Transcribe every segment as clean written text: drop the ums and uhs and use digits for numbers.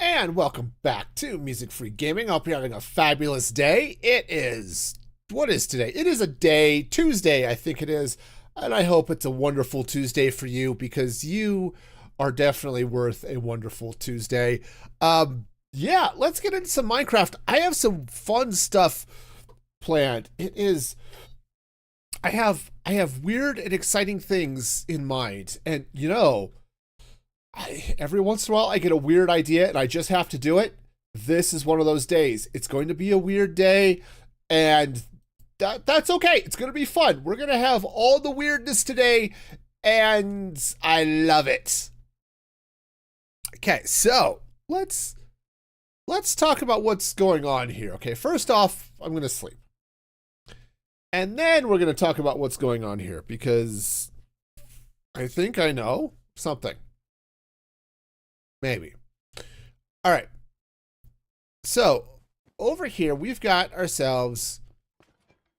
And welcome back to Music Free Gaming. I hope you're having a fabulous day. What is today? It is a day, Tuesday, I think it is. And I hope it's a wonderful Tuesday for you because you are definitely worth a wonderful Tuesday. Yeah, let's get into some Minecraft. I have some fun stuff planned. I have weird and exciting things in mind. And every once in a while I get a weird idea and I just have to do it. This is one of those days. It's going to be a weird day, and that's okay. It's going to be fun. We're going to have all the weirdness today, and I love it. Okay, so let's talk about what's going on here. Okay, first off, I'm going to sleep. And then we're going to talk about what's going on here because I think I know something. Maybe. All right. So over here, we've got ourselves,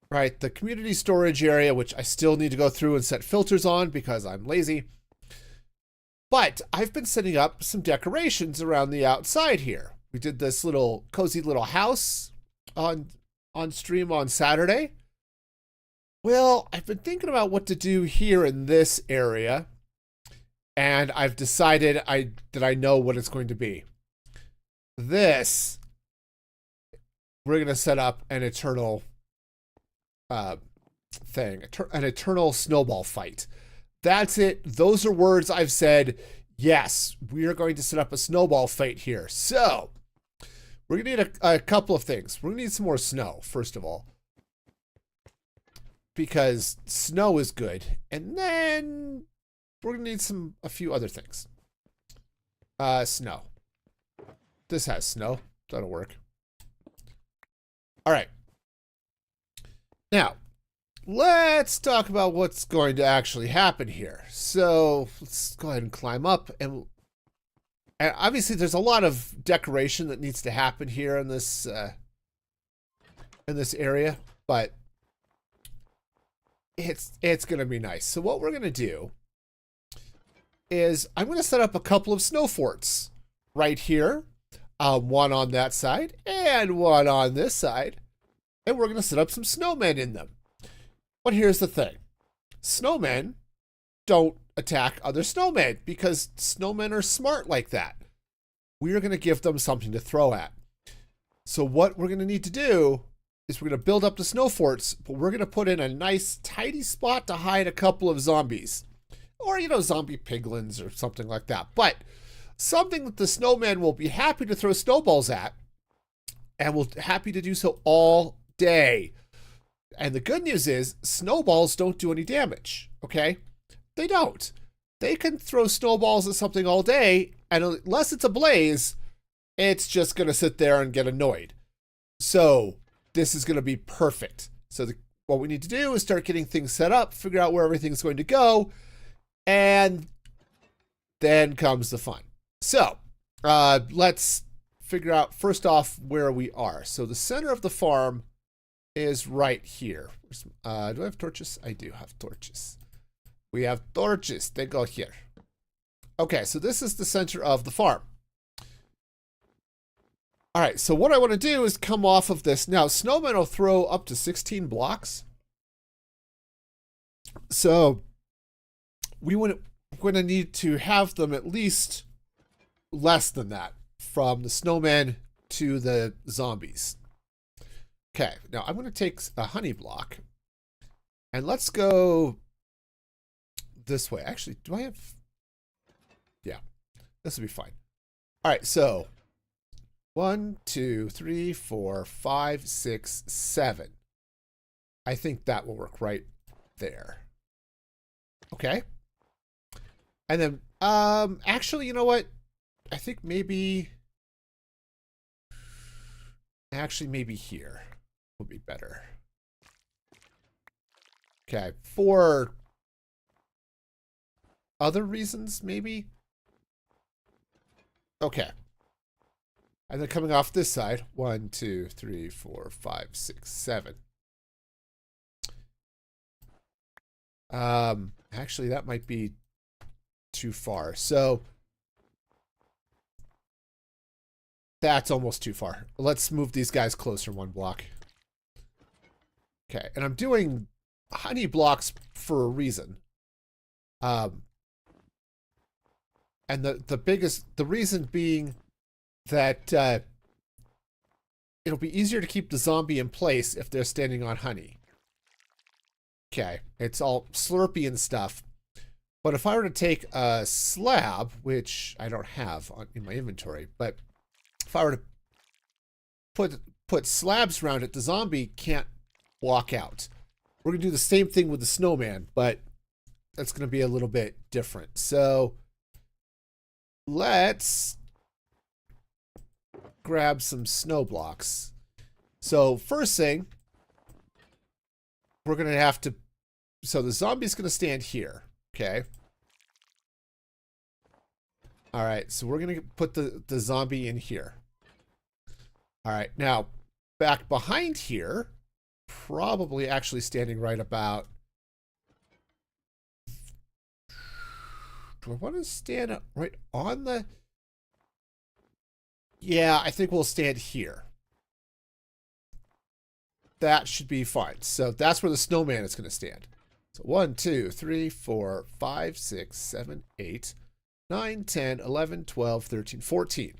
right, the community storage area, which I still need to go through and set filters on because I'm lazy. But I've been setting up some decorations around the outside here. We did this little cozy little house on stream on Saturday. Well, I've been thinking about what to do here in this area. And I've decided that I know what it's going to be. This, we're going to set up an eternal thing, an eternal snowball fight. That's it. Those are words I've said. Yes, we are going to set up a snowball fight here. So, we're going to need a couple of things. We're going to need some more snow, first of all. Because snow is good. And then we're going to need a few other things. Snow. This has snow. That'll work. All right. Now, let's talk about what's going to actually happen here. So let's go ahead and climb up. And obviously there's a lot of decoration that needs to happen here in this area, but it's going to be nice. So what we're going to do is I'm going to set up a couple of snow forts right here. One on that side and one on this side. And we're going to set up some snowmen in them. But here's the thing. Snowmen don't attack other snowmen because snowmen are smart like that. We are going to give them something to throw at. So what we're going to need to do is we're going to build up the snow forts, but we're going to put in a nice tidy spot to hide a couple of zombies. Or, zombie piglins or something like that. But something that the snowman will be happy to throw snowballs at, and will happy to do so all day. And the good news is, snowballs don't do any damage, okay? They don't. They can throw snowballs at something all day, and unless it's a blaze, it's just going to sit there and get annoyed. So, this is going to be perfect. So, what we need to do is start getting things set up, figure out where everything's going to go, and then comes the fun. So, let's figure out first off where we are. So the center of the farm is right here. Do I have torches? I do have torches. We have torches. They go here. Okay, so this is the center of the farm. All right, so what I want to do is come off of this. Now, snowmen will throw up to 16 blocks. So we're going to need to have them at least less than that from the snowman to the zombies. Okay, now I'm going to take a honey block and let's go this way. Actually, do I have... Yeah, this will be fine. All right, so 1, 2, 3, 4, 5, 6, 7. I think that will work right there. Okay. And then, actually, you know what? I think maybe here would be better. Okay, for other reasons, maybe? Okay. And then coming off this side, 1, 2, 3, 4, 5, 6, 7. Actually, that might be too far. So That's almost too far. Let's move these guys closer one block. Okay, and I'm doing honey blocks for a reason. And the reason being that it'll be easier to keep the zombie in place if they're standing on honey. Okay, it's all slurpy and stuff. But if I were to take a slab, which I don't have in my inventory, but if I were to put slabs around it, the zombie can't walk out. We're going to do the same thing with the snowman, but that's going to be a little bit different. So let's grab some snow blocks. So first thing, we're going to have to, so the zombie's going to stand here. Okay. All right. So we're going to put the zombie in here. All right. Now back behind here, probably actually standing right about, do I want to stand up right on the, yeah, I think we'll stand here. That should be fine. So that's where the snowman is going to stand. So 1, 2, 3, 4, 5, 6, 7, 8, 9, 10, 11, 12, 13, 14.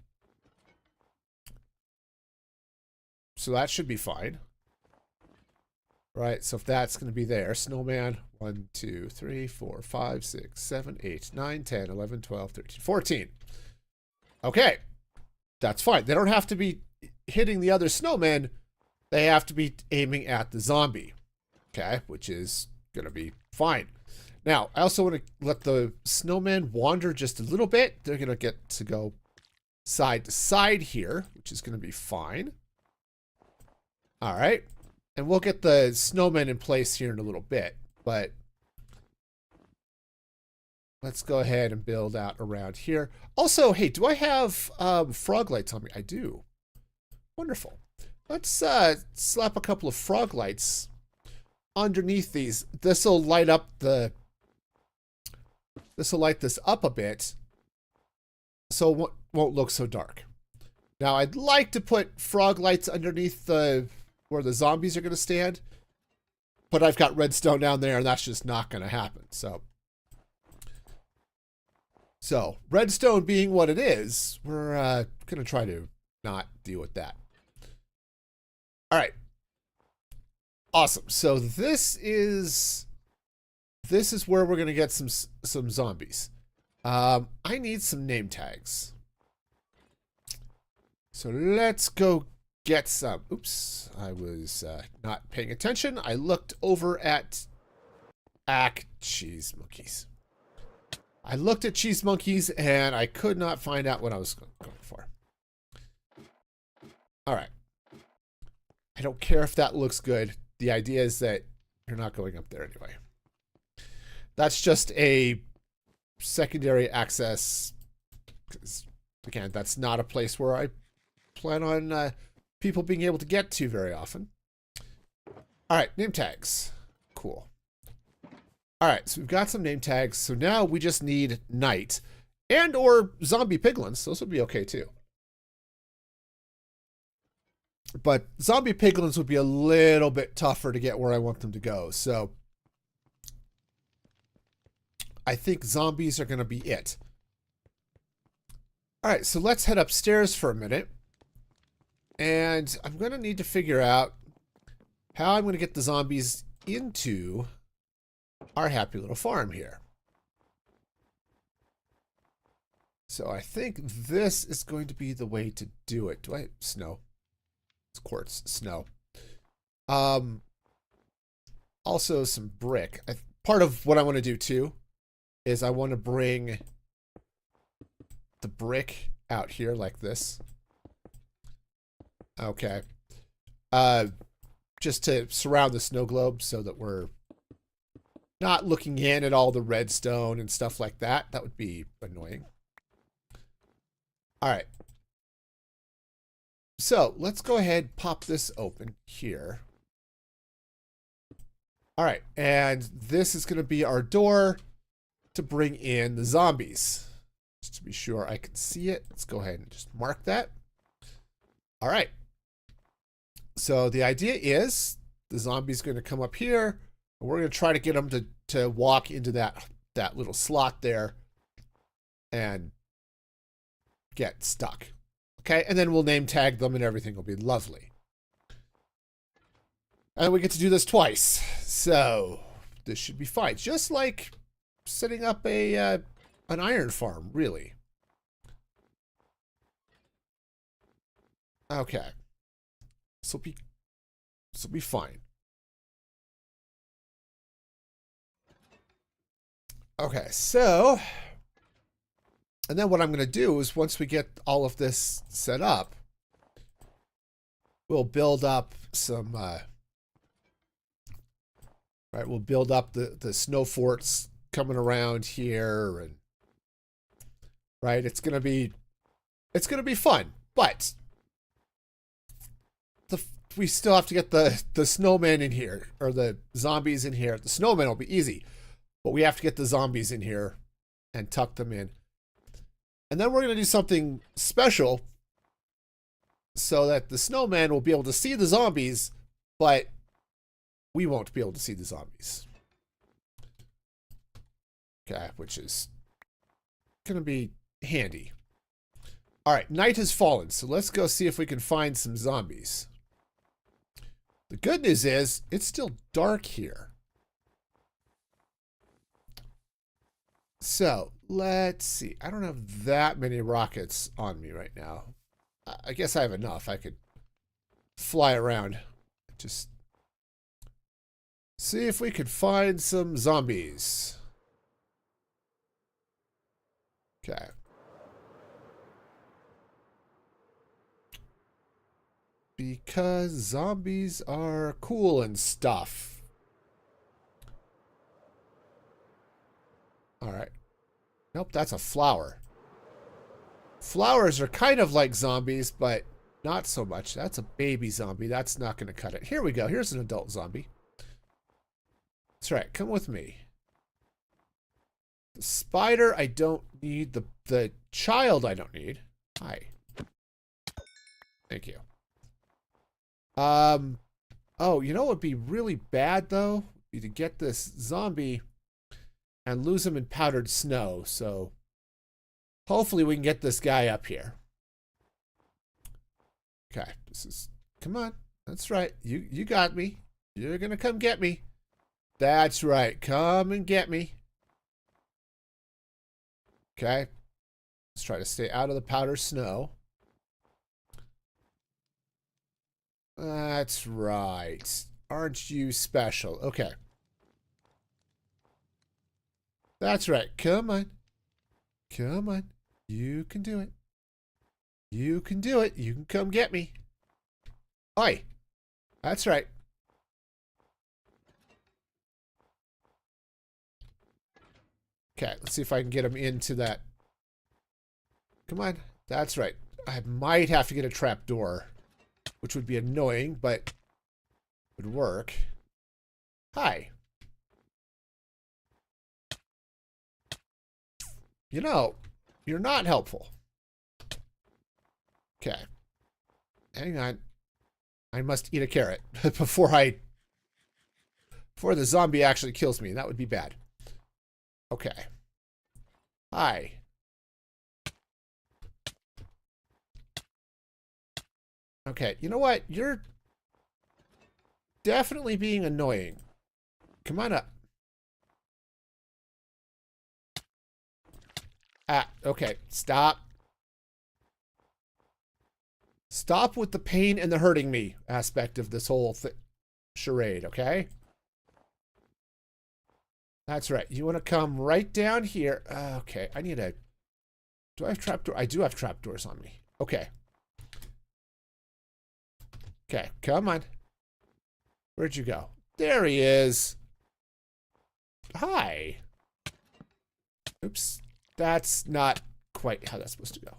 So that should be fine. Right, so if that's going to be there, snowman, 1, 2, 3, 4, 5, 6, 7, 8, 9, 10, 11, 12, 13, 14. Okay, that's fine. They don't have to be hitting the other snowmen. They have to be aiming at the zombie. Okay, which is going to be fine. Now, I also want to let the snowmen wander just a little bit. They're going to get to go side to side here, which is going to be fine. All right. And we'll get the snowmen in place here in a little bit, but let's go ahead and build out around here. Also, hey, do I have frog lights on me? I do. Wonderful. Let's slap a couple of frog lights underneath these. This will light up the, this will light this up a bit so it won't look so dark. Now, I'd like to put frog lights underneath the, where the zombies are going to stand, but I've got redstone down there and that's just not going to happen. So redstone being what it is, we're going to try to not deal with that. All right. Awesome. So this is where we're going to get some zombies. I need some name tags. So let's go get some. Oops, I was not paying attention. I looked over at cheese monkeys. I looked at cheese monkeys and I could not find out what I was going for. All right. I don't care if that looks good. The idea is that you're not going up there anyway. That's just a secondary access. Again, that's not a place where I plan on people being able to get to very often. All right, name tags. Cool. All right, so we've got some name tags. So now we just need night and or zombie piglins. Those would be okay too. But zombie piglins would be a little bit tougher to get where I want them to go. So I think zombies are going to be it. All right, so let's head upstairs for a minute. And I'm going to need to figure out how I'm going to get the zombies into our happy little farm here. So I think this is going to be the way to do it. Do I snow? It's quartz, snow. Also some brick. Part of what I want to do too is I want to bring the brick out here like this. Okay. Just to surround the snow globe so that we're not looking in at all the redstone and stuff like that. That would be annoying. All right. So let's go ahead, pop this open here. All right. And this is going to be our door to bring in the zombies. Just to be sure I can see it. Let's go ahead and just mark that. All right. So the idea is the zombie's going to come up here, and we're going to try to get them to walk into that little slot there and get stuck. Okay, and then we'll name tag them and everything will be lovely. And we get to do this twice. So this should be fine. Just like setting up an iron farm, really. Okay. This will be fine. Okay, so, and then what I'm going to do is once we get all of this set up, we'll build up some, right, we'll build up the snow forts coming around here, and, right, it's going to be fun, but we still have to get the snowmen in here, or the zombies in here. The snowmen will be easy, but we have to get the zombies in here and tuck them in. And then we're going to do something special so that the snowmen will be able to see the zombies, but we won't be able to see the zombies. Okay, which is going to be handy. All right, night has fallen, so let's go see if we can find some zombies. The good news is, it's still dark here. So, let's see. I don't have that many rockets on me right now. I guess I have enough. I could fly around. Just see if we could find some zombies. Okay. Because zombies are cool and stuff. All right. Nope, that's a flower. Flowers are kind of like zombies, but not so much. That's a baby zombie. That's not going to cut it. Here we go. Here's an adult zombie. That's right. Come with me. The spider I don't need. The child I don't need. Hi. Thank you. Oh, you know what would be really bad, though? Be to get this zombie and lose him in powdered snow, so hopefully we can get this guy up here. Okay, this is... Come on. That's right. You got me. You're gonna come get me. That's right. Come and get me. Okay. Let's try to stay out of the powdered snow. That's right. Aren't you special? Okay. That's right. Come on. Come on. You can do it. You can do it. You can come get me. Oi. That's right. Okay, let's see if I can get him into that. Come on. That's right. I might have to get a trap door, which would be annoying, but would work. Hi. You know, you're not helpful. Okay. Hang on. I must eat a carrot before the zombie actually kills me. That would be bad. Okay. Hi. Okay, you know what? You're definitely being annoying. Come on up. Ah, okay. Stop. Stop with the pain and the hurting me aspect of this whole charade, okay? That's right. You want to come right down here. Okay, I need a... Do I have trapdoor? I do have trapdoors on me. Okay. Okay, come on. Where'd you go? There he is. Hi. Oops. That's not quite how that's supposed to go.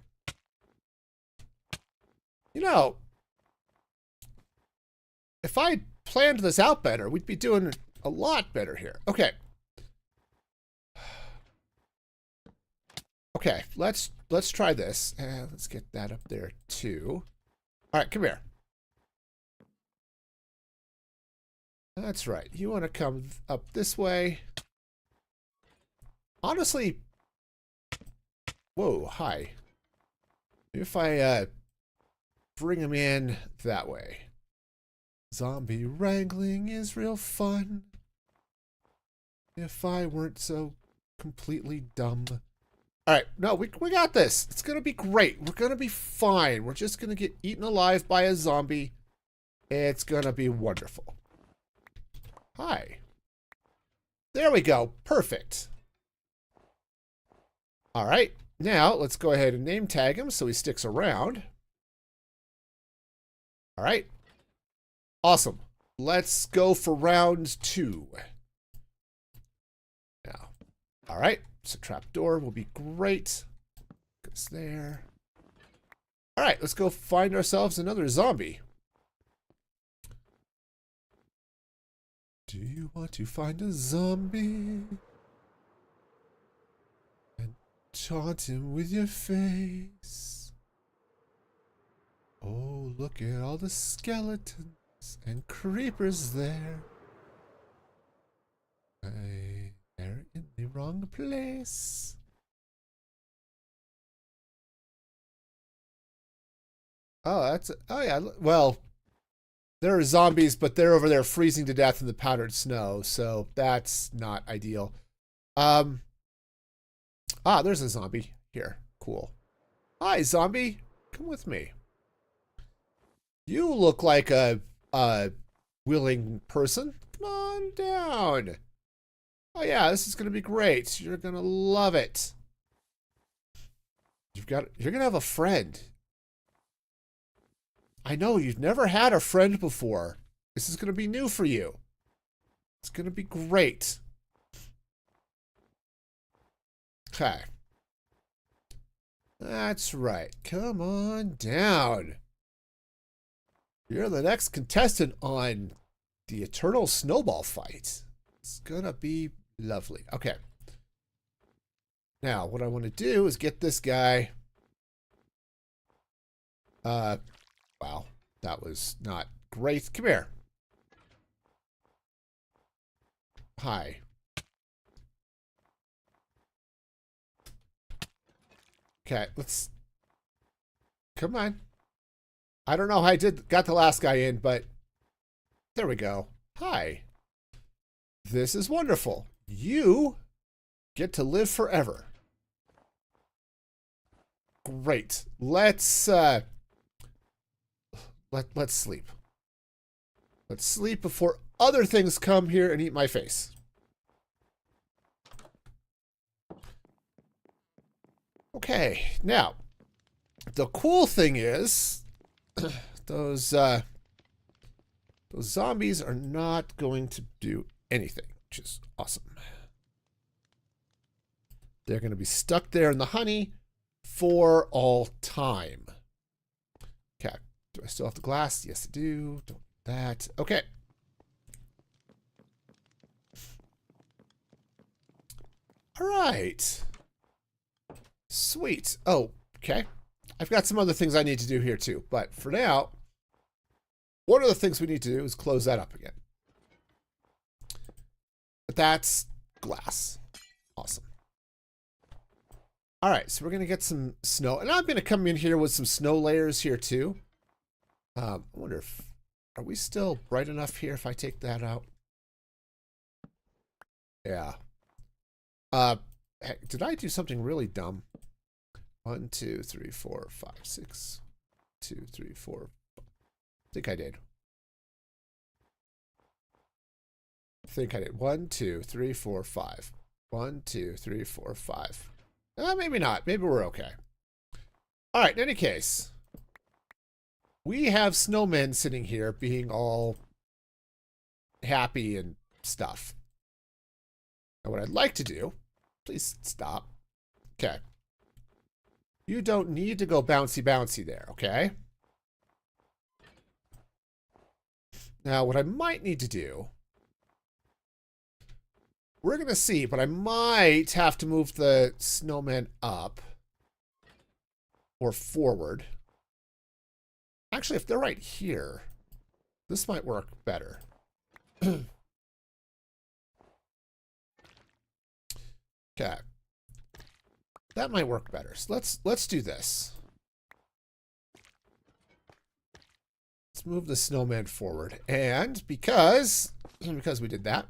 You know, if I planned this out better, we'd be doing a lot better here. Okay. Okay, let's try this. Let's get that up there too. All right, come here. That's right. You want to come up this way. Honestly, whoa, hi. If I bring him in that way. Zombie wrangling is real fun. If I weren't so completely dumb. All right, no, we got this. It's going to be great. We're going to be fine. We're just going to get eaten alive by a zombie. It's going to be wonderful. Hi. There we go. Perfect. All right, now let's go ahead and name tag him so he sticks around. All right. Awesome. Let's go for round 2. Now, all right. So trapdoor will be great. Goes there. All right, let's go find ourselves another zombie. Do you want to find a zombie? And taunt him with your face. Oh, look at all the skeletons and creepers there. They're in the wrong place. Oh, yeah. Well, there are zombies, but they're over there freezing to death in the powdered snow, so that's not ideal. There's a zombie here. Cool. Hi, zombie. Come with me. You look like a willing person. Come on down. Oh yeah, this is gonna be great. You're gonna love it. You're gonna have a friend. I know you've never had a friend before. This is gonna be new for you. It's gonna be great. Okay. That's right. Come on down. You're the next contestant on the Eternal Snowball fight. It's gonna be lovely. Okay. Now, what I want to do is get this guy. Wow. That was not great. Come here. Hi. Okay, let's... Come on. I don't know how I got the last guy in, but... There we go. Hi. This is wonderful. You get to live forever. Great. Let's sleep. Let's sleep before other things come here and eat my face. Okay, now the cool thing is those zombies are not going to do anything, which is awesome. They're going to be stuck there in the honey for all time. Okay. Do I still have the glass? Yes, I do. Don't do that. Okay. All right. Sweet. Oh, okay. I've got some other things I need to do here too, but for now, one of the things we need to do is close that up again. But that's glass. Awesome. All right, so we're going to get some snow. And I'm going to come in here with some snow layers here too. I wonder if... Are we still bright enough here if I take that out? Yeah. Heck, did I do something really dumb? 1, 2, 3, 4, 5, 6. 2, 3, 4. I think I did. I think I did. 1, 2, 3, 4, 5. 1, 2, 3, 4, 5. Maybe not. Maybe we're okay. All right. In any case, we have snowmen sitting here being all happy and stuff. And what I'd like to do, please stop. Okay. You don't need to go bouncy bouncy there, okay? Now, what I might need to do, we're going to see, but I might have to move the snowman up or forward. Actually, if they're right here, this might work better. Okay. That might work better. So let's do this. Let's move the snowman forward. And because we did that,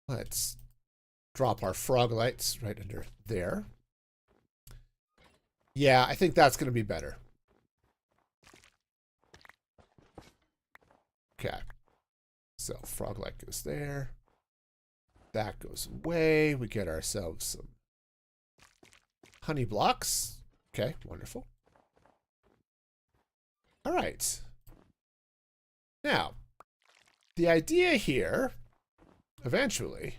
let's drop our frog lights right under there. Yeah, I think that's going to be better. Okay. So frog light goes there. That goes away. We get ourselves some honey blocks. Okay, wonderful. All right. Now, the idea here, eventually,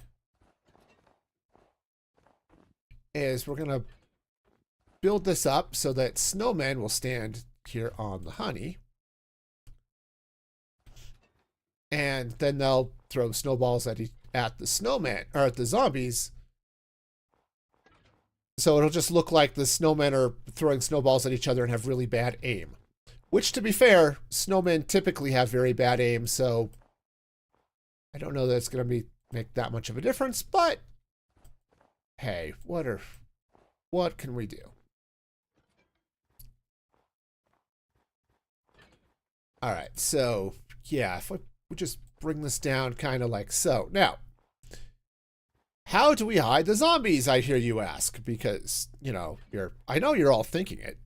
is we're going to build this up so that snowmen will stand here on the honey. And then they'll throw snowballs at the snowman, or at the zombies. So it'll just look like the snowmen are throwing snowballs at each other and have really bad aim. Which, to be fair, snowmen typically have very bad aim, so I don't know that it's going to make that much of a difference, but hey, what can we do? All right, so yeah, if we just bring this down kind of like so. Now, how do we hide the zombies, I hear you ask? Because, you know, I know you're all thinking it.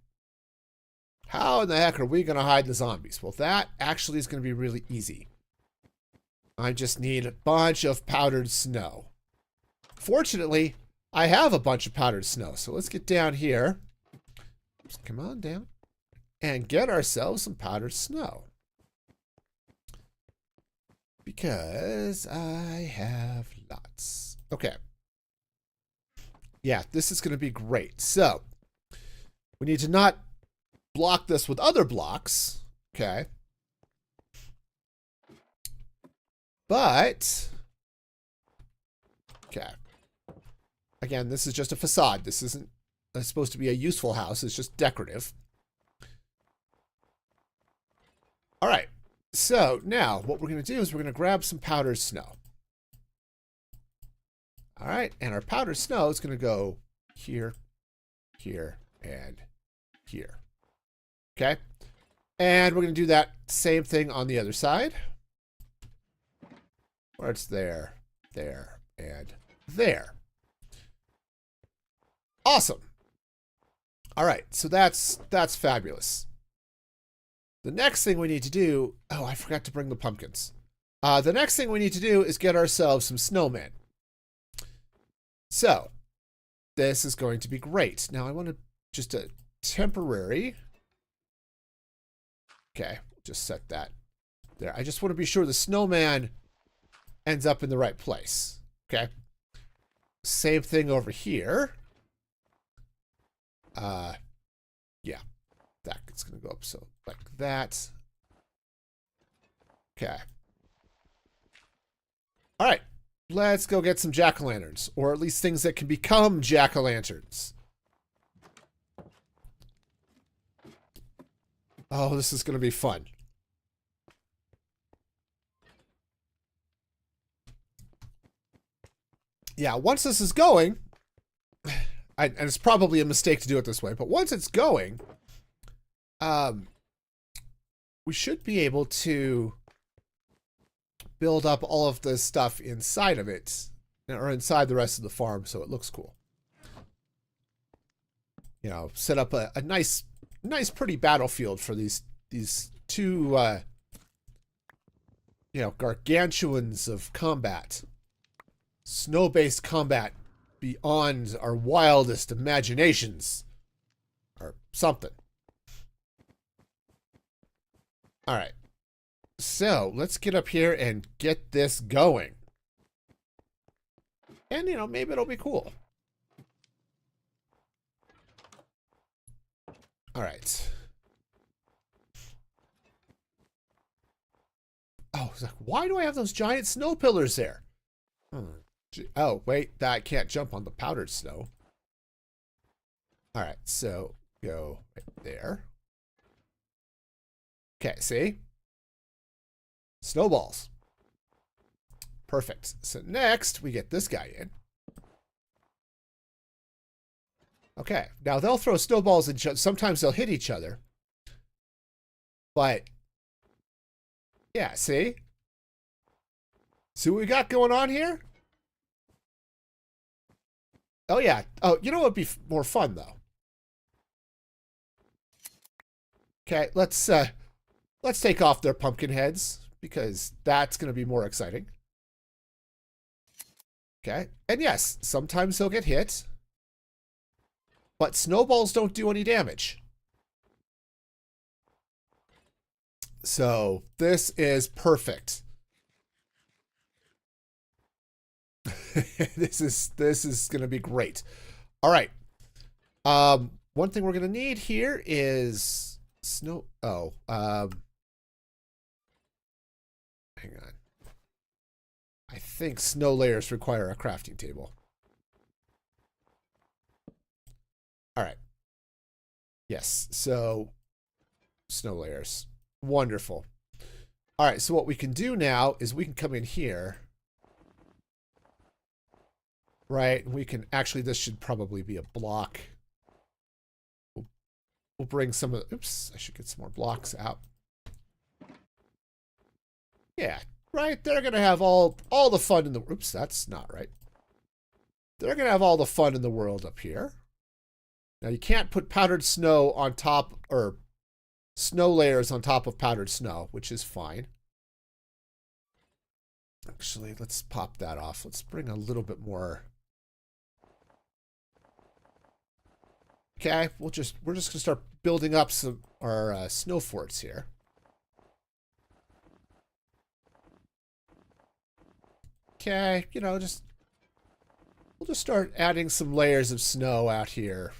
How in the heck are we going to hide the zombies? Well, that actually is going to be really easy. I just need a bunch of powdered snow. Fortunately, I have a bunch of powdered snow. So let's get down here. Just come on down. And get ourselves some powdered snow. Because I have lots. Okay. Yeah, this is going to be great. So, we need to not block this with other blocks. Okay. But, okay. Again, this is just a facade. This isn't supposed to be a useful house. It's just decorative. All right. So now what we're going to do is we're going to grab some powdered snow. All right. And our powdered snow is going to go here, here, and here. Okay. And we're going to do that same thing on the other side. Where it's there, there, and there. Awesome. All right. So that's fabulous. The next thing we need to do... Oh, I forgot to bring the pumpkins. The next thing we need to do is get ourselves some snowmen. So, this is going to be great. Now, I want to just a temporary... Okay, just set that there. I just want to be sure the snowman ends up in the right place. Okay. Same thing over here. Yeah. That's going to go up so like that. Okay. All right. Let's go get some jack-o'-lanterns, or at least things that can become jack-o'-lanterns. Oh, this is going to be fun. Yeah, once this is going, and it's probably a mistake to do it this way, but once it's going, we should be able to build up all of the stuff inside of it, or inside the rest of the farm, so it looks cool. You know, set up a nice, pretty battlefield for these two, you know, gargantuans of combat. Snow-based combat beyond our wildest imaginations. Or something. All right. So, let's get up here and get this going. And, you know, maybe it'll be cool. All right. Oh, it's like, why do I have those giant snow pillars there? Oh, wait, that can't jump on the powdered snow. All right, so go right there. Okay, see? Snowballs. Perfect. So next, we get this guy in. Okay, now they'll throw snowballs and sometimes they'll hit each other. But, yeah, see? See what we got going on here? Oh, yeah. Oh, you know what would be more fun, though? Okay, let's take off their pumpkin heads, because that's going to be more exciting. Okay, and yes, sometimes they'll get hit, but snowballs don't do any damage. So this is perfect. This is going to be great. All right. One thing we're going to need here is snow. Oh, hang on. I think snow layers require a crafting table. All right. Yes. So snow layers. Wonderful. All right. So what we can do now is we can come in here. Right. We can actually, this should probably be a block. We'll bring some of the, oops, I should get some more blocks out. Yeah. Right, they're going to have all the fun in the... Oops, that's not right. They're going to have all the fun in the world up here. Now, you can't put powdered snow on top, or snow layers on top of powdered snow, which is fine. Actually, let's pop that off. Let's bring a little bit more... Okay, we're just going to start building up some our snow forts here. Okay, you know, we'll just start adding some layers of snow out here.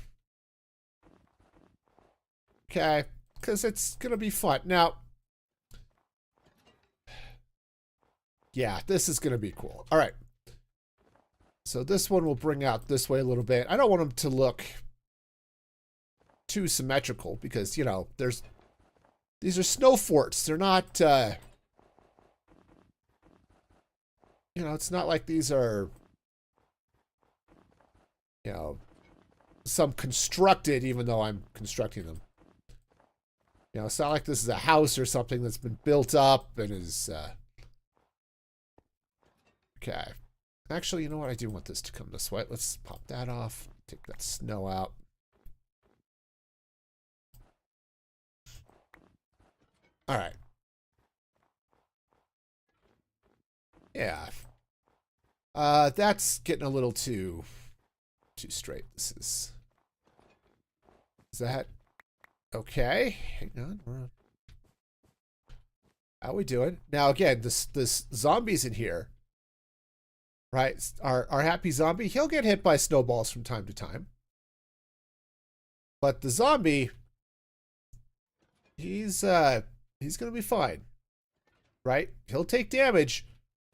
Okay, because it's gonna be fun. Now, yeah, this is gonna be cool. All right. So this one will bring out this way a little bit. I don't want them to look too symmetrical because, you know, these are snow forts. They're not, you know, it's not like these are, you know, some constructed, even though I'm constructing them. You know, it's not like this is a house or something that's been built up and is, okay. Actually, you know what? I do want this to come this way. Let's pop that off. Take that snow out. All right. Yeah. That's getting a little too straight. This is that okay? Hang on. How we doing? Now again, this zombies in here, right? Our happy zombie, he'll get hit by snowballs from time to time. But the zombie, he's gonna be fine. Right? He'll take damage.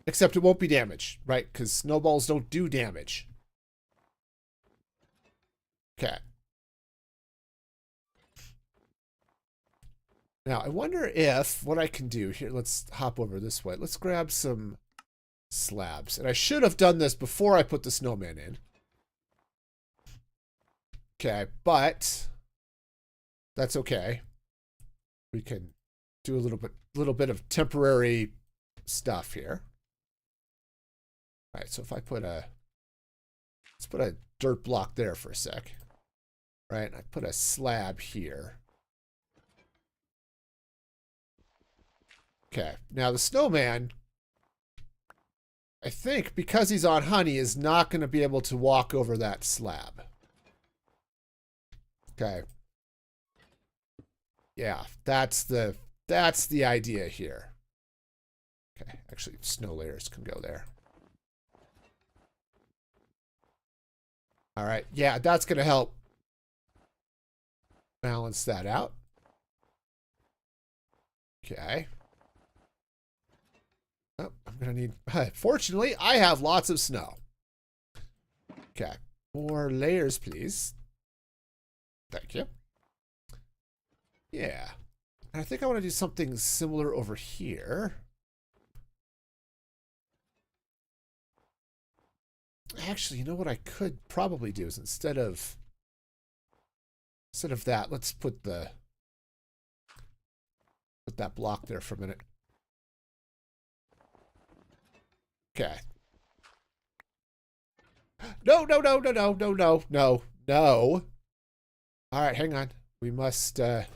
Except it won't be damage, right? Because snowballs don't do damage. Okay. Now, I wonder if what I can do here, let's hop over this way. Let's grab some slabs. And I should have done this before I put the snowman in. Okay, but that's okay. We can do a little bit of temporary stuff here. All right, so if I put let's put a dirt block there for a sec. Right, I put a slab here. Okay, now the snowman, I think because he's on honey, is not going to be able to walk over that slab. Okay. Yeah, that's the idea here. Okay, actually snow layers can go there. All right, yeah, that's going to help balance that out. Okay. Oh, I'm going to need... Fortunately, I have lots of snow. Okay. More layers, please. Thank you. Yeah. And I think I want to do something similar over here. Actually, you know what I could probably do is instead of that, let's put that block there for a minute. Okay. No, no, no, no, no, no, no, no, no. All right, hang on. We must, I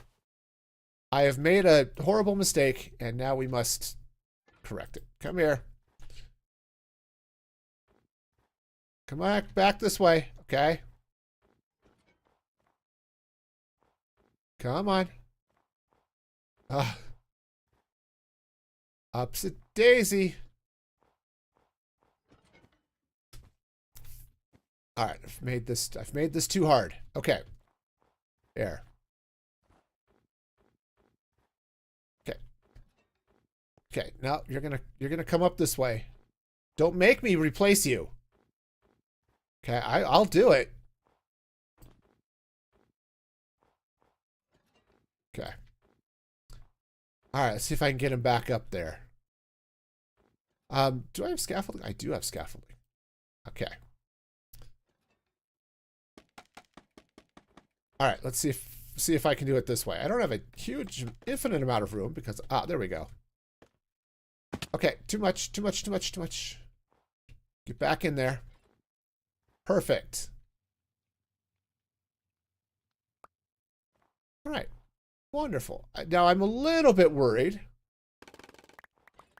have made a horrible mistake, and now we must correct it. Come here. Come on, back this way, okay? Come on. Upset daisy. All right, I've made this too hard. Okay. There. Okay. Okay, now you're gonna come up this way. Don't make me replace you. Okay, I'll do it. Okay. All right, let's see if I can get him back up there. Do I have scaffolding? I do have scaffolding. Okay. All right, let's see if I can do it this way. I don't have a huge, infinite amount of room because there we go. Okay, too much. Get back in there. Perfect. All right, wonderful. Now I'm a little bit worried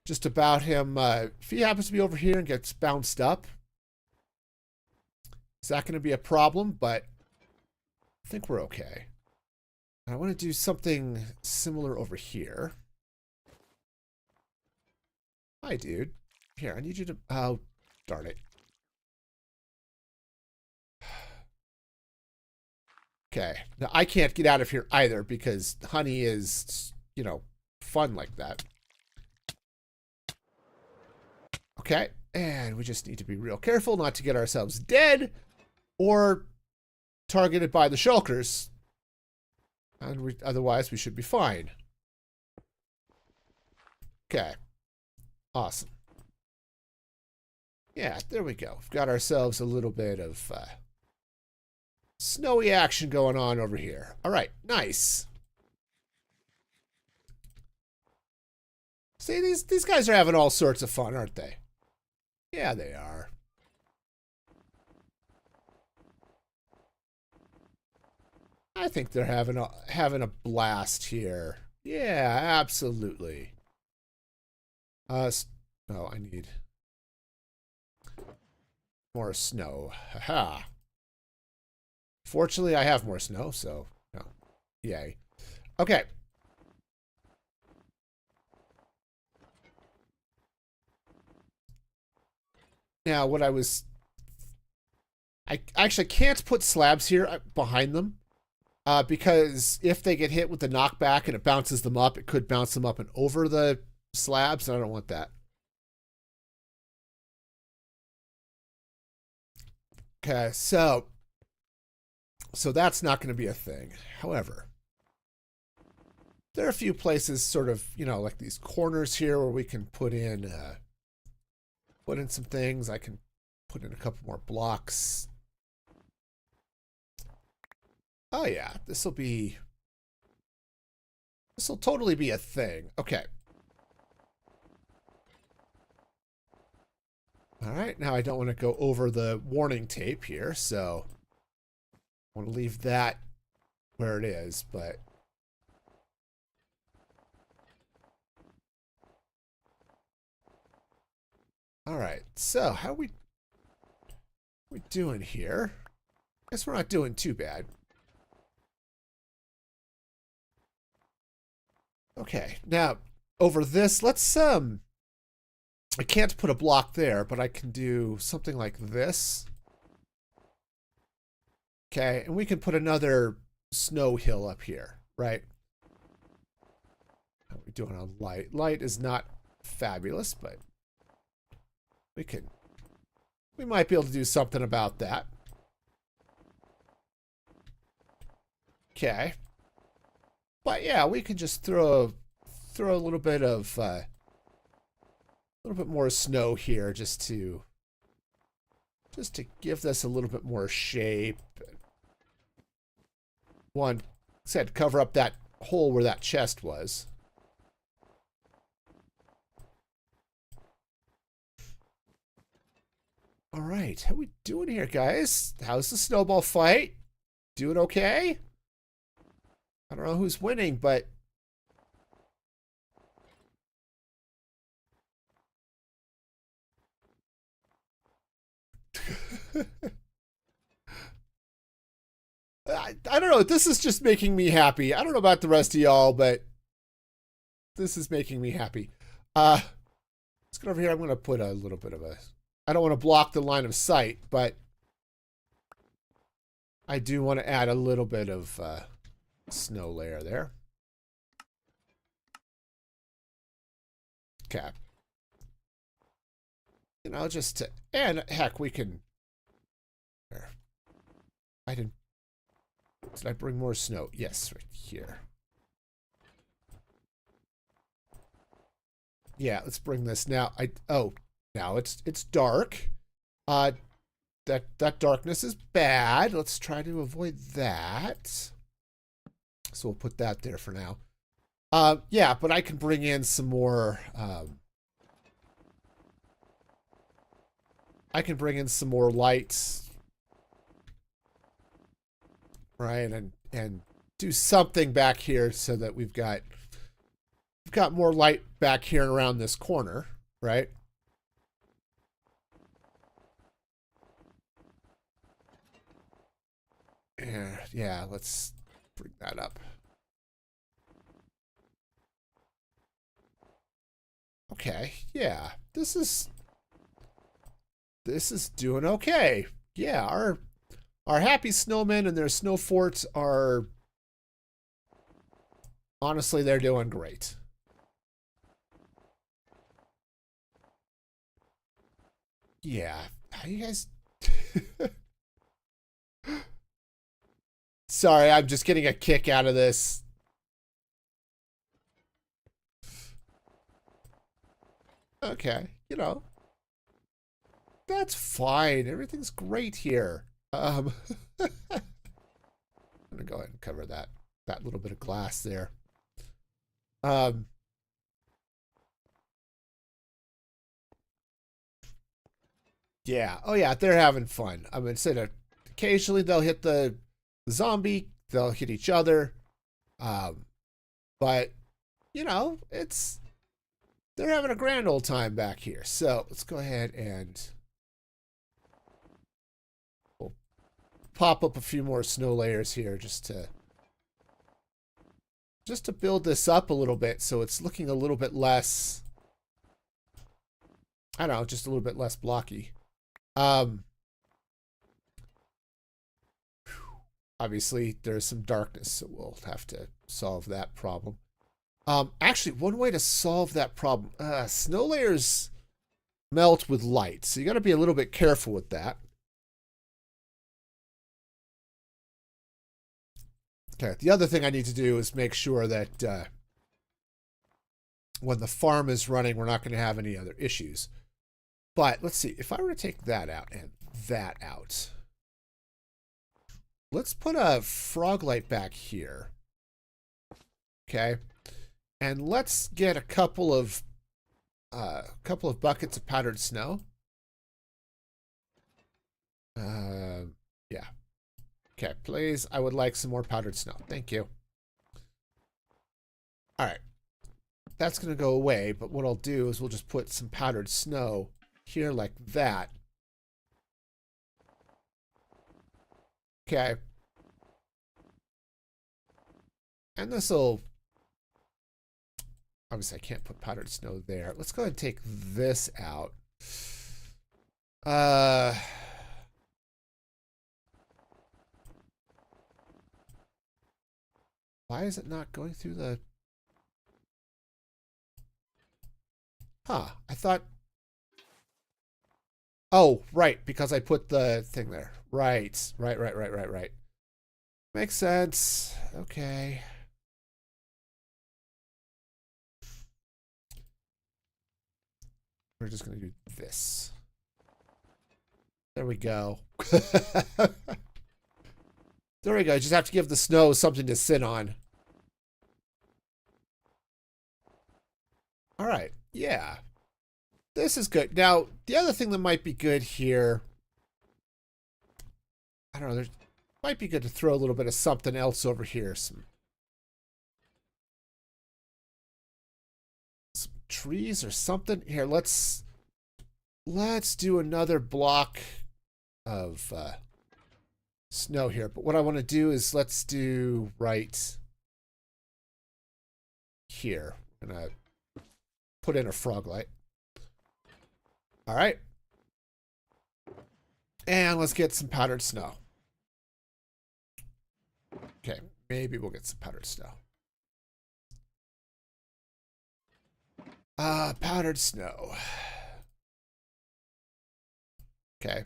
just about him. If he happens to be over here and gets bounced up, is that going to be a problem? But I think we're okay. I want to do something similar over here. Hi, dude. Here, I need you to... Oh, darn it. Okay. Now, I can't get out of here either because honey is, you know, fun like that. Okay. And we just need to be real careful not to get ourselves dead or targeted by the shulkers. And otherwise, we should be fine. Okay. Awesome. Yeah, there we go. We've got ourselves a little bit of snowy action going on over here. All right, nice. See, these guys are having all sorts of fun, aren't they? Yeah, they are. I think they're having a blast here. Yeah, absolutely. Oh, I need more snow. Haha. Fortunately, I have more snow, so no. Yay. Okay. Now, I actually can't put slabs here behind them. Because if they get hit with the knockback and it bounces them up, it could bounce them up and over the slabs, and I don't want that. Okay, so that's not going to be a thing. However, there are a few places sort of, you know, like these corners here where we can put in some things. I can put in a couple more blocks. Oh yeah, this will totally be a thing. Okay. All right, now I don't want to go over the warning tape here, so I want to leave that where it is, but all right, so how are we doing here? Guess we're not doing too bad. Okay, now over this, let's I can't put a block there, but I can do something like this. Okay, and we can put another snow hill up here, right? How are we doing on light? Light is not fabulous, but we might be able to do something about that. Okay. But yeah, we can just throw a little bit of a little bit more snow here just to give this a little bit more shape. One said cover up that hole where that chest was. All right, how we doing here, guys? How's the snowball fight? Doing okay? I don't know who's winning, but I don't know. This is just making me happy. I don't know about the rest of y'all, but this is making me happy. Let's go over here. I'm going to put a little bit of a... I don't want to block the line of sight, but I do want to add a little bit of snow layer there. Okay. You know, just to... And heck, we can... I didn't... Did I bring more snow? Yes, right here. Yeah, let's bring this now. Now it's dark. That darkness is bad. Let's try to avoid that. So we'll put that there for now. Yeah, but I can bring in some more. I can bring in some more lights, right? And do something back here so that we've got more light back here around this corner, right? Yeah, let's bring that up. Okay, yeah, this is doing okay. Yeah, our happy snowmen and their snow forts are, honestly, they're doing great. Yeah, how you guys... Sorry, I'm just getting a kick out of this. Okay, you know, that's fine. Everything's great here. I'm gonna go ahead and cover that little bit of glass there. Yeah. Oh yeah, they're having fun. I mean, say that occasionally they'll hit the zombie, they'll hit each other. But you know, they're having a grand old time back here. So let's go ahead and we'll pop up a few more snow layers here just to build this up a little bit so it's looking a little bit less, I don't know, just a little bit less blocky. Obviously there's some darkness, so we'll have to solve that problem. Actually, one way to solve that problem, snow layers melt with light, so you got to be a little bit careful with that. Okay, the other thing I need to do is make sure that when the farm is running, we're not going to have any other issues. But let's see, if I were to take that out and that out, let's put a frog light back here. Okay. And let's get a couple of buckets of powdered snow. Yeah. Okay, please. I would like some more powdered snow. Thank you. All right. That's going to go away, but what I'll do is we'll just put some powdered snow here like that. Okay. And this will... Obviously, I can't put powdered snow there. Let's go ahead and take this out. Why is it not going through the... Huh, I thought... Oh, right, because I put the thing there. Right. Makes sense. Okay. We're just going to do this. There we go. There we go. You just have to give the snow something to sit on. All right. Yeah. This is good. Now, the other thing that might be good here, I don't know, there might be good to throw a little bit of something else over here. Some trees or something. Here, let's do another block of snow here. But what I want to do is let's do right here. I'm going to put in a frog light. All right. And let's get some powdered snow. Okay, maybe we'll get some powdered snow. Powdered snow. Okay.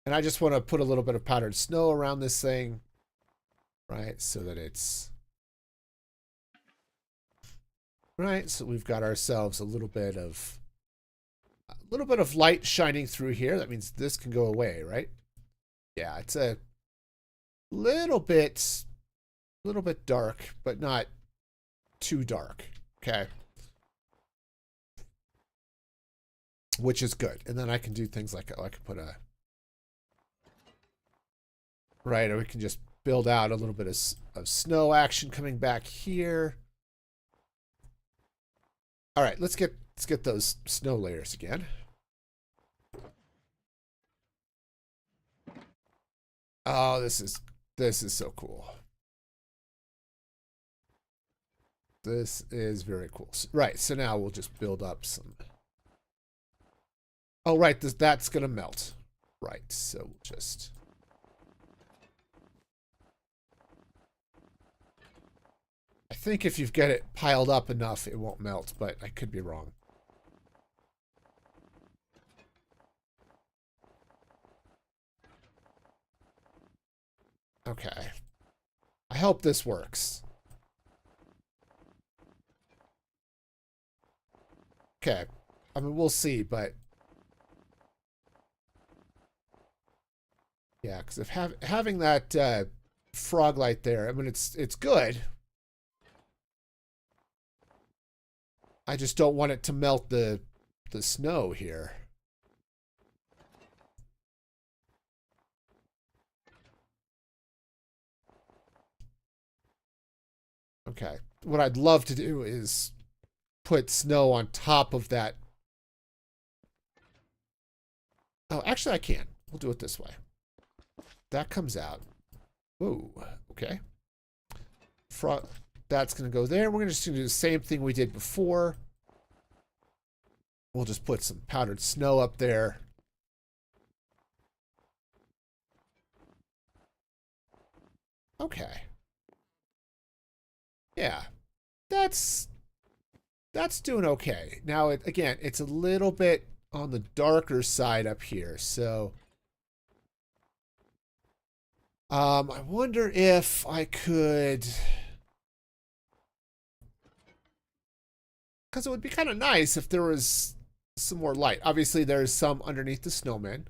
And I just want to put a little bit of powdered snow around this thing, right? So that it's right. So we've got ourselves a little bit of light shining through here. That means this can go away, right? Yeah, it's a little bit dark, but not too dark. Okay. Which is good. And then I can do things like I can put a right, or we can just build out a little bit of snow action coming back here. All right, let's get those snow layers again. Oh, this is so cool. This is very cool. Right, so now we'll just build up some. Oh, right, that's going to melt. Right, so we'll just. I think if you've got it piled up enough, it won't melt, but I could be wrong. Okay. I hope this works. Okay. I mean, we'll see, but yeah, because if having that frog light there, I mean, it's good. I just don't want it to melt the snow here. Okay. What I'd love to do is put snow on top of that. Oh, actually I can. We'll do it this way. That comes out. Ooh, okay. That's going to go there. We're just going to do the same thing we did before. We'll just put some powdered snow up there. Okay. Yeah. That's doing okay. Now, again, it's a little bit on the darker side up here. So, I wonder if I could... Because it would be kind of nice if there was some more light. Obviously, there's some underneath the snowman.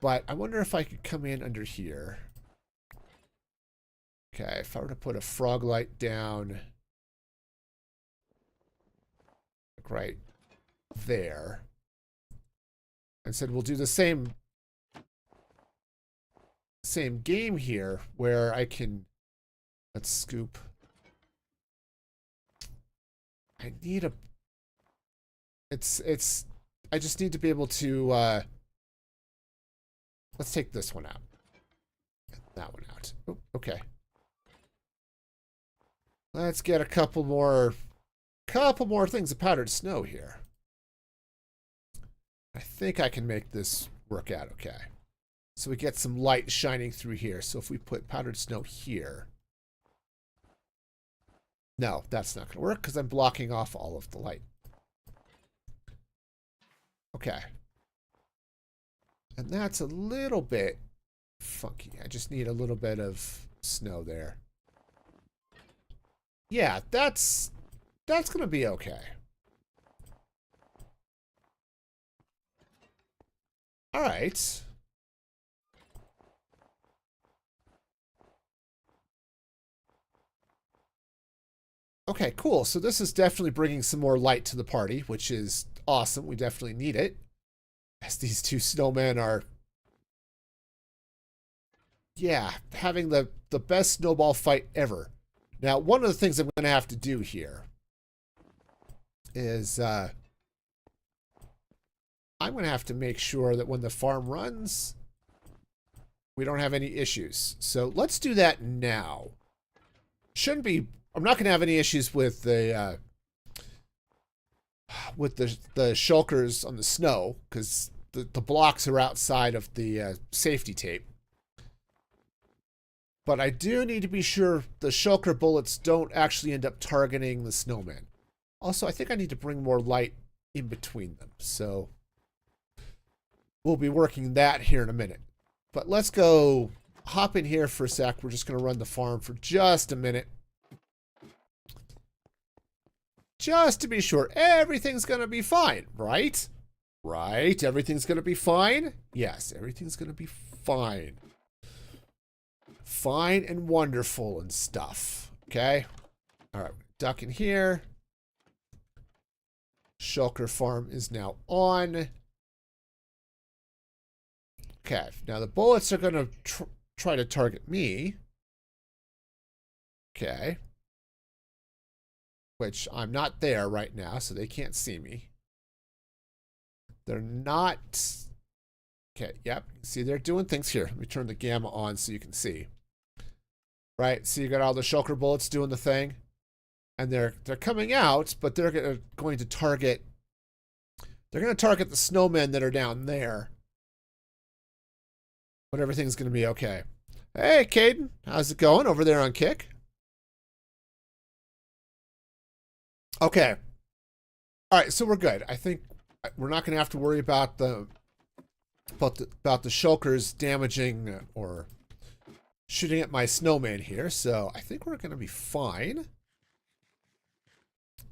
But I wonder if I could come in under here. Okay, if I were to put a frog light down like right there. And said we'll do the same game here where I can, let's scoop. I need a, I just need to be able to, let's take this one out. That one out. Oh, okay. Let's get a couple more things of powdered snow here. I think I can make this work out okay. So we get some light shining through here. So if we put powdered snow here. No, that's not going to work because I'm blocking off all of the light. Okay. And that's a little bit funky. I just need a little bit of snow there. Yeah, that's That's going to be okay. All right. Okay, cool. So this is definitely bringing some more light to the party, which is awesome. We definitely need it. As these two snowmen are, yeah, having the best snowball fight ever. Now, one of the things I'm going to have to do here is I'm going to have to make sure that when the farm runs, we don't have any issues. So let's do that now. Shouldn't be. I'm not going to have any issues with the shulkers on the snow because the blocks are outside of the safety tape. But I do need to be sure the shulker bullets don't actually end up targeting the snowman. Also, I think I need to bring more light in between them. So we'll be working that here in a minute. But let's go hop in here for a sec. We're just going to run the farm for just a minute. Just to be sure everything's going to be fine, right? Right? Everything's going to be fine? Yes, everything's going to be fine. Fine and wonderful and stuff. Okay? All right, duck in here. Shulker farm is now on. Okay, now the bullets are going to try to target me. Okay. Which I'm not there right now, so they can't see me. They're not... Okay, yep. See, they're doing things here. Let me turn the gamma on so you can see. Right, so you got all the shulker bullets doing the thing. And they're coming out, but they're going to target... They're going to target the snowmen that are down there. But everything's going to be okay. Hey, Caden. How's it going over there on Kick? Okay. All right, so we're good. I think we're not going to have to worry about the shulkers damaging or shooting at my snowman here. So I think we're going to be fine.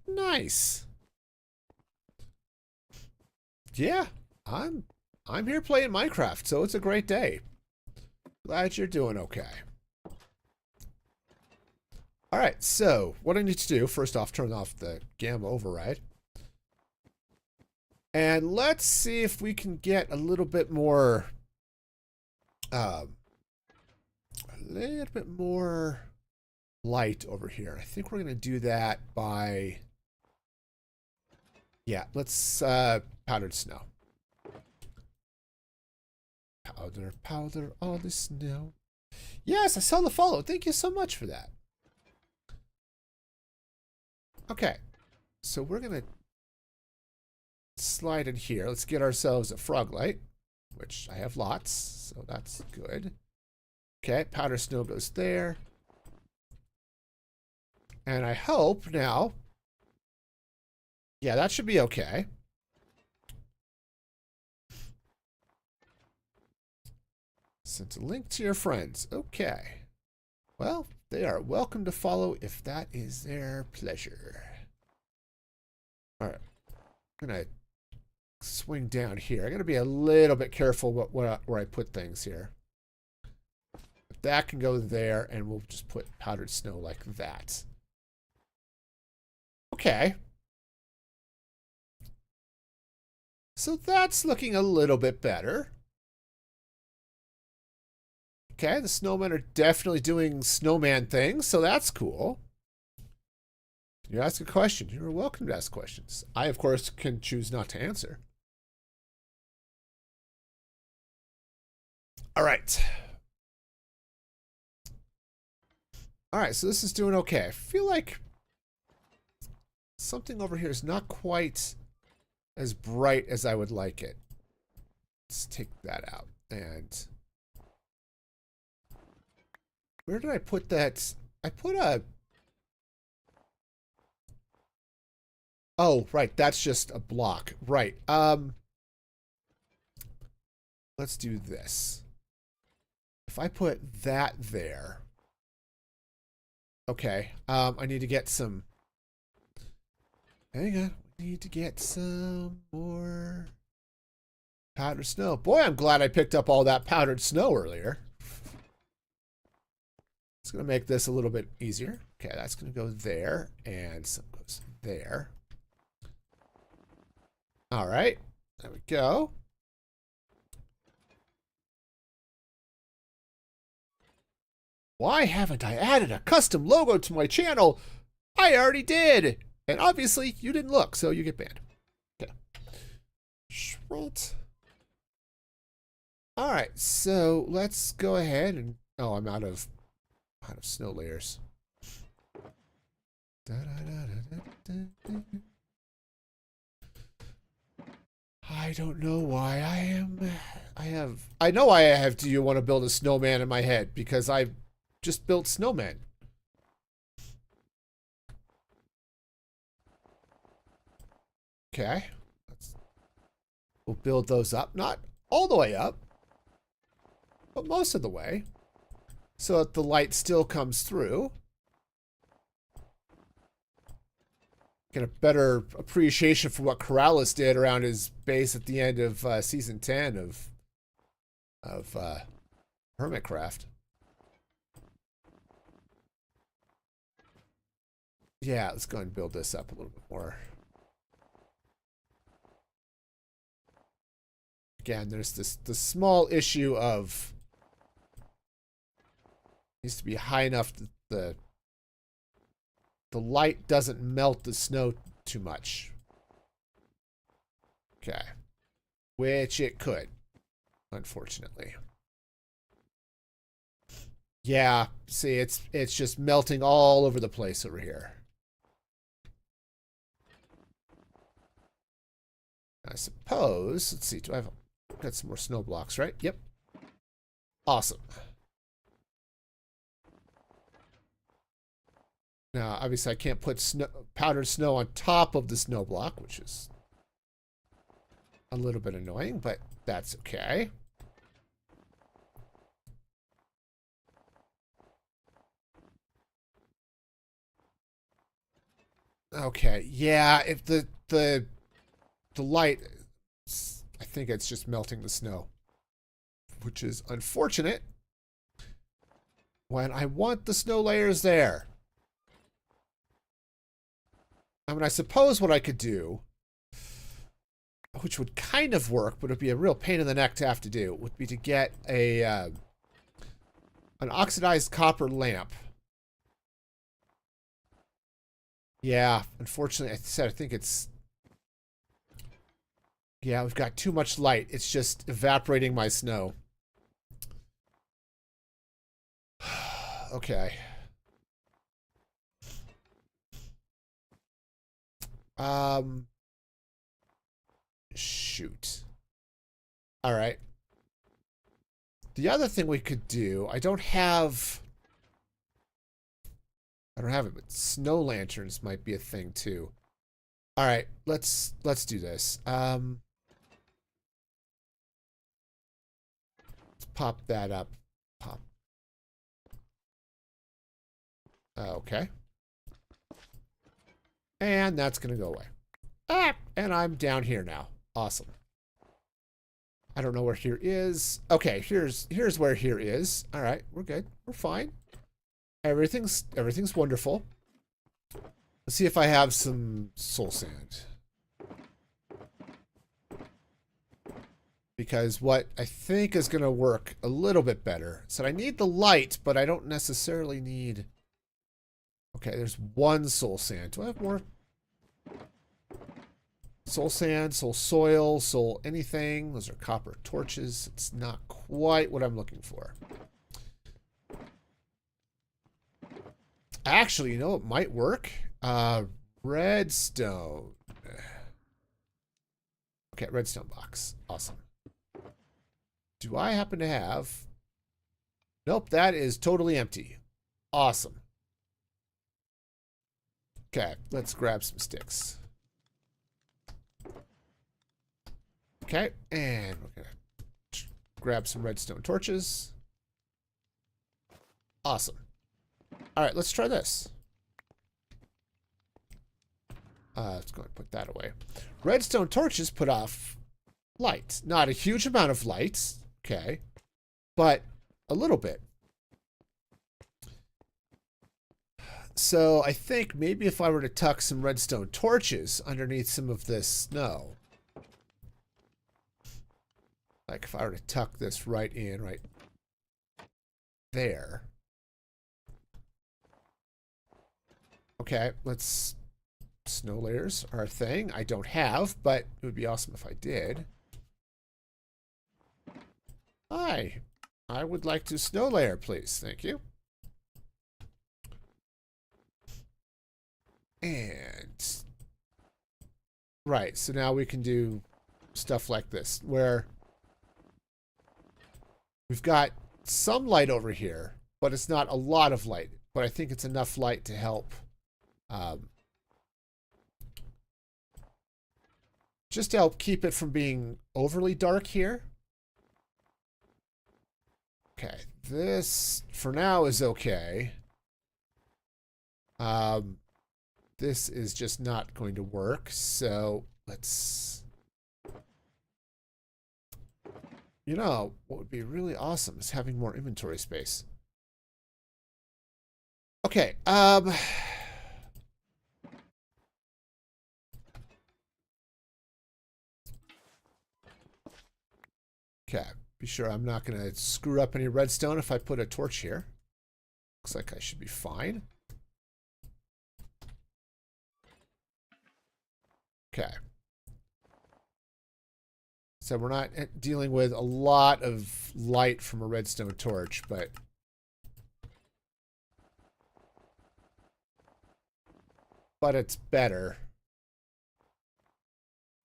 Nice. Yeah, I'm here playing Minecraft, so it's a great day. Glad you're doing okay. All right, so what I need to do, first off, turn off the gamma override. And let's see if we can get a little bit more, light over here. I think we're going to do that by, yeah, let's, powdered snow. Powder, powder on the snow. Yes, I saw the follow. Thank you so much for that. Okay, so we're going to slide in here. Let's get ourselves a frog light, which I have lots, so that's good. Okay, powder snow goes there. And I hope now, yeah, that should be okay. Sent a link to your friends. Okay. Well, they are welcome to follow if that is their pleasure. All right. I'm going to swing down here. I got to be a little bit careful where I put things here. But that can go there, and we'll just put powdered snow like that. Okay. So that's looking a little bit better. Okay, the snowmen are definitely doing snowman things, so that's cool. You ask a question. You're welcome to ask questions. I, of course, can choose not to answer. All right. All right, so this is doing okay. I feel like something over here is not quite as bright as I would like it. Let's take that out. And where did I put that? I put a... Oh, right. That's just a block. Right. Let's do this. If I put that there... Okay. I need to get some Hang on. We need to get some more powdered snow. Boy, I'm glad I picked up all that powdered snow earlier. It's going to make this a little bit easier. Okay, that's going to go there, and some goes there. All right, there we go. Why haven't I added a custom logo to my channel? I already did. And obviously, you didn't look, so you get banned. Okay. Sweet. All right, so let's go ahead and... Oh, I'm out of snow layers. I don't know why I know why I have do you want to build a snowman in my head, because I've just built snowmen. Okay. We'll build those up. Not all the way up, but most of the way, so that the light still comes through. Get a better appreciation for what Corrales did around his base at the end of season 10 of Hermitcraft. Yeah, let's go and build this up a little bit more. Again, there's the small issue of needs to be high enough that the light doesn't melt the snow too much. Okay. Which it could, unfortunately. Yeah, see, it's just melting all over the place over here. I suppose, let's see, do I have got some more snow blocks, right? Yep. Awesome. Now, obviously, I can't put powdered snow on top of the snow block, which is a little bit annoying, but that's okay. Okay, yeah, if the light, I think it's just melting the snow, which is unfortunate when I want the snow layers there. I mean, I suppose what I could do, which would kind of work, but it'd be a real pain in the neck to have to do, would be to get a an oxidized copper lamp. Yeah, unfortunately, I think it's... Yeah, we've got too much light. It's just evaporating my snow. Okay. Shoot. All right. The other thing we could do, I don't have it, but snow lanterns might be a thing too. All right, let's do this. Let's pop that up. Pop. Okay. And that's gonna go away. Ah, and I'm down here now. Awesome. I don't know where here is. Okay, here's where here is. All right, we're good. We're fine. Everything's wonderful. Let's see if I have some soul sand. Because what I think is going to work a little bit better. So I need the light, but I don't necessarily need... Okay, there's one soul sand. Do I have more? Soul sand, soul soil, soul anything. Those are copper torches. It's not quite what I'm looking for. Actually, you know what might work? Redstone. Okay, redstone box. Awesome. Do I happen to have... Nope, that is totally empty. Awesome. Okay, let's grab some sticks. Okay, and we're gonna grab some redstone torches. Awesome. All right, let's try this. Let's go and put that away. Redstone torches put off light. Not a huge amount of light, okay, but a little bit. So I think maybe if I were to tuck some redstone torches underneath some of this snow, like if I were to tuck this right in, right there. Okay, let's... Snow layers are a thing I don't have, but it would be awesome if I did. Hi, I would like to snow layer, please. Thank you. And... Right, so now we can do stuff like this, where we've got some light over here, but it's not a lot of light. But I think it's enough light to help... just to help keep it from being overly dark here. Okay, this for now is okay. This is just not going to work, so let's... You know, what would be really awesome is having more inventory space. Okay, okay, be sure I'm not going to screw up any redstone if I put a torch here. Looks like I should be fine. Okay. So we're not dealing with a lot of light from a redstone torch, but... But it's better.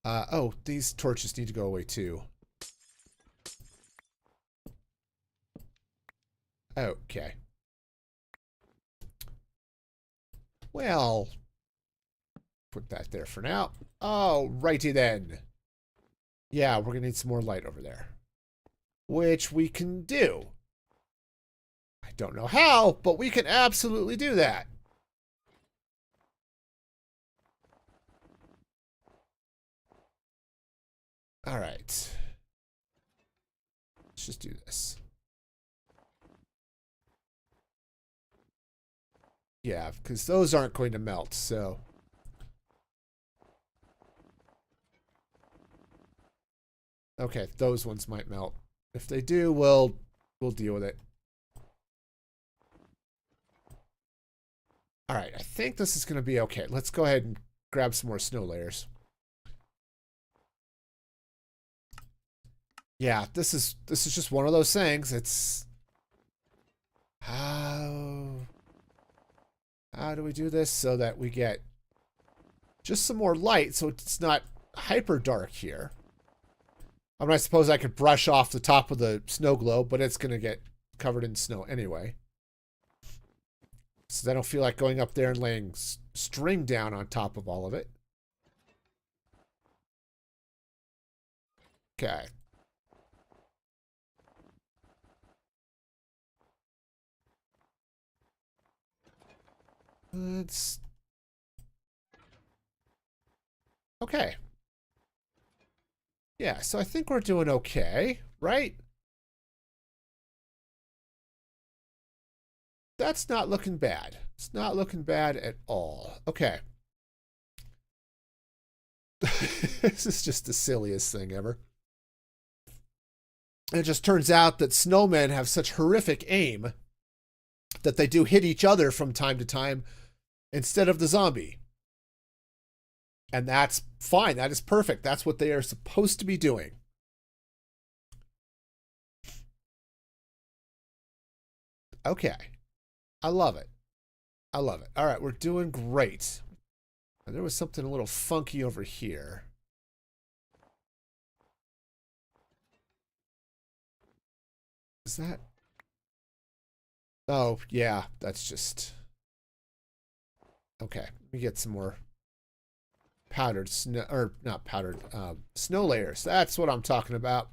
Oh, these torches need to go away too. Okay. Well, put that there for now. Oh, righty then. Yeah, we're going to need some more light over there. Which we can do. I don't know how, but we can absolutely do that. All right. Let's just do this. Yeah, because those aren't going to melt, so... Okay, those ones might melt. If they do, we'll deal with it. All right, I think this is going to be okay. Let's go ahead and grab some more snow layers. Yeah, this is just one of those things. It's... How do we do this so that we get just some more light so it's not hyper dark here? I mean, I suppose I could brush off the top of the snow globe, but it's going to get covered in snow anyway. So I don't feel like going up there and laying string down on top of all of it. Okay. Let's... Okay. Yeah, so I think we're doing okay, right? That's not looking bad. It's not looking bad at all. Okay. This is just the silliest thing ever. It just turns out that snowmen have such horrific aim that they do hit each other from time to time instead of the zombie. And that's fine. That is perfect. That's what they are supposed to be doing. Okay. I love it. I love it. All right, we're doing great. There was something a little funky over here. Is that... Oh, yeah, that's just... Okay, let me get some more powdered snow, or not powdered, snow layers. That's what I'm talking about.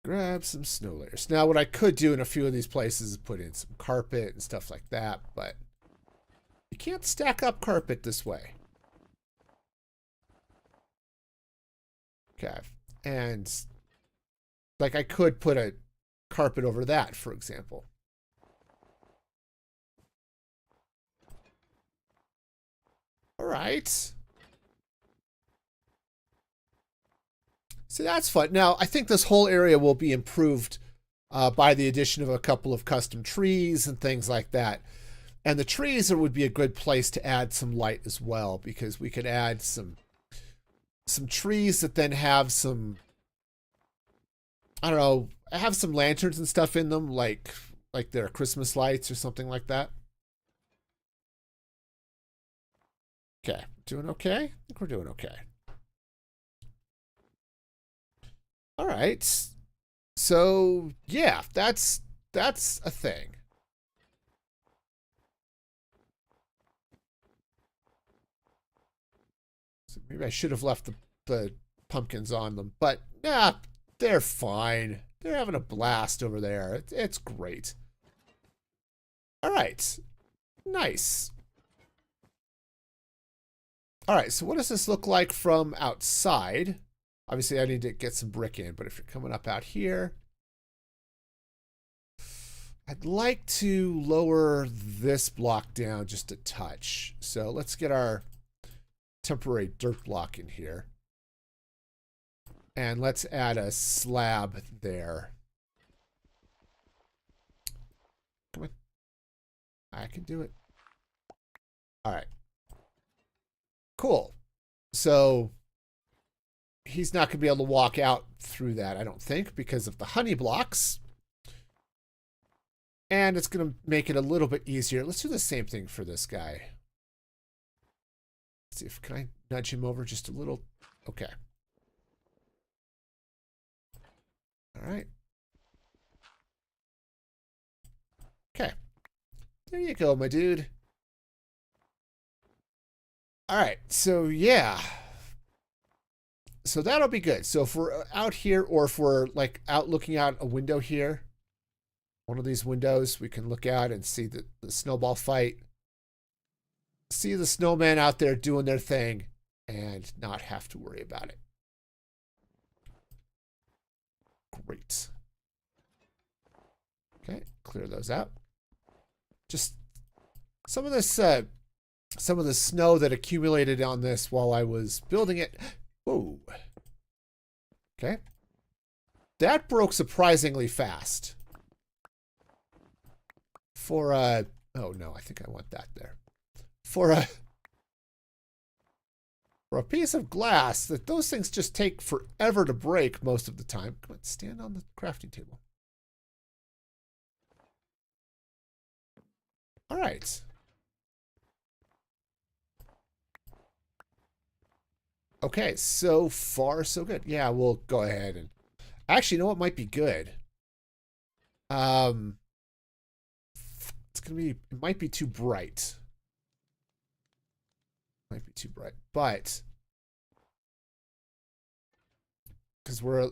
Grab some snow layers. Now, what I could do in a few of these places is put in some carpet and stuff like that, but You can't stack up carpet this way. Okay. And like I could put a carpet over that, for example. All right. So that's fun. Now, I think this whole area will be improved by the addition of a couple of custom trees and things like that. And the trees would be a good place to add some light as well, because we could add some trees that then have some, I don't know, have some lanterns and stuff in them, like their Christmas lights or something like that. Okay, doing okay? I think we're doing okay. All right. So, yeah, that's a thing. So maybe I should have left the pumpkins on them, but yeah, they're fine. They're having a blast over there. It's great. All right. Nice. All right, so what does this look like from outside? Obviously, I need to get some brick in, but if you're coming up out here, I'd like to lower this block down just a touch. So let's get our temporary dirt block in here. And let's add a slab there. Come on. I can do it. All right. Cool. So he's not going to be able to walk out through that, I don't think, because of the honey blocks. And it's going to make it a little bit easier. Let's do the same thing for this guy. Let's see if can I nudge him over just a little. Okay. All right. Okay. There you go, my dude. All right. So, yeah. So that'll be good. So if we're out here, or if we're like out looking out a window here, one of these windows, we can look out and see the snowball fight. See the snowmen out there doing their thing and not have to worry about it. Great. Okay, clear those out. Just some of this snow that accumulated on this while I was building it. Whoa. Okay. That broke surprisingly fast. For oh no, I think I want that there. For a piece of glass, that those things just take forever to break most of the time. Come on, stand on the crafting table. All right. Okay, so far so good. Yeah, we'll go ahead and actually, you know what might be good? It's gonna be, it might be too bright. Might be too bright, but because we're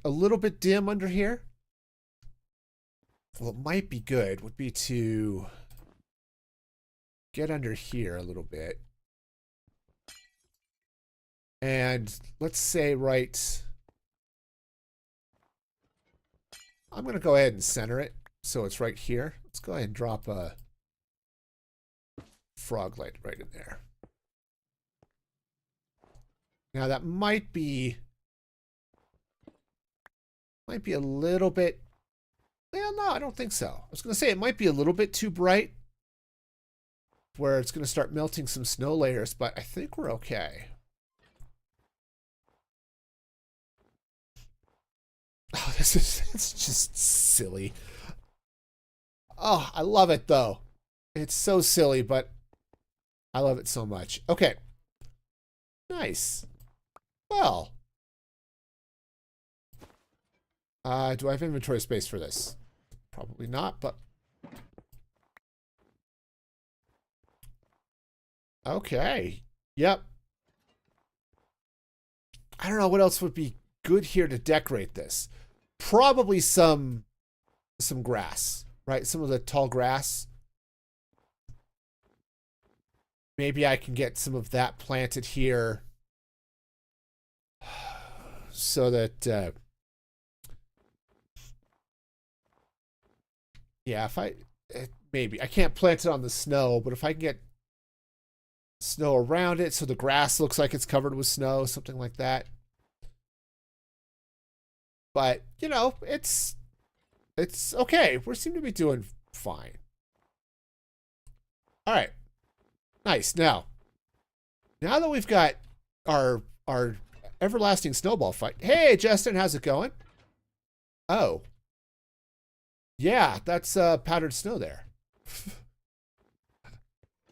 a little bit dim under here. What might be good would be to get under here a little bit. And let's say I'm going to go ahead and center it so it's right here. Let's go ahead and drop a frog light right in there. Now that might be a little bit, well, no, I don't think so. I was going to say it might be a little bit too bright where it's going to start melting some snow layers, but I think we're okay. Oh, it's just silly. Oh, I love it though. It's so silly, but I love it so much. Okay. Nice. Well. Do I have inventory space for this? Probably not, but. Okay. Yep. I don't know what else would be good here to decorate this. Probably some grass, right? Some of the tall grass. maybe I can get some of that planted here so that, yeah, if maybe, I can't plant it on the snow, but if I can get snow around it so the grass looks like it's covered with snow, something like that. But, you know, it's okay. We seem to be doing fine. All right. Nice. Now that we've got our everlasting snowball fight. Hey, Justin, how's it going? Oh. Yeah, that's powdered snow there.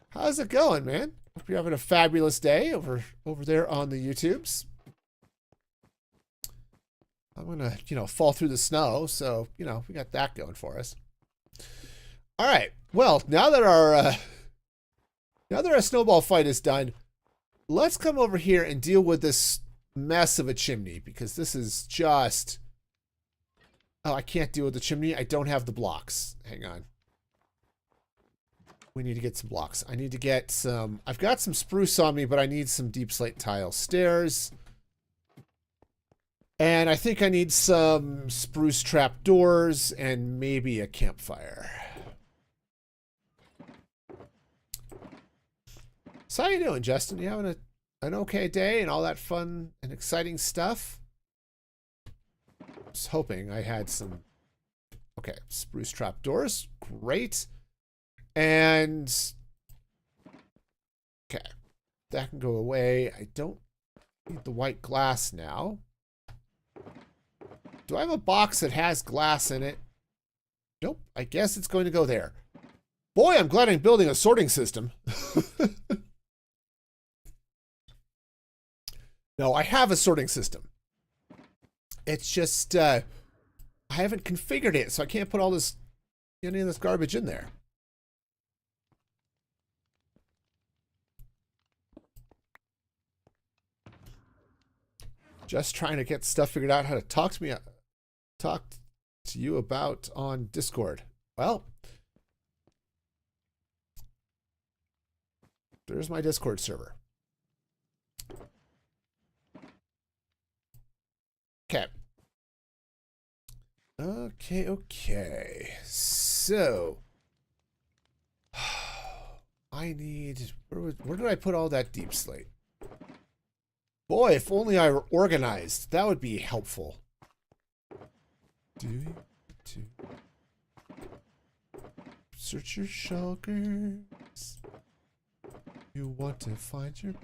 How's it going, man? Hope you're having a fabulous day over there on the YouTubes. I'm gonna, you know, fall through the snow, so you know we got that going for us. All right. Well, now that our snowball fight is done, let's come over here and deal with this mess of a chimney, because this is just. Oh, I can't deal with the chimney. I don't have the blocks. Hang on. We need to get some blocks. I need to get some. I've got some spruce on me, but I need some deep slate tile stairs. And I think I need some spruce trap doors and maybe a campfire. So how you doing, Justin? You having an okay day and all that fun and exciting stuff? I was hoping I had some. Okay, spruce trap doors. Great. And okay, that can go away. I don't need the white glass now. Do I have a box that has glass in it? Nope. I guess it's going to go there. Boy, I'm glad I'm building a sorting system. No, I have a sorting system. It's just I haven't configured it, so I can't put any of this garbage in there. Just trying to get stuff figured out how to talk to you about on Discord. Well, there's my Discord server. Okay. Okay. So I need, where did I put all that deep slate? Boy, if only I were organized, that would be helpful. Search your shulkers. You want to find your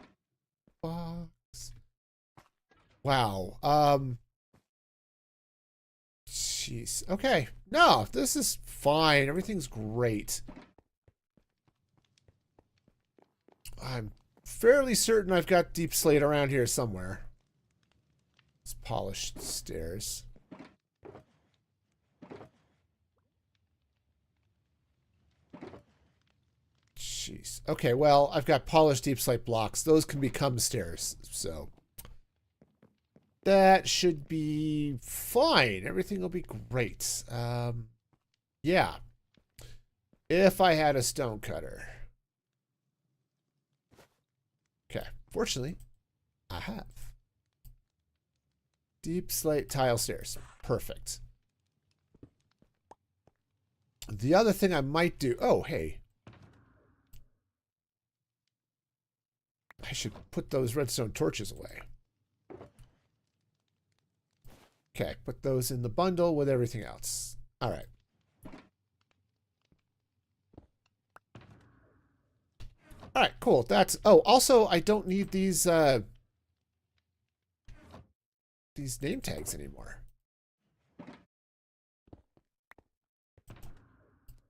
box. Wow. Jeez. Okay. No, this is fine. Everything's great. I'm fairly certain I've got deep slate around here somewhere. It's polished stairs. Jeez. Okay, well, I've got polished deep slate blocks. Those can become stairs, so that should be fine. Everything will be great. Yeah. If I had a stone cutter. Okay. Fortunately, I have. Deep slate tile stairs. Perfect. The other thing I might do... Oh, hey. I should put those redstone torches away. Okay, put those in the bundle with everything else. All right. All right, cool. That's... Oh, also, I don't need these name tags anymore.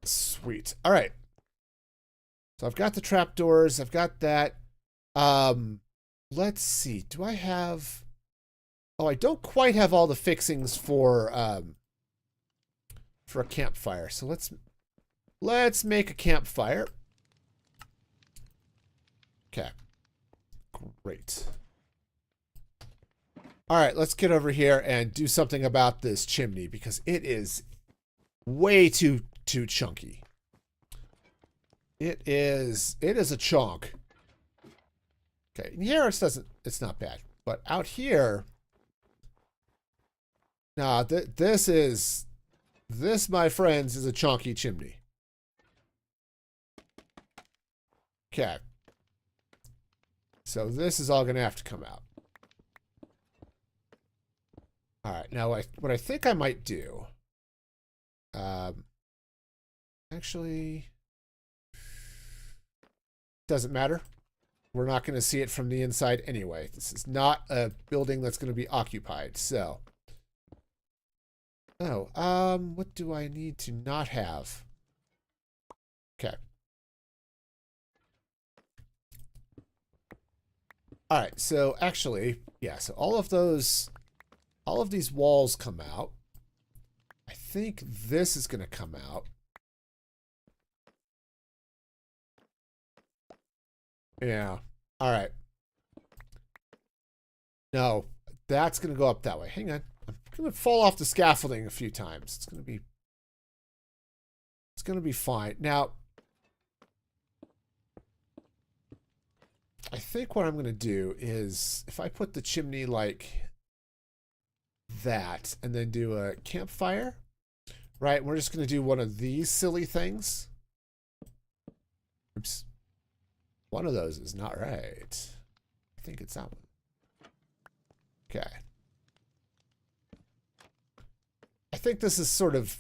Sweet. All right. So I've got the trapdoors. I've got that. Let's see. Do I have... Oh, I don't quite have all the fixings for a campfire. So let's make a campfire. Okay. Great. All right, let's get over here and do something about this chimney because it is way too chunky. It is a chunk. Okay, in here it's not bad. But out here, nah, this, my friends, is a chonky chimney. Okay. So this is all going to have to come out. All right, now what I think I might do, actually, doesn't matter. We're not going to see it from the inside anyway. This is not a building that's going to be occupied, so. Oh, what do I need to not have? Okay. All right, so actually, yeah, so all of these walls come out. I think this is going to come out. Yeah. All right. No, that's going to go up that way. Hang on. I'm going to fall off the scaffolding a few times. It's going to be fine. Now, I think what I'm going to do is if I put the chimney like that and then do a campfire, right? We're just going to do one of these silly things. Oops. One of those is not right. I think it's that one. Okay. I think this is sort of,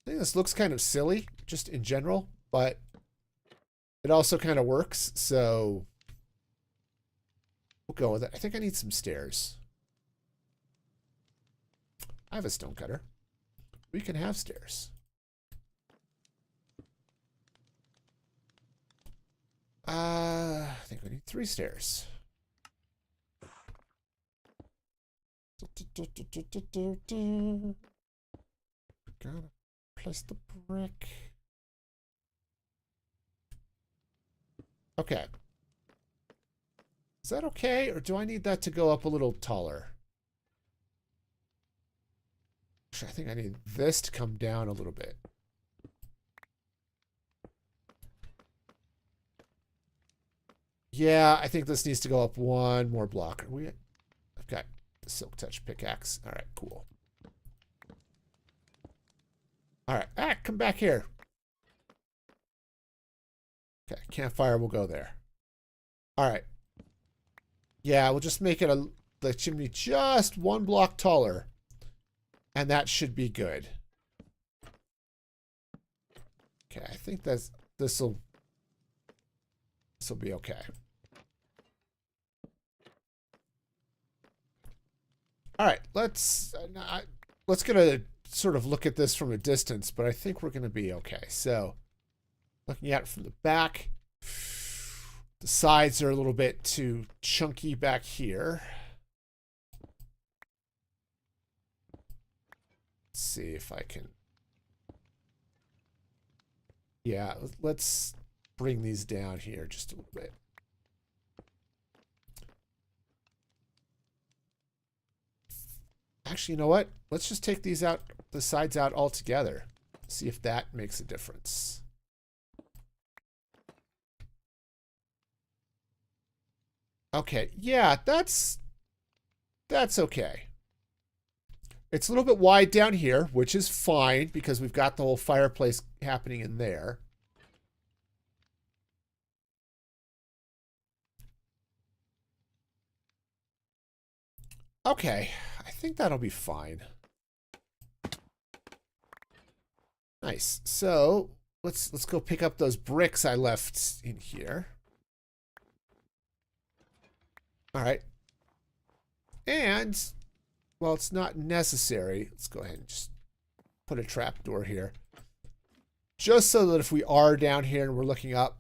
I think this looks kind of silly just in general, but it also kind of works. So we'll go with it. I think I need some stairs. I have a stone cutter. We can have stairs. I think we need 3 stairs. Gotta place the brick. Okay. Is that okay, or do I need that to go up a little taller? Actually, I think I need this to come down a little bit. Yeah, I think this needs to go up 1 more block. I've got the Silk Touch pickaxe. All right, cool. All right, come back here. Okay, campfire will go there. All right. Yeah, we'll just make it the chimney just 1 block taller. And that should be good. Okay, I think this'll be okay. All right, let's get a sort of look at this from a distance, but I think we're going to be okay. So, looking at it from the back, the sides are a little bit too chunky back here. Let's see if I can. Yeah, let's bring these down here just a little bit. Actually, you know what? Let's just take these out, the sides out altogether. See if that makes a difference. Okay, yeah, that's okay. It's a little bit wide down here, which is fine because we've got the whole fireplace happening in there. Okay, I think that'll be fine. Nice. So let's go pick up those bricks I left in here. All right. And well, it's not necessary. Let's go ahead and just put a trapdoor here. Just so that if we are down here and we're looking up.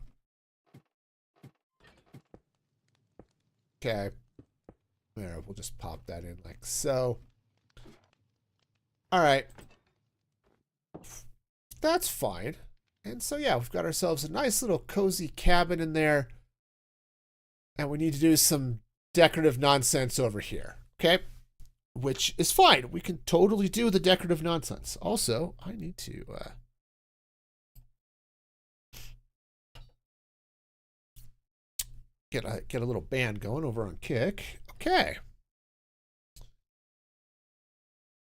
Okay. There, we'll just pop that in like so. All right. That's fine. And so, yeah, we've got ourselves a nice little cozy cabin in there. And we need to do some decorative nonsense over here. Okay? Which is fine. We can totally do the decorative nonsense. Also, I need to... Get a little band going over on Kick. Okay.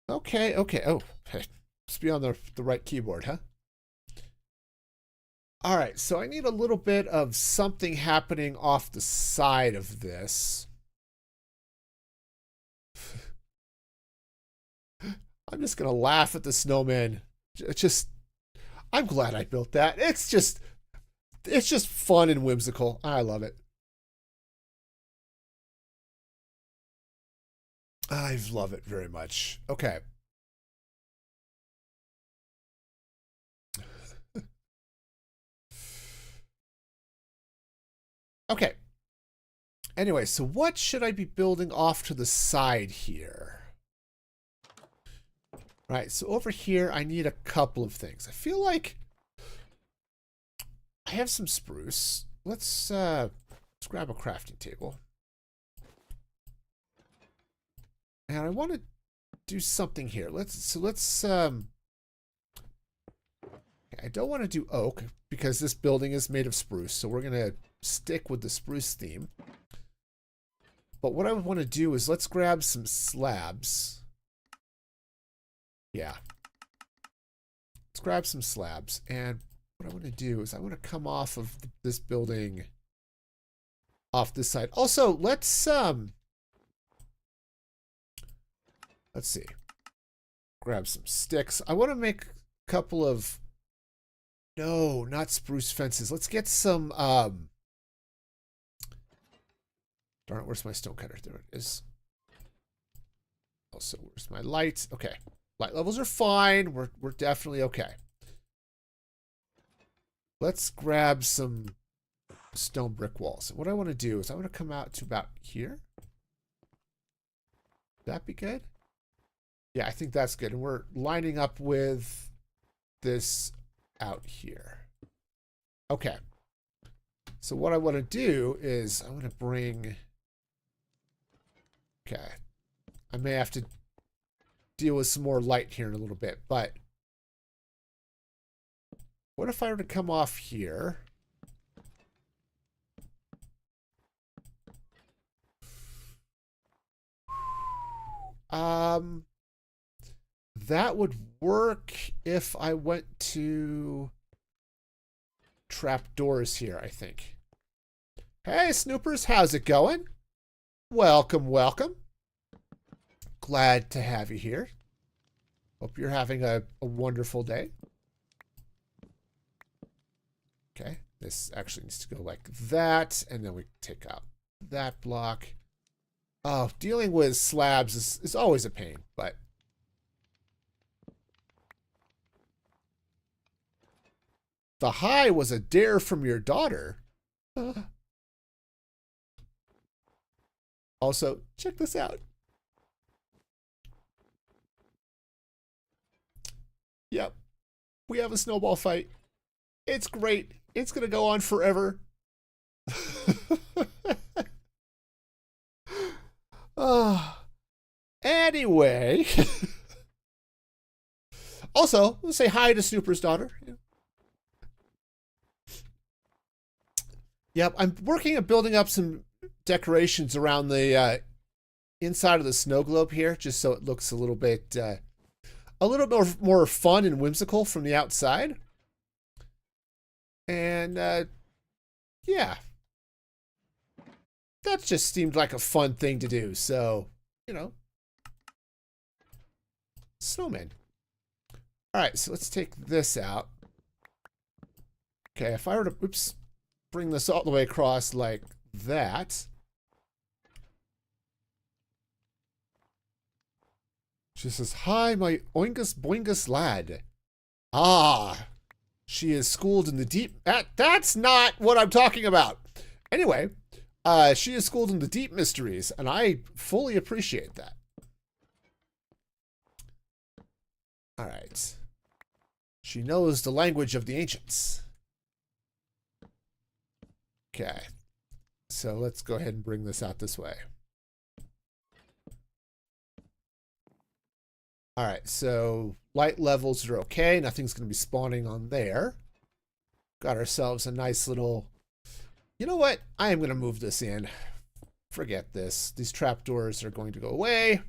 Okay, okay. Oh, hey, must be on the right keyboard, huh? All right, so I need a little bit of something happening off the side of this. I'm just gonna laugh at the snowman. I'm glad I built that. It's just fun and whimsical. I love it. I love it very much. Okay. Okay. Anyway, so what should I be building off to the side here? Right, so over here, I need a couple of things. I feel like I have some spruce. Let's grab a crafting table. And I want to do something here. I don't want to do oak because this building is made of spruce, so we're going to stick with the spruce theme. But what I want to do is let's grab some slabs. Yeah. Let's grab some slabs. And what I want to do is I want to come off of this building off this side. Also, let's see. Grab some sticks. I want to make a couple of... No, not spruce fences. Let's get some... Darn it, where's my stone cutter? There it is. Also, where's my lights? Okay. Light levels are fine. We're definitely okay. Let's grab some stone brick walls. And what I want to do is I want to come out to about here. Would that be good? Yeah, I think that's good. And we're lining up with this out here. Okay. So what I want to do is I want to bring... Okay. I may have to deal with some more light here in a little bit, but what if I were to come off here? That would work if I went to trapdoors here, I think. Hey, Snoopers, how's it going? Welcome, welcome. Glad to have you here. Hope you're having a wonderful day. Okay, this actually needs to go like that, and then we take out that block. Oh, dealing with slabs is always a pain, but... The high was a dare from your daughter. Also, check this out. Yep. We have a snowball fight. It's great. It's going to go on forever. Anyway. Also, let's say hi to Snooper's daughter. Yep, I'm working at building up some decorations around the inside of the snow globe here, just so it looks a little bit more fun and whimsical from the outside. And yeah, that just seemed like a fun thing to do. So, you know, snowman. All right, so let's take this out. Okay, if I were to, oops, bring this all the way across like that. She says, hi, my oingus boingus lad. Ah, she is schooled in the deep... That's not what I'm talking about. Anyway, she is schooled in the deep mysteries, and I fully appreciate that. All right. She knows the language of the ancients. Okay. So let's go ahead and bring this out this way. All right, so light levels are okay. Nothing's going to be spawning on there. Got ourselves a nice little You know what? I am going to move this in. Forget this. These trapdoors are going to go away.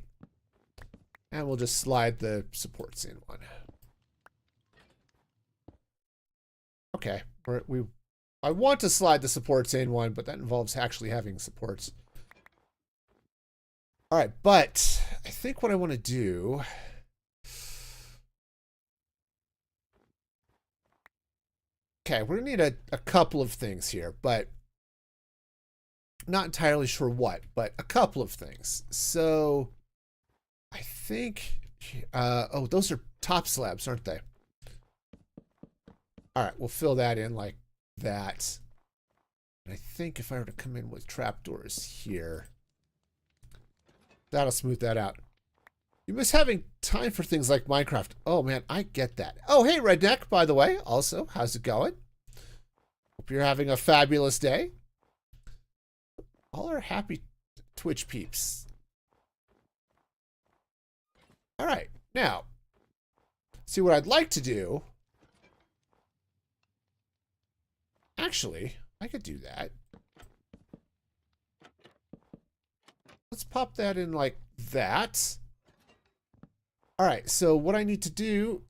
And we'll just slide the supports in one. Okay. I want to slide the supports in one, but that involves actually having supports. All right, but I think what I want to do... Okay, we're going to need a couple of things here, but not entirely sure what, but a couple of things. So I think... oh, those are top slabs, aren't they? All right, we'll fill that in like that. And I think if I were to come in with trapdoors here, that'll smooth that out. You miss having time for things like Minecraft. Oh, man, I get that. Oh, hey, Redneck, by the way. Also, how's it going? Hope you're having a fabulous day. All our happy Twitch peeps. All right, now, see what I'd like to do. Actually, I could do that. Let's pop that in like that. All right, so what I need to do...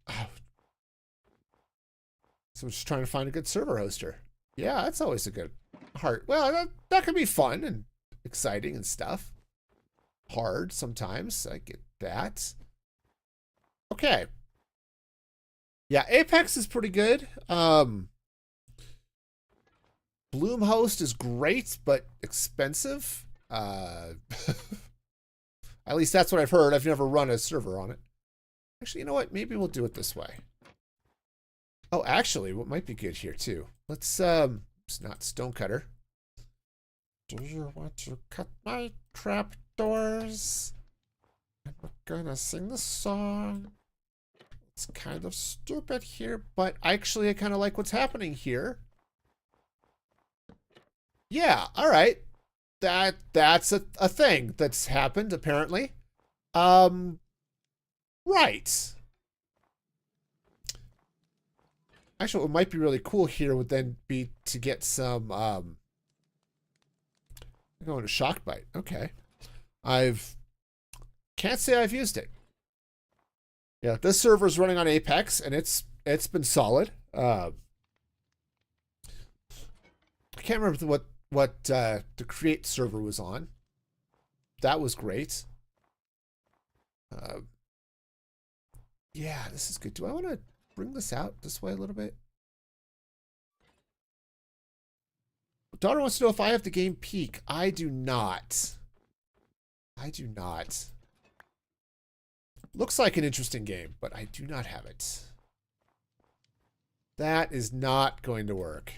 Oh. So I'm just trying to find a good server hoster. Yeah, that's always a good heart. Well, that could be fun and exciting and stuff. Hard sometimes, I get that. Okay. Yeah, Apex is pretty good. Bluehost is great, but expensive. At least that's what I've heard. I've never run a server on it. Actually, you know what? Maybe we'll do it this way. Oh, actually, what might be good here, too. Let's, it's not Stonecutter. Do you want to cut my trapdoors? And we're gonna sing the song. It's kind of stupid here, but actually I kind of like what's happening here. Yeah, all right. That's a thing that's happened, apparently. Right. Actually, what might be really cool here would then be to get some, I'm going to shock bite. Okay. Can't say I've used it. Yeah, this server is running on Apex, and it's been solid. I can't remember what the create server was on. That was great. Yeah, this is good. Do I want to bring this out this way a little bit? Daughter wants to know if I have the game Peak. I do not. I do not. Looks like an interesting game, but I do not have it. That is not going to work.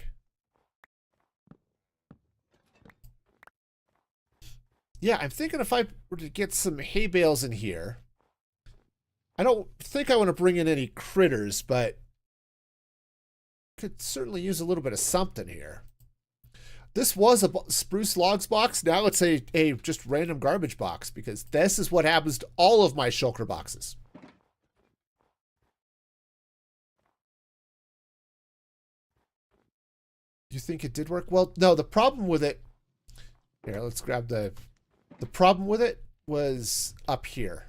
Yeah, I'm thinking if I were to get some hay bales in here. I don't think I want to bring in any critters, but could certainly use a little bit of something here. This was a spruce logs box. Now it's a just random garbage box because this is what happens to all of my shulker boxes. You think it did work? Well, no, the problem with it... Here, let's grab the problem with it was up here.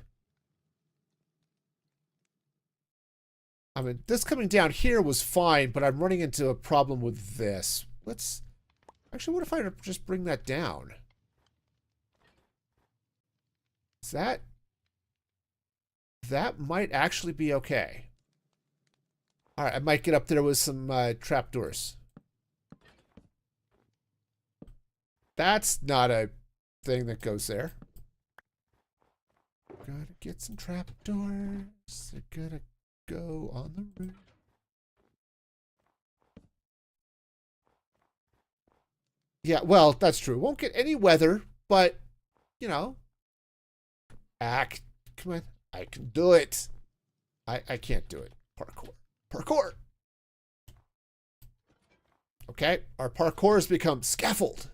I mean, this coming down here was fine, but I'm running into a problem with this. Let's... Actually, what if I just bring that down? Is that... That might actually be okay. Alright, I might get up there with some trapdoors. That's not a thing that goes there. Gotta get some trapdoors. They're gonna go on the roof. Yeah, well, that's true. Won't get any weather, but, you know. Come on. I can do it. I can't do it. Parkour. Parkour! Okay, our parkour has become scaffold.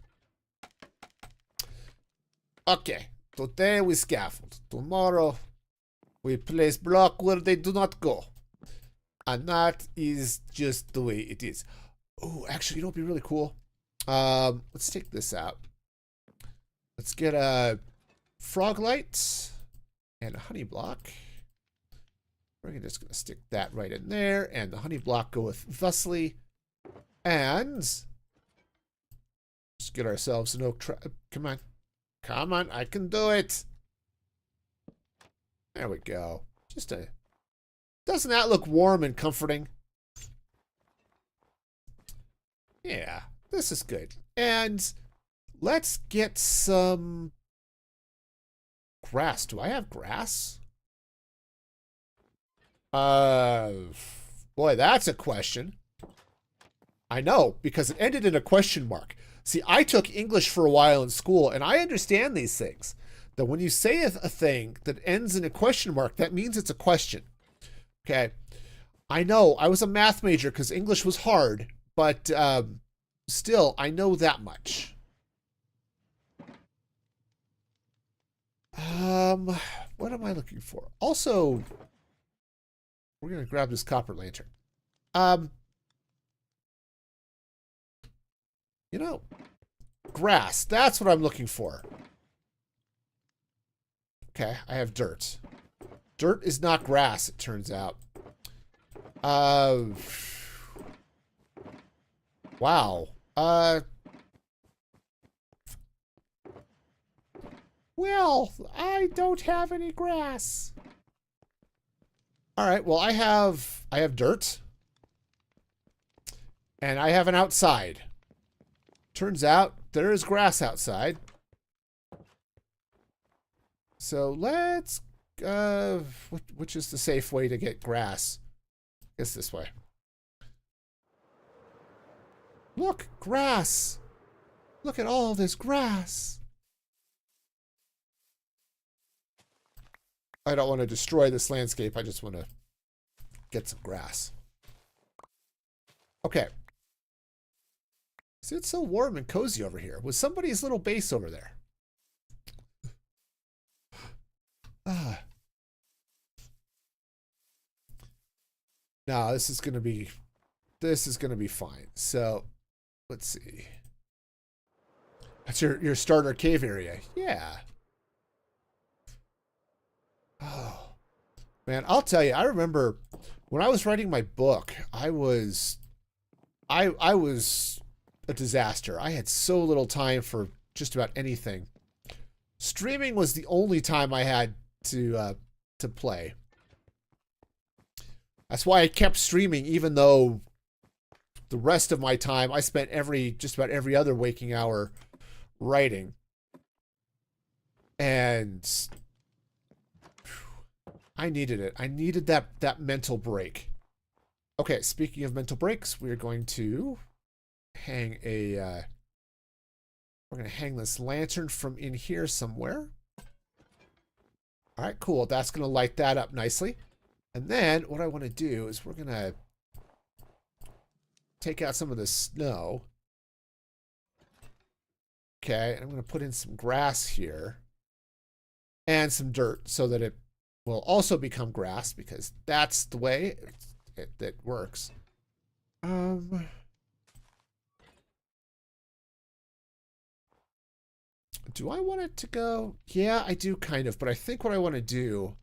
Okay, today we scaffold. Tomorrow we place block where they do not go. And that is just the way it is. Oh, actually, you know what would be really cool? Let's take this out. Let's get a frog light and a honey block. We're just going to stick that right in there, and the honey block go with thusly. And just get ourselves an oak tree. Come on. Come on, I can do it. There we go. Just a... Doesn't that look warm and comforting? Yeah, this is good. And let's get some grass. Do I have grass? Boy, that's a question. I know, because it ended in a question mark. See, I took English for a while in school, and I understand these things. That when you say a thing that ends in a question mark, that means it's a question. Okay? I know, I was a math major because English was hard, but still, I know that much. What am I looking for? Also, we're going to grab this copper lantern. You know, grass. That's what I'm looking for. Okay, I have dirt. Dirt is not grass, it turns out. Wow. Well, I don't have any grass. All right, well, I have dirt. And I have an outside. Turns out there is grass outside. So let's, which is the safe way to get grass? I guess this way. Look, grass. Look at all this grass. I don't want to destroy this landscape. I just want to get some grass. Okay. See, it's so warm and cozy over here. Was somebody's little base over there? No, this is gonna be fine. So let's see. That's your starter cave area. Yeah. Oh man, I'll tell you, I remember when I was writing my book, I was a disaster. I had so little time for just about anything. Streaming was the only time I had to play. That's why I kept streaming, even though the rest of my time I spent just about every other waking hour writing. And I needed it. I needed that mental break. Okay, speaking of mental breaks, we're going to hang we're going to hang this lantern from in here somewhere. All right, cool. That's going to light that up nicely. And then what I want to do is we're going to take out some of the snow. Okay, and I'm going to put in some grass here and some dirt so that it will also become grass, because that's the way it works. Do I want it to go? Yeah, I do kind of, but I think what I want to do,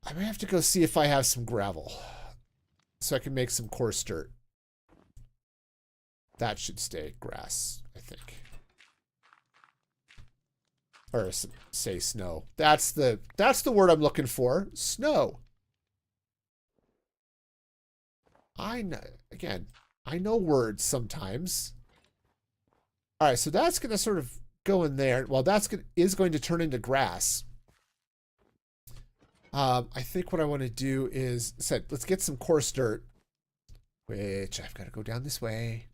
I may have to go see if I have some gravel so I can make some coarse dirt. That should stay grass, I think. Or say snow. That's the word I'm looking for. Snow. I know, again, I know words sometimes. All right, so that's going to sort of go in there. Well, is going to turn into grass. I think what I want to do is, let's get some coarse dirt, which I've got to go down this way.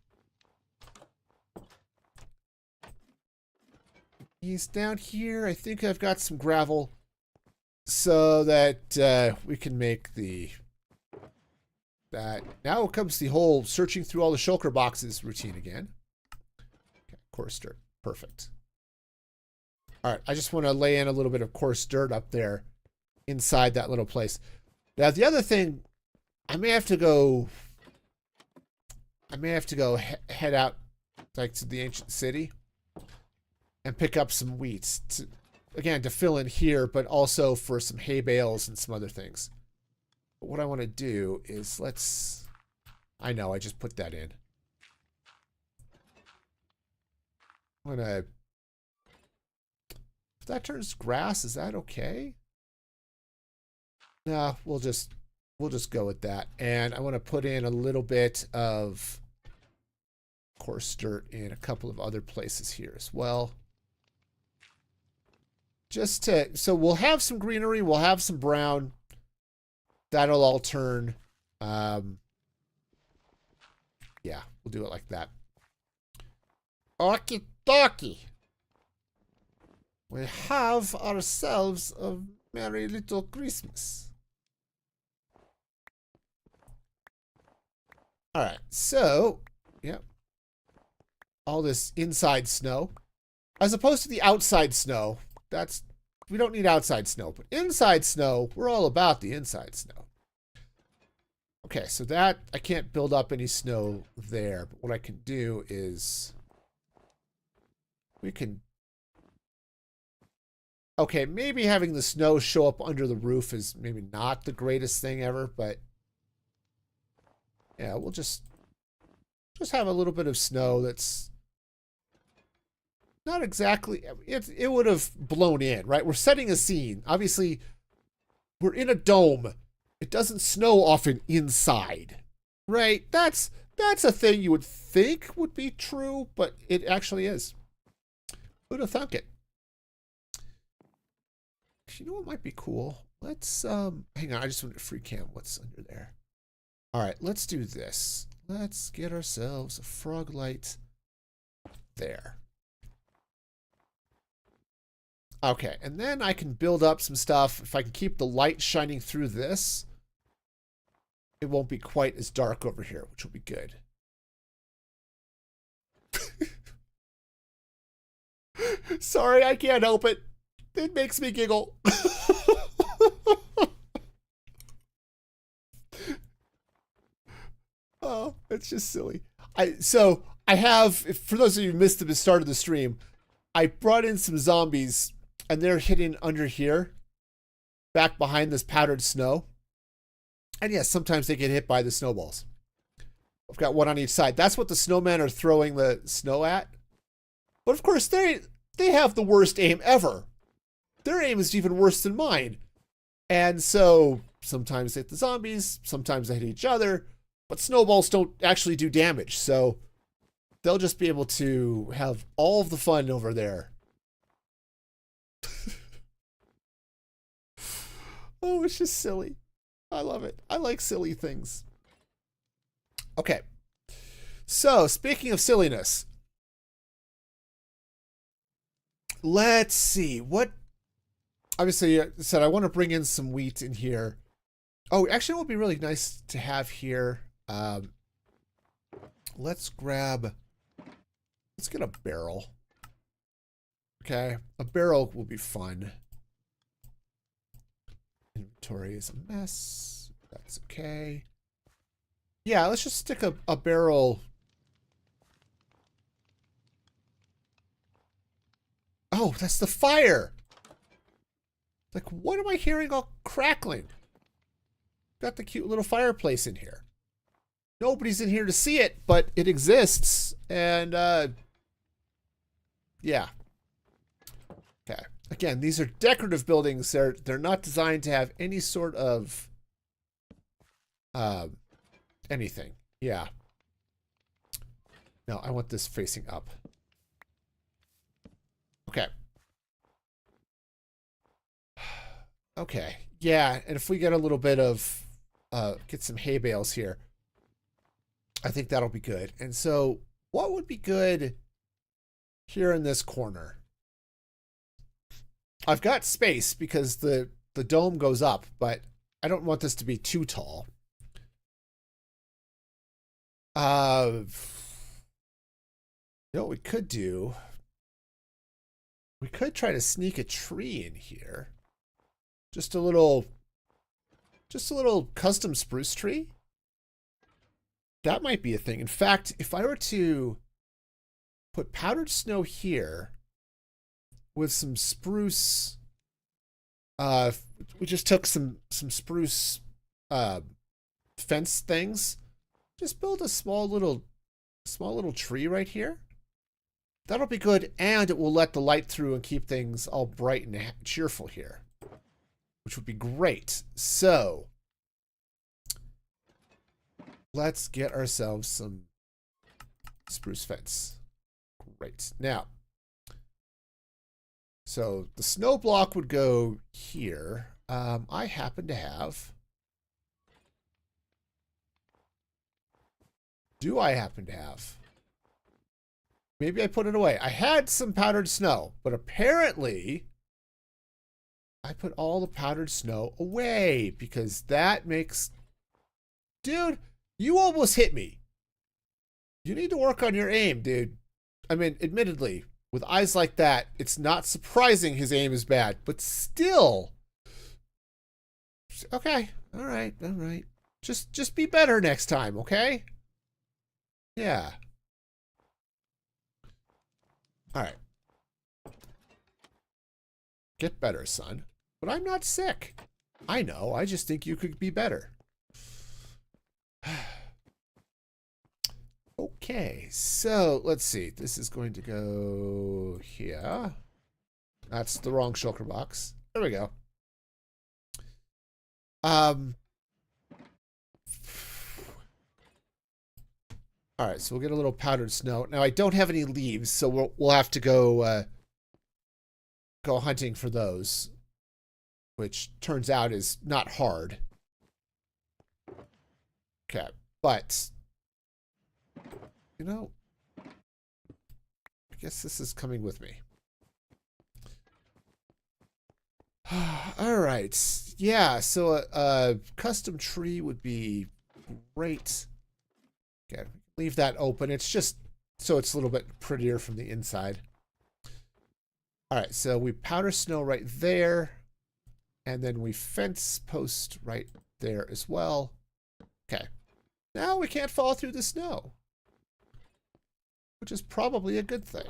He's down here. I think I've got some gravel so that we can make that. Now comes the whole searching through all the shulker boxes routine again. Okay, coarse dirt. Perfect. All right, I just want to lay in a little bit of coarse dirt up there inside that little place. Now, the other thing, I may have to go I may have to go head out like to the ancient city and pick up some wheat. Again, to fill in here, but also for some hay bales and some other things. But what I want to do is I know, I just put that in. I'm going to... If that turns grass, is that okay? No, we'll just go with that. And I want to put in a little bit of coarse dirt in a couple of other places here as well. So we'll have some greenery, we'll have some brown. That'll all turn. Yeah, we'll do it like that. Okie dokie. We have ourselves a merry little Christmas. All right, so, yeah. All this inside snow. As opposed to the outside snow. We don't need outside snow, but inside snow, we're all about the inside snow. Okay, so that, I can't build up any snow there, but what I can do is, okay, maybe having the snow show up under the roof is maybe not the greatest thing ever, but yeah, we'll just have a little bit of snow that's not exactly, it would have blown in, right? We're setting a scene. Obviously, we're in a dome. It doesn't snow often inside, right? That's a thing you would think would be true, but it actually is. Who'd have thunk it? You know what might be cool? Let's, hang on, I just want to free cam what's under there. All right, let's do this. Let's get ourselves a frog light there. Okay, and then I can build up some stuff. If I can keep the light shining through this, it won't be quite as dark over here, which will be good. Sorry, I can't help it. It makes me giggle. Oh, it's just silly. So I have, for those of you who missed the start of the stream, I brought in some zombies, and they're hidden under here, back behind this powdered snow. And yes, sometimes they get hit by the snowballs. I've got one on each side. That's what the snowmen are throwing the snow at. But of course, they have the worst aim ever. Their aim is even worse than mine. And so sometimes they hit the zombies, sometimes they hit each other, but snowballs don't actually do damage. So they'll just be able to have all of the fun over there. Oh, it's just silly. I love it. I like silly things. Okay. So, speaking of silliness, let's see. Obviously, I said I want to bring in some wheat in here. Oh, actually, it would be really nice to have here. Let's get a barrel. Okay. A barrel will be fun. Inventory is a mess. That's okay. Yeah, let's just stick a barrel. Oh, that's the fire. Like, what am I hearing all crackling? Got the cute little fireplace in here. Nobody's in here to see it, but it exists. And, yeah. Okay. Again, these are decorative buildings. They're not designed to have any sort of anything. Yeah. No, I want this facing up. Okay. Okay. Yeah, and if we get a little bit of get some hay bales here, I think that'll be good. And so what would be good here in this corner? I've got space because the dome goes up, but I don't want this to be too tall. You know what we could do? We could try to sneak a tree in here. Just a little custom spruce tree. That might be a thing. In fact, if I were to put powdered snow here with some spruce, we just took some spruce fence things, just build a small little tree right here. That'll be good, and it will let the light through and keep things all bright and cheerful here, which would be great. So let's get ourselves some spruce fence. Great. Now, so the snow block would go here. I happen to have... Do I happen to have? Maybe I put it away. I had some powdered snow, but apparently I put all the powdered snow away because that makes... Dude, you almost hit me. You need to work on your aim, dude. I mean, admittedly, with eyes like that, it's not surprising his aim is bad, but still. Okay, all right. Just be better next time, okay? Yeah. All right. Get better, son. But I'm not sick. I know. I just think you could be better. Okay. So, let's see. This is going to go here. That's the wrong shulker box. There we go. All right, so we'll get a little powdered snow. Now I don't have any leaves, so we'll have to go go hunting for those, which turns out is not hard. Okay, but you know, I guess this is coming with me. All right, yeah. So a custom tree would be great. Okay. Leave that open. It's just so it's a little bit prettier from the inside. All right, so we powder snow right there, and then we fence post right there as well. Okay, now we can't fall through the snow, which is probably a good thing.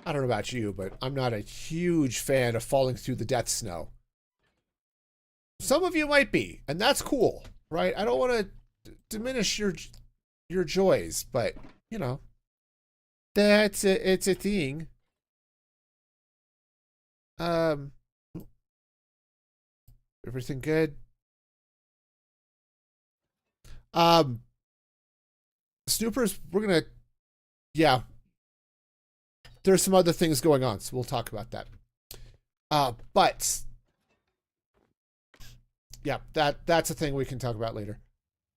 I don't know about you, but I'm not a huge fan of falling through the death snow. Some of you might be, and that's cool. Right? I don't want to diminish your joys, but, you know, it's a thing. Everything good? Snoopers, we're going to, yeah. There's some other things going on, so we'll talk about that. But... Yeah, that's a thing we can talk about later.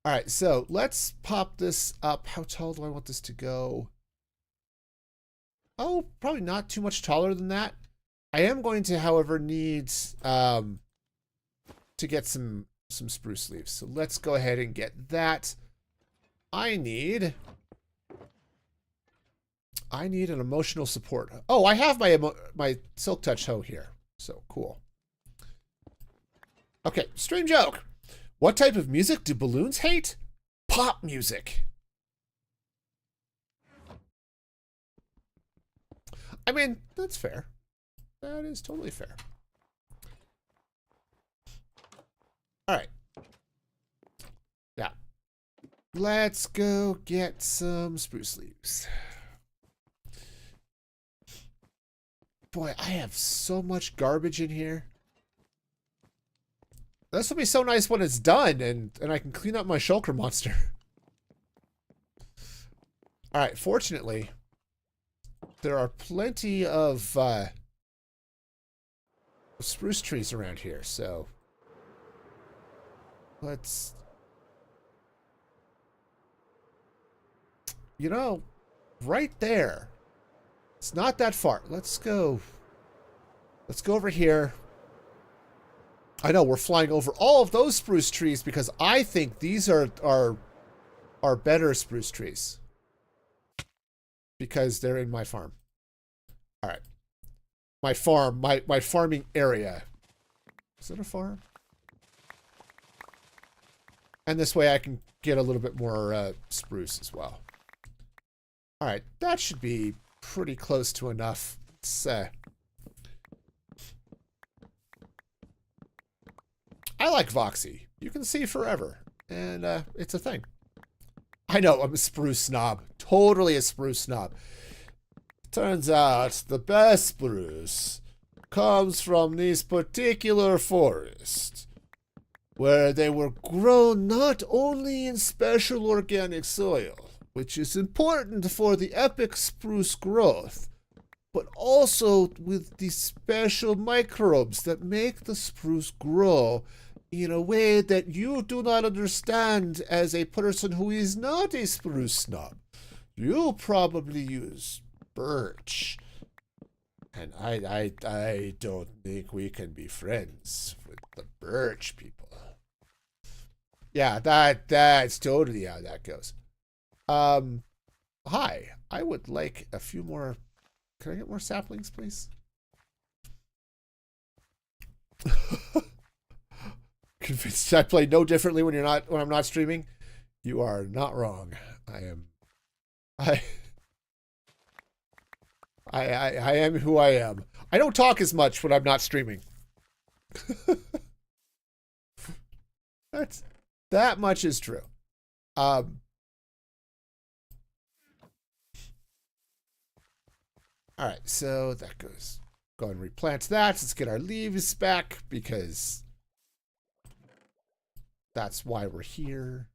All right, so let's pop this up. How tall do I want this to go? Oh, probably not too much taller than that. I am going to, however, need to get some spruce leaves. So let's go ahead and get that. I need an emotional support. Oh, I have my silk touch hoe here. So cool. Okay, stream joke. What type of music do balloons hate? Pop music. I mean, that's fair. That is totally fair. All right. Yeah. Let's go get some spruce leaves. Boy, I have so much garbage in here. This will be so nice when it's done, and I can clean up my shulker monster. All right, fortunately, there are plenty of spruce trees around here, so let's... You know, right there. It's not that far. Let's go over here. I know we're flying over all of those spruce trees because I think these are better spruce trees because they're in my farm. All right, my farm, my farming area. Is it a farm? And this way I can get a little bit more spruce as well. All right, that should be pretty close to enough. It's, I like Voxy. You can see forever, and it's a thing. I know, I'm a spruce snob. Totally a spruce snob. Turns out the best spruce comes from these particular forests, where they were grown not only in special organic soil, which is important for the epic spruce growth, but also with these special microbes that make the spruce grow in a way that you do not understand as a person who is not a spruce snob. You probably use birch. And I don't think we can be friends with the birch people. Yeah, that's totally how that goes. Hi. I would like a few more. Can I get more saplings, please? Convinced I play no differently when I'm not streaming? You are not wrong. I am who I am. I don't talk as much when I'm not streaming. That much is true. All right, so that goes. Go and replant that. Let's get our leaves back because that's why we're here.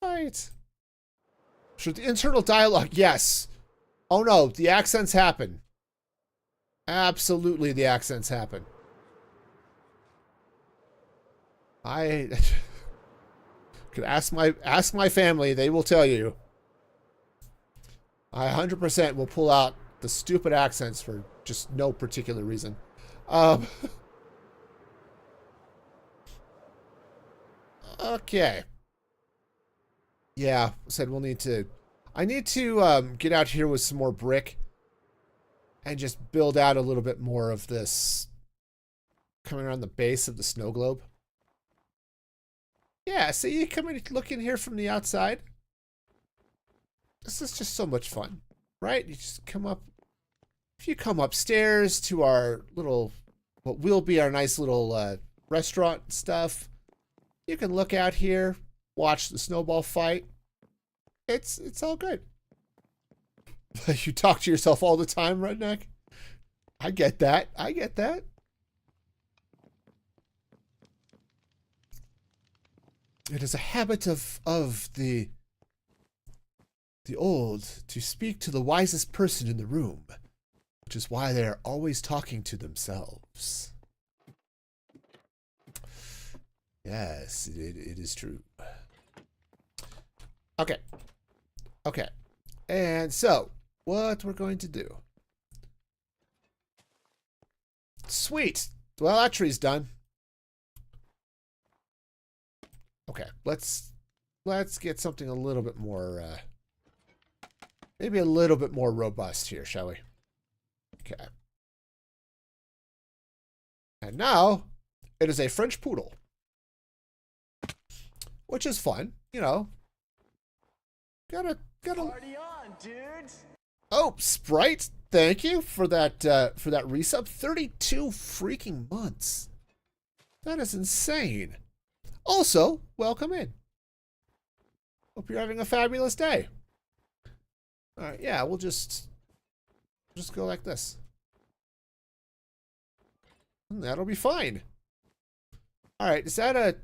Right. Should the internal dialogue? Yes. Oh no, the accents happen. Absolutely, the accents happen. I could ask my family; they will tell you. I 100% will pull out the stupid accents for just no particular reason. Okay. Yeah, said we'll need to. I need to get out here with some more brick and just build out a little bit more of this coming around the base of the snow globe. Yeah, see, you come in, look in here from the outside. This is just so much fun, right? You just come up. If you come upstairs to our little, what will be our nice little restaurant stuff, you can look out here, watch the Snowball fight. It's all good. You talk to yourself all the time, Redneck? I get that. I get that. It is a habit of the old to speak to the wisest person in the room, which is why they are always talking to themselves. Yes, it is true. Okay. Okay. And so, what we're going to do. Sweet. Well, that tree's done. Okay, let's get something a little bit more, maybe a little bit more robust here, shall we? Okay. And now, it is a French poodle. Which is fun, you know. Gotta. Party on, dudes. Oh, Sprite, thank you for that resub. 32 freaking months. That is insane. Also, welcome in. Hope you're having a fabulous day. All right, yeah, we'll just go like this. And that'll be fine. All right, is that a...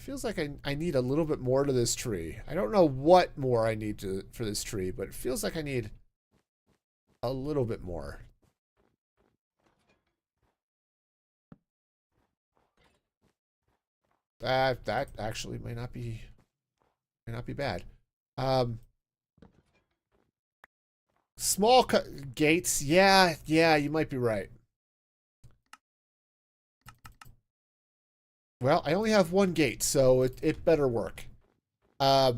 Feels like I need a little bit more to this tree. I don't know what more I need for this tree, but it feels like I need a little bit more. That actually may not be bad. Small gates. Yeah, you might be right. Well, I only have one gate, so it better work. Yeah,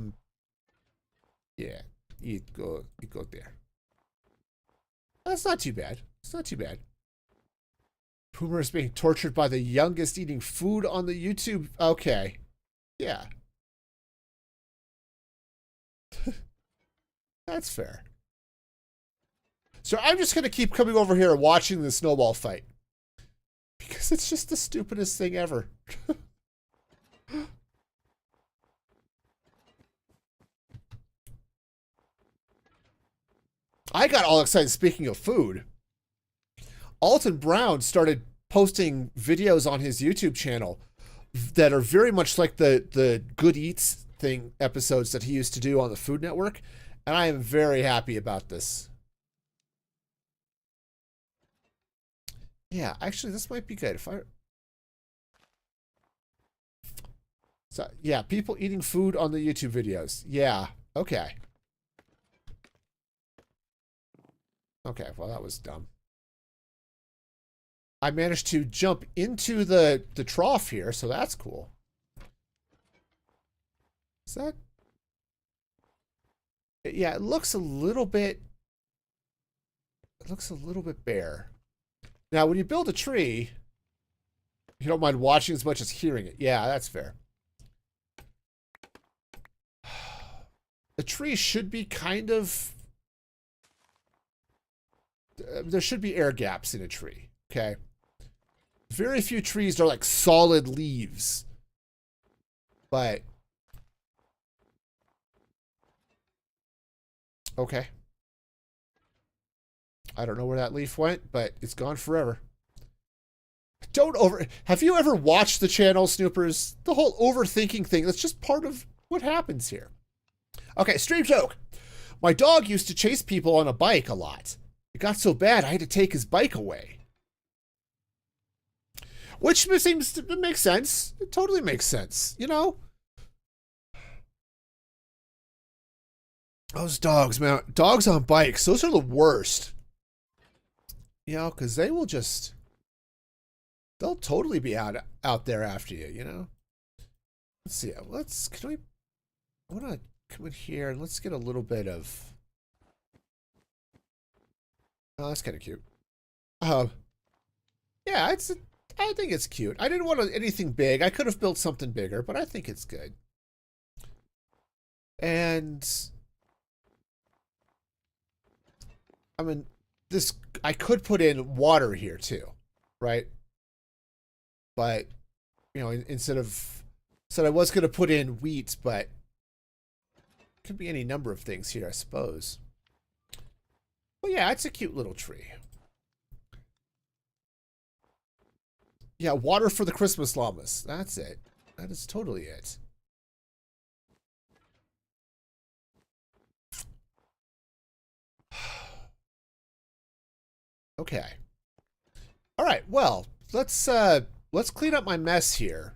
you go there. That's not too bad. It's not too bad. Boomer is being tortured by the youngest eating food on the YouTube. Okay. Yeah. That's fair. So I'm just going to keep coming over here and watching the Snowball fight. Because it's just the stupidest thing ever. I got all excited, speaking of food. Alton Brown started posting videos on his YouTube channel that are very much like the Good Eats thing episodes that he used to do on the Food Network. And I am very happy about this. Yeah, actually, this might be good. If I... So, yeah, people eating food on the YouTube videos. Yeah, okay. Okay, well, that was dumb. I managed to jump into the trough here, so that's cool. Is that... Yeah, it looks a little bit... It looks a little bit bare. Now, when you build a tree, you don't mind watching as much as hearing it. Yeah, that's fair. The tree should be kind of... there should be air gaps in a tree, okay? Very few trees are like solid leaves. But... okay. I don't know where that leaf went, but it's gone forever. Don't over... Have you ever watched the channel, Snoopers? The whole overthinking thing, that's just part of what happens here. Okay, stream joke. My dog used to chase people on a bike a lot. It got so bad I had to take his bike away. Which seems to make sense. It totally makes sense, you know? Those dogs, man. Dogs on bikes, those are the worst. You know, because they will just... they'll totally be out there after you, you know? Let's see. Can we... I want to come in here and let's get a little bit of... oh, that's kind of cute. Yeah, I think it's cute. I didn't want anything big. I could have built something bigger, but I think it's good. And... I mean, this... I could put in water here too, right? But, you know, instead of... said I was going to put in wheat, but... it could be any number of things here, I suppose. Well, yeah, it's a cute little tree. Yeah, water for the Christmas llamas. That's it. That is totally it. Okay. All right. Well, let's clean up my mess here.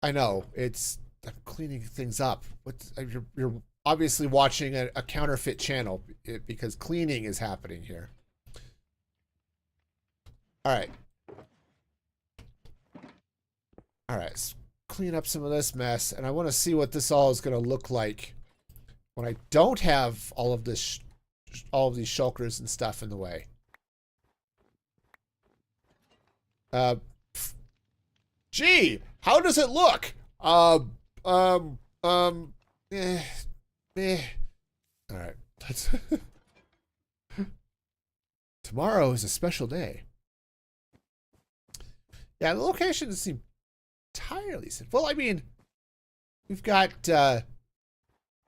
I know I'm cleaning things up. You're obviously watching a counterfeit channel because cleaning is happening here. All right. All right, let's clean up some of this mess, and I want to see what this all is going to look like when I don't have all of this, all of these shulkers and stuff in the way. Gee, how does it look? Eh. All right, let's. Tomorrow is a special day. Yeah, the location doesn't seem entirely simple. Well, I mean, we've got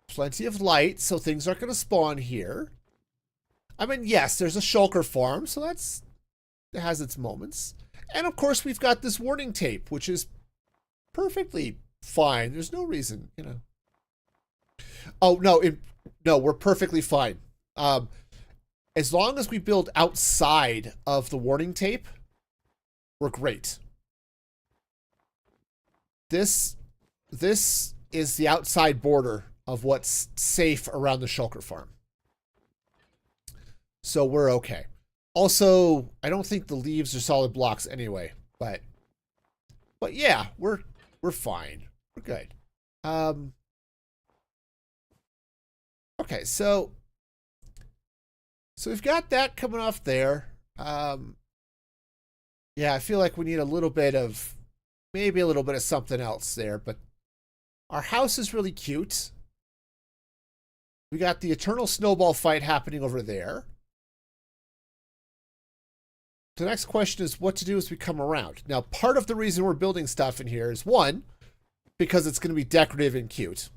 plenty of light, so things aren't going to spawn here. I mean, yes, there's a shulker farm, so it has its moments. And of course, we've got this warning tape, which is perfectly fine. There's no reason, you know. Oh, no, no, we're perfectly fine. As long as we build outside of the warning tape, we're great. This is the outside border of what's safe around the shulker farm. So we're okay. Also, I don't think the leaves are solid blocks anyway, but yeah, we're fine. We're good. Okay, so we've got that coming off there. Yeah, I feel like we need a little bit of, maybe a little bit of something else there, but our house is really cute. We got the eternal snowball fight happening over there. The next question is what to do as we come around. Now, part of the reason we're building stuff in here is one, because it's going to be decorative and cute.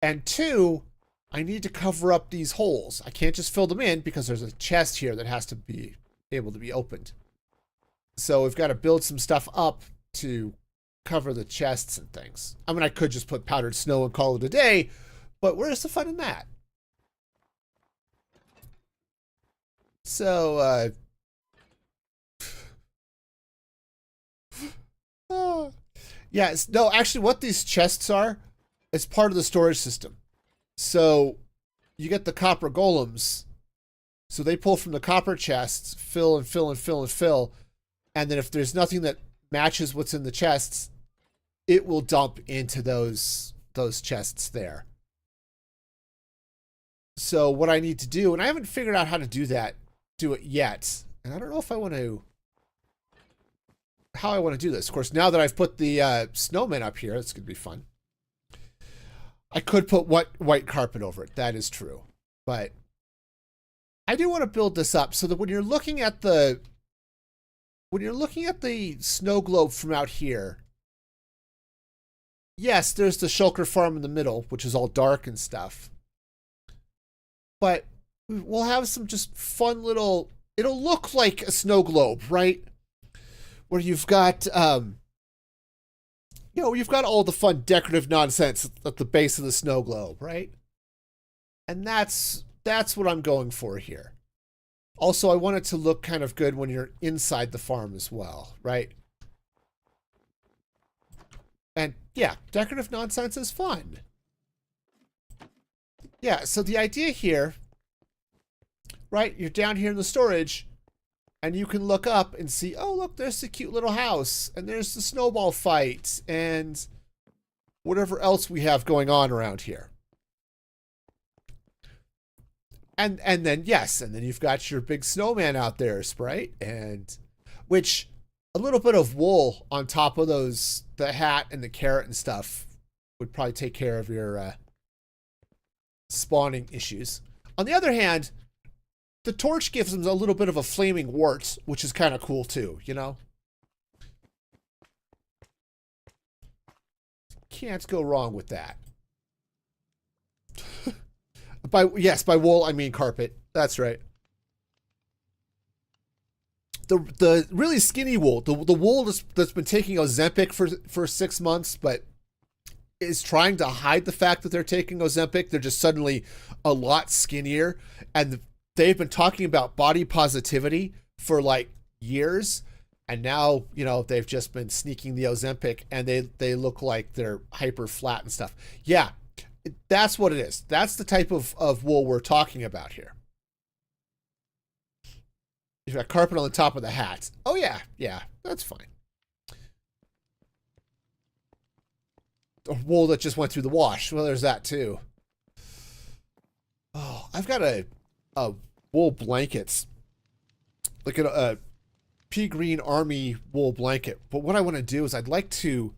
And two, I need to cover up these holes. I can't just fill them in because there's a chest here that has to be able to be opened. So we've got to build some stuff up to cover the chests and things. I mean, I could just put powdered snow and call it a day, but where's the fun in that? So, yes, no, actually what these chests are, it's part of the storage system. So you get the copper golems. So they pull from the copper chests, fill and fill and fill and fill. And then if there's nothing that matches what's in the chests, it will dump into those chests there. So what I need to do, and I haven't figured out how to do it yet. And I don't know if I want to, how I want to do this. Of course, now that I've put the snowmen up here, it's going to be fun. I could put white carpet over it. That is true. But I do want to build this up so that when you're looking at the snow globe from out here, yes, there's the shulker farm in the middle, which is all dark and stuff. But we'll have some just fun little, it'll look like a snow globe, right? Where you've got, you've got all the fun decorative nonsense at the base of the snow globe, right? And that's what I'm going for here. Also, I want it to look kind of good when you're inside the farm as well, right? And yeah, decorative nonsense is fun. Yeah, so the idea here, right, you're down here in the storage, and you can look up and see, oh, look, there's the cute little house, and there's the snowball fight, and whatever else we have going on around here. And then, yes, and then you've got your big snowman out there, Sprite, and which a little bit of wool on top of the hat and the carrot and stuff would probably take care of your spawning issues. On the other hand, the torch gives them a little bit of a flaming wart, which is kind of cool too, you know? Can't go wrong with that. By wool, I mean carpet. That's right. The really skinny wool, the wool that's been taking Ozempic for 6 months, but is trying to hide the fact that they're taking Ozempic. They're just suddenly a lot skinnier, and they've been talking about body positivity for like years, and now they've just been sneaking the Ozempic, and they look like they're hyper flat and stuff. Yeah, that's what it is. That's the type of wool we're talking about here. You've got carpet on the top of the hat. Oh yeah, that's fine. The wool that just went through the wash. Well, there's that too. Oh, I've got a wool blankets, like a pea green army wool blanket. But what I want to do is I'd like to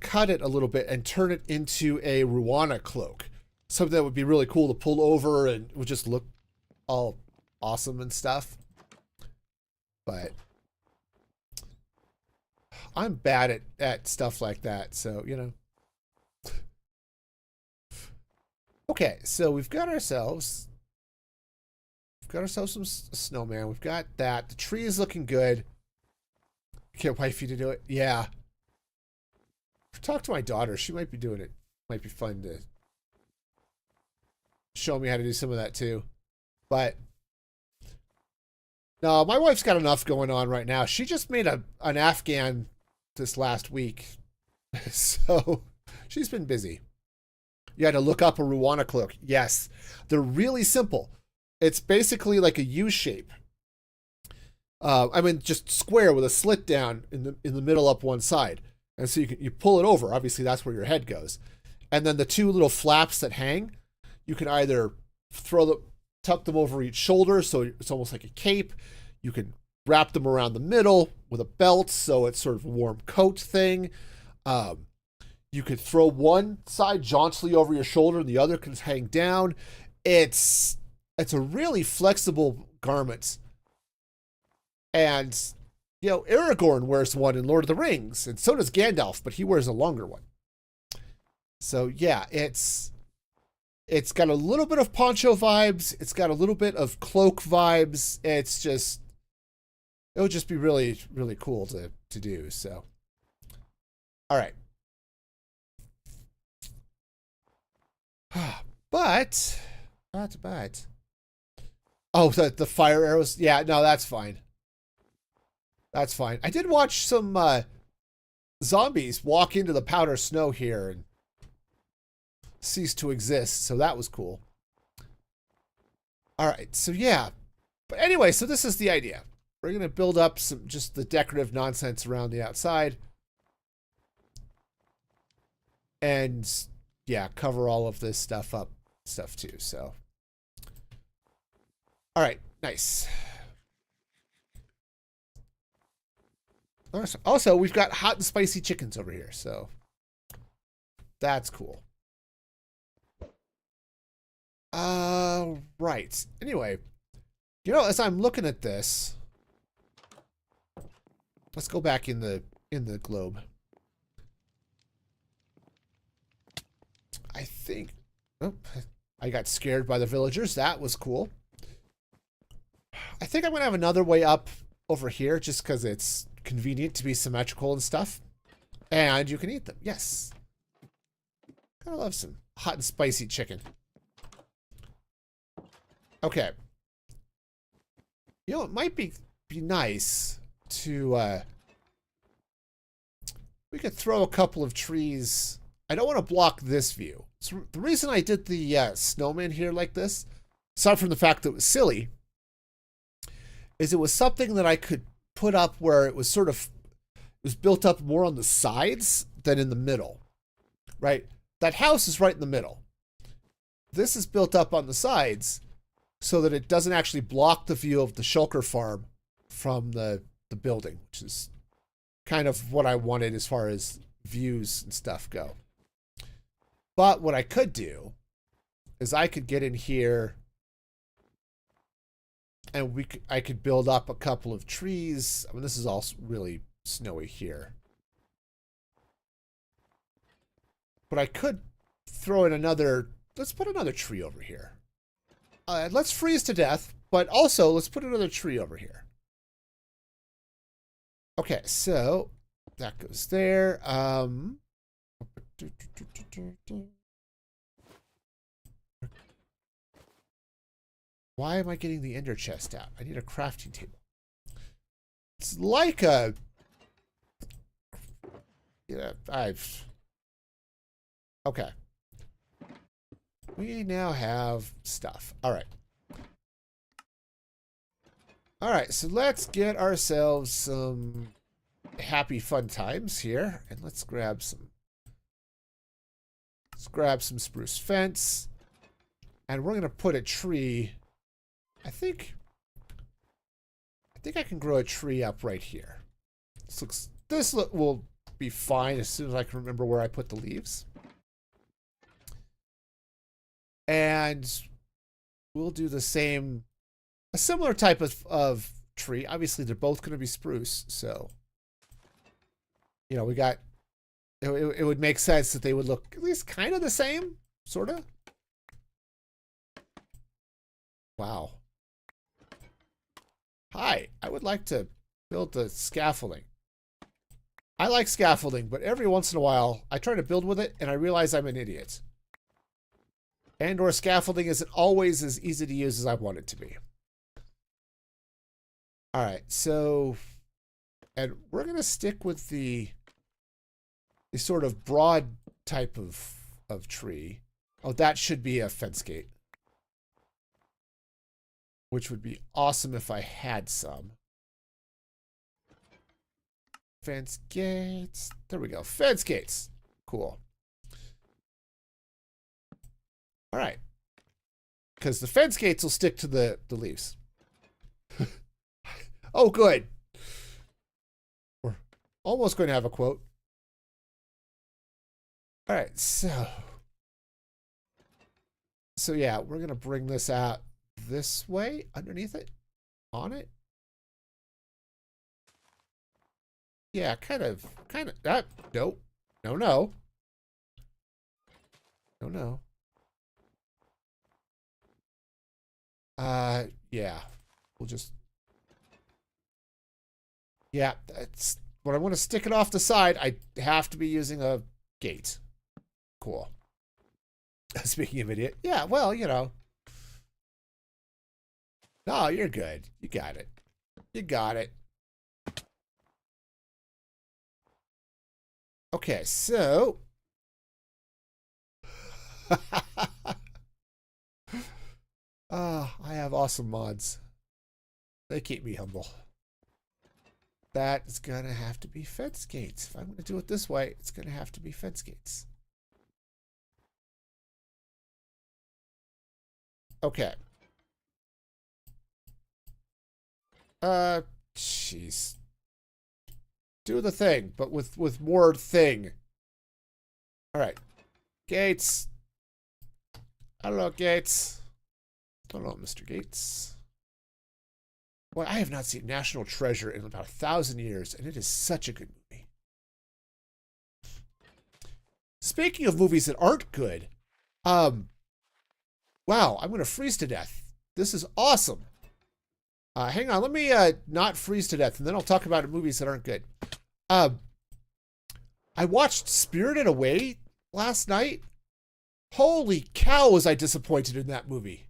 cut it a little bit and turn it into a Ruana cloak. Something that would be really cool to pull over and would just look all awesome and stuff. But I'm bad at stuff like that, so Okay, so we've got ourselves some snowman. We've got that. The tree is looking good. Can't wait for you to do it. Yeah. Talk to my daughter. She might be doing it. Might be fun to show me how to do some of that too. But no, my wife's got enough going on right now. She just made an Afghan this last week. So she's been busy. You had to look up a Ruana cloak. Yes. They're really simple. It's basically like a U shape. Just square with a slit down in the middle up one side. And so you pull it over. Obviously, that's where your head goes. And then the two little flaps that hang, you can either tuck them over each shoulder, so it's almost like a cape. You can wrap them around the middle with a belt, so it's sort of a warm coat thing. You could throw one side jauntily over your shoulder and the other can hang down. It's a really flexible garment. And, you know, Aragorn wears one in Lord of the Rings, and so does Gandalf, but he wears a longer one. So, yeah, it's got a little bit of poncho vibes. It's got a little bit of cloak vibes. It would just be really, really cool to do. So, all right. But. Oh, the fire arrows. Yeah, no, that's fine. That's fine. I did watch some zombies walk into the powder snow here and cease to exist, so that was cool. All right, so yeah. But anyway, so this is the idea. We're going to build up some just the decorative nonsense around the outside. And yeah, cover all of this stuff too, so. All right, nice. Also, we've got hot and spicy chickens over here, so that's cool. Right. Anyway, you know, as I'm looking at this, let's go back in the globe. I think, oh, I got scared by the villagers. That was cool. I think I'm gonna have another way up over here just because it's convenient to be symmetrical and stuff. And you can eat them. Yes. Gotta love some hot and spicy chicken. Okay. You know, it might be nice to we could throw a couple of trees. I don't want to block this view. So the reason I did the snowman here like this, aside from the fact that it was silly, is it was something that I could put up where it was sort of, it was built up more on the sides than in the middle, right? That house is right in the middle. This is built up on the sides so that it doesn't actually block the view of the shulker farm from the building, which is kind of what I wanted as far as views and stuff go. But what I could do is I could get in here and I could build up a couple of trees. I mean, this is all really snowy here. But I could throw in another, let's put another tree over here. Let's freeze to death, but also let's put another tree over here. Okay, so that goes there. Why am I getting the ender chest out? I need a crafting table. It's like a... Yeah, okay. We now have stuff. All right. All right, so let's get ourselves some happy fun times here. And let's grab some spruce fence. And we're going to put a tree... I think I can grow a tree up right here. This will be fine as soon as I can remember where I put the leaves. And we'll do the same, a similar type of tree. Obviously, they're both going to be spruce, so you know, we got it would make sense that they would look at least kind of the same, sort of. Wow. Hi, I would like to build the scaffolding. I like scaffolding, but every once in a while, I try to build with it, and I realize I'm an idiot. And/or scaffolding isn't always as easy to use as I want it to be. All right, so, and we're going to stick with the sort of broad type of tree. Oh, that should be a fence gate. Which would be awesome if I had some. Fence gates. There we go. Fence gates. Cool. All right. Because the fence gates will stick to the leaves. Oh, good. We're almost going to have a quote. All right, so yeah, we're going to bring this out this way, underneath it, on it. Yeah, kind of, nope. No, no. No, no. Yeah. We'll just... Yeah, that's... When I want to stick it off the side, I have to be using a gate. Cool. Speaking of idiot. Yeah, well, you know. No, you're good. You got it. You got it. Okay, so... I have awesome mods. They keep me humble. That is going to have to be fence gates. If I'm going to do it this way, it's going to have to be fence gates. Okay. Jeez. Do the thing, but with more thing. All right. Gates. Hello, Gates. Hello, Mr. Gates. Boy, I have not seen National Treasure in about 1,000 years, and it is such a good movie. Speaking of movies that aren't good, wow, I'm going to freeze to death. This is awesome. Hang on, let me not freeze to death, and then I'll talk about movies that aren't good. I watched Spirited Away last night. Holy cow, was I disappointed in that movie.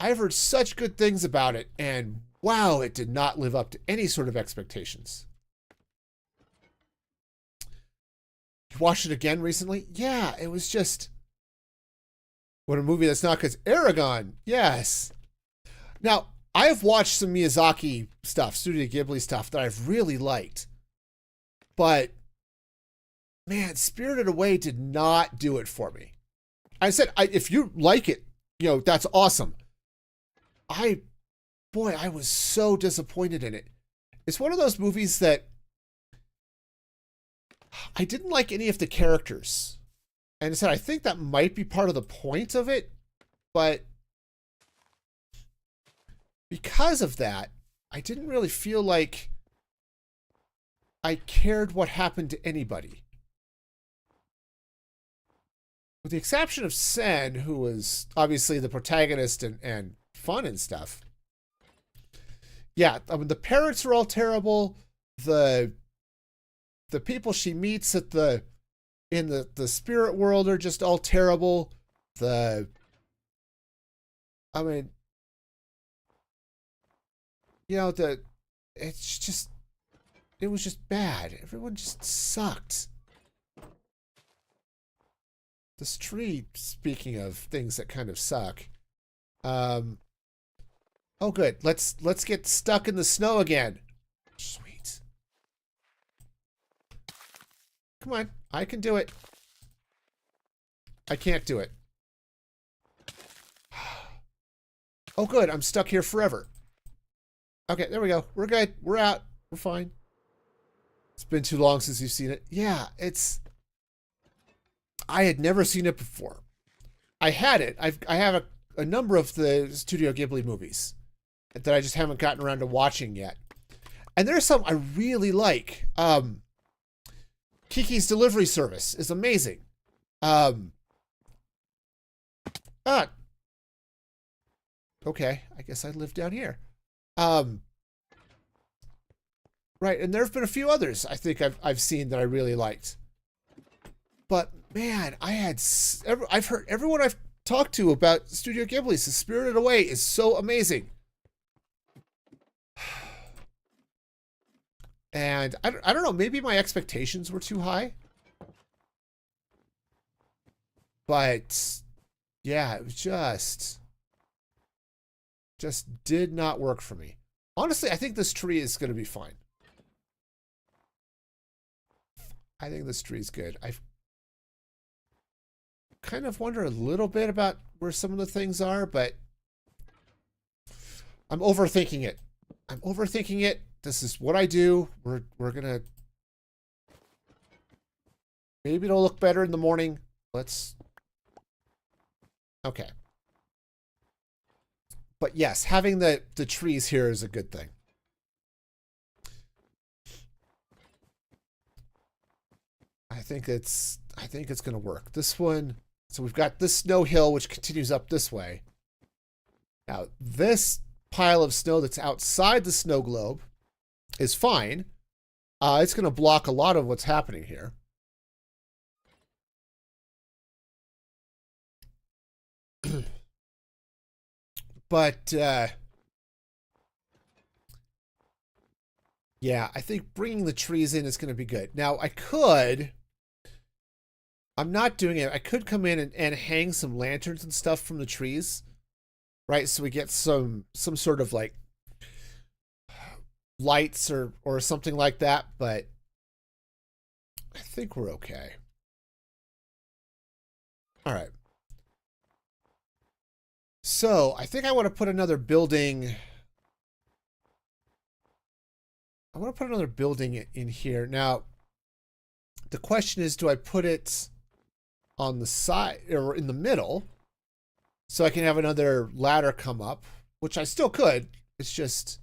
I've heard such good things about it, and wow, it did not live up to any sort of expectations. You watched it again recently? Yeah, it was just... What a movie that's not, because Aragon, yes. Now, I have watched some Miyazaki stuff, Studio Ghibli stuff, that I've really liked. But, man, Spirited Away did not do it for me. I said, if you like it, you know, that's awesome. Boy, I was so disappointed in it. It's one of those movies that I didn't like any of the characters. And I said, I think that might be part of the point of it, but because of that, I didn't really feel like I cared what happened to anybody. With the exception of Sen, who was obviously the protagonist and fun and stuff. Yeah, I mean, the parents are all terrible. The people she meets at in the spirit world are just all terrible. I mean, you know, it was just bad. Everyone just sucked. This tree, speaking of things that kind of suck. Oh, good. Let's get stuck in the snow again. Sweet. Come on. I can do it. I can't do it. Oh, good. I'm stuck here forever. Okay, there we go. We're good. We're out. We're fine. It's been too long since you've seen it. Yeah, I had never seen it before. I had it. I have a number of the Studio Ghibli movies that I just haven't gotten around to watching yet. And there's some I really like. Kiki's Delivery Service is amazing. Okay, I guess I live down here. Right, and there have been a few others I think I've seen that I really liked. But man, I've heard everyone I've talked to about Studio Ghibli says Spirited Away is so amazing. And I don't know, maybe my expectations were too high. But yeah, it was just did not work for me. Honestly, I think this tree is going to be fine. I think this tree is good. I kind of wonder a little bit about where some of the things are, but I'm overthinking it. I'm overthinking it. This is what I do. We're gonna, maybe it'll look better in the morning. Let's, okay. But yes, having the trees here is a good thing. I think it's going to work. This one, so we've got this snow hill which continues up this way. Now, this pile of snow that's outside the snow globe is fine. It's going to block a lot of what's happening here. But yeah, I think bringing the trees in is going to be good. Now, I'm not doing it. I could come in and hang some lanterns and stuff from the trees, right? So we get some sort of like lights or something like that, but I think we're okay. All right. So I think I want to put another building. I want to put another building in here. Now, the question is, do I put it on the side or in the middle so I can have another ladder come up, which I still could. It's just,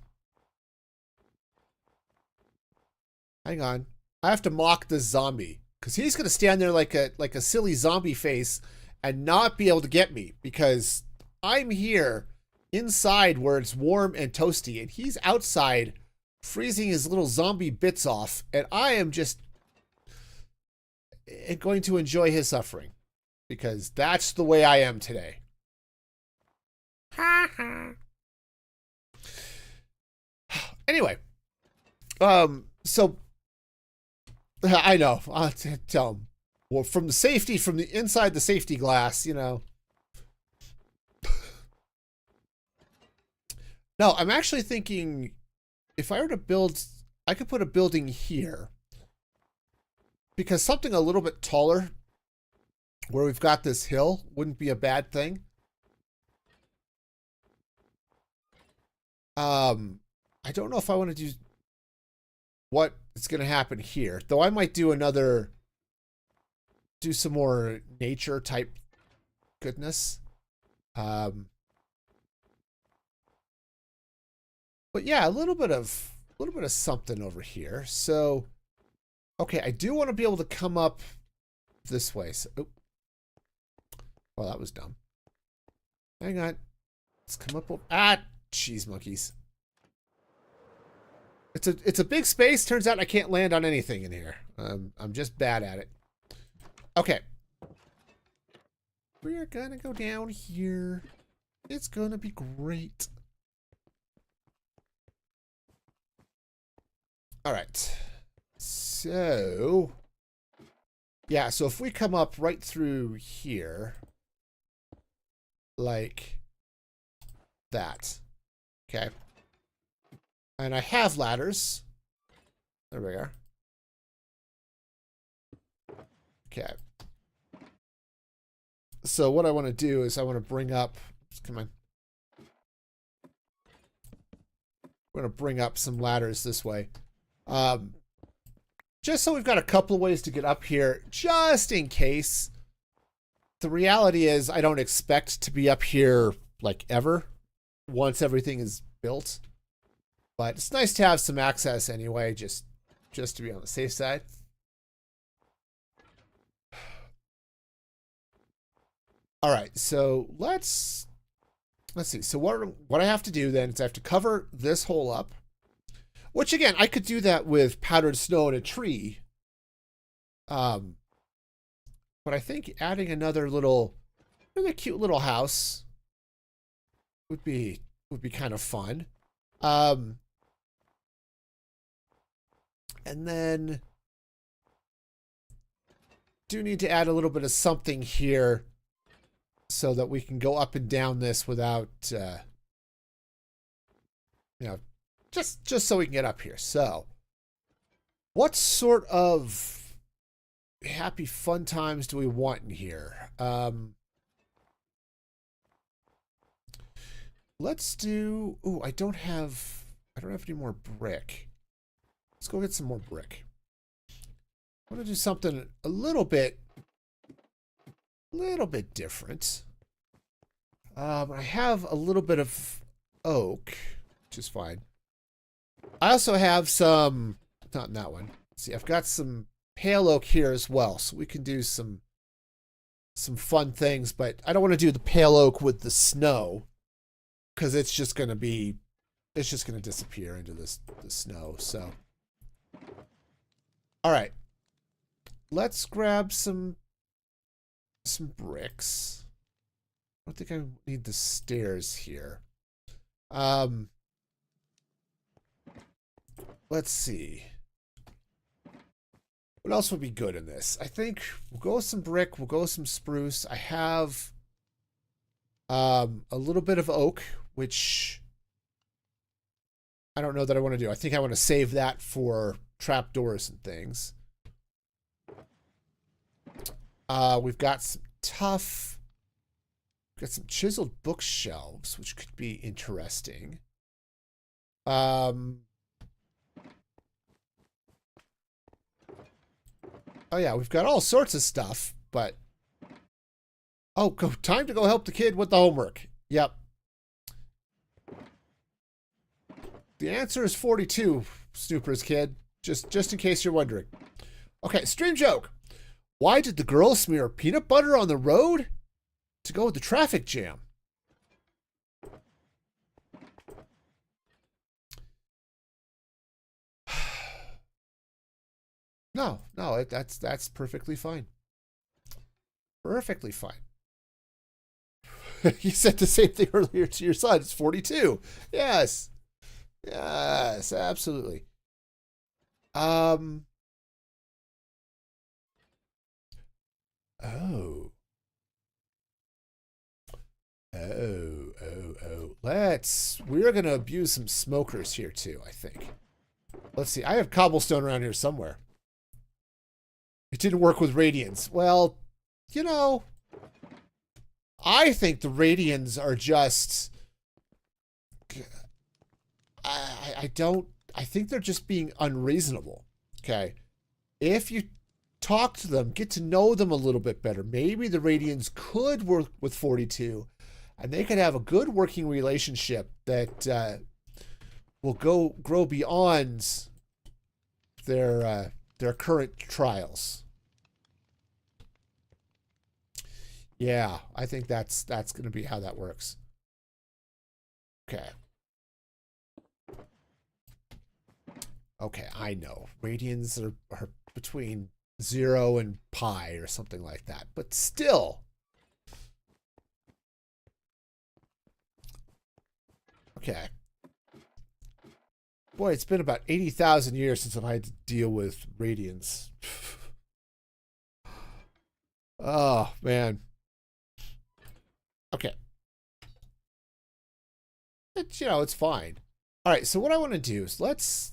hang on. I have to mock this zombie because he's going to stand there like a silly zombie face and not be able to get me because I'm here inside where it's warm and toasty and he's outside freezing his little zombie bits off, and I am just going to enjoy his suffering because that's the way I am today. Anyway, so I know I'll tell him. Well, from the inside the safety glass, you know. No, I'm actually thinking if I were to build, I could put a building here because something a little bit taller where we've got this hill wouldn't be a bad thing. I don't know if I want to do what is going to happen here, though I might do some more nature type goodness. But yeah, a little bit of something over here. So, okay, I do want to be able to come up this way. So, oh, well, that was dumb. Hang on, let's come up. Cheese monkeys. It's a big space. Turns out I can't land on anything in here. I'm just bad at it. Okay, we're gonna go down here. It's gonna be great. All right, so yeah, so if we come up right through here, like that, okay, and I have ladders. There we are. Okay. So what I want to do is I want to bring up, come on. We're going to bring up some ladders this way. Just so we've got a couple of ways to get up here, just in case. The reality is I don't expect to be up here like ever once everything is built. But it's nice to have some access anyway, just to be on the safe side. All right, so let's see. So what I have to do then is I have to cover this hole up, which again, I could do that with powdered snow and a tree. But I think adding another really cute little house would be kind of fun. And then do need to add a little bit of something here so that we can go up and down this without, just so we can get up here. So what sort of happy fun times do we want in here? Let's do, I don't have I don't have any more brick. Let's go get some more brick. I want to do something a little bit different. I have a little bit of oak, which is fine. I also have some, not in that one. See, I've got some pale oak here as well, so we can do some fun things, but I don't want to do the pale oak with the snow because it's just going to disappear into the snow. So, all right, let's grab some bricks. I don't think I need the stairs here. Let's see. What else would be good in this? I think we'll go with some brick. We'll go with some spruce. I have a little bit of oak, which I don't know that I want to do. I think I want to save that for trapdoors and things. We've got some tough... We've got some chiseled bookshelves, which could be interesting. Oh yeah, we've got all sorts of stuff, but... Oh, time to go help the kid with the homework. Yep. The answer is 42, Snoopers kid. Just in case you're wondering. Okay, stream joke. Why did the girl smear peanut butter on the road? To go with the traffic jam. No, that's perfectly fine. Perfectly fine. You said the same thing earlier to your son. It's 42. Yes. Yes, absolutely. Oh. We're going to abuse some smokers here too, I think. Let's see. I have cobblestone around here somewhere. It didn't work with radians. Well, you know, I think the radians are just... I think they're just being unreasonable. Okay. If you talk to them, get to know them a little bit better, maybe the radians could work with 42 and they could have a good working relationship that will grow beyond their current trials. Yeah, I think that's going to be how that works. Okay. Okay, I know. Radians are between 0 and pi or something like that. But still. Okay. Boy, it's been about 80,000 years since I've had to deal with radians. Oh, man. Okay. It's fine. All right, so what I want to do is let's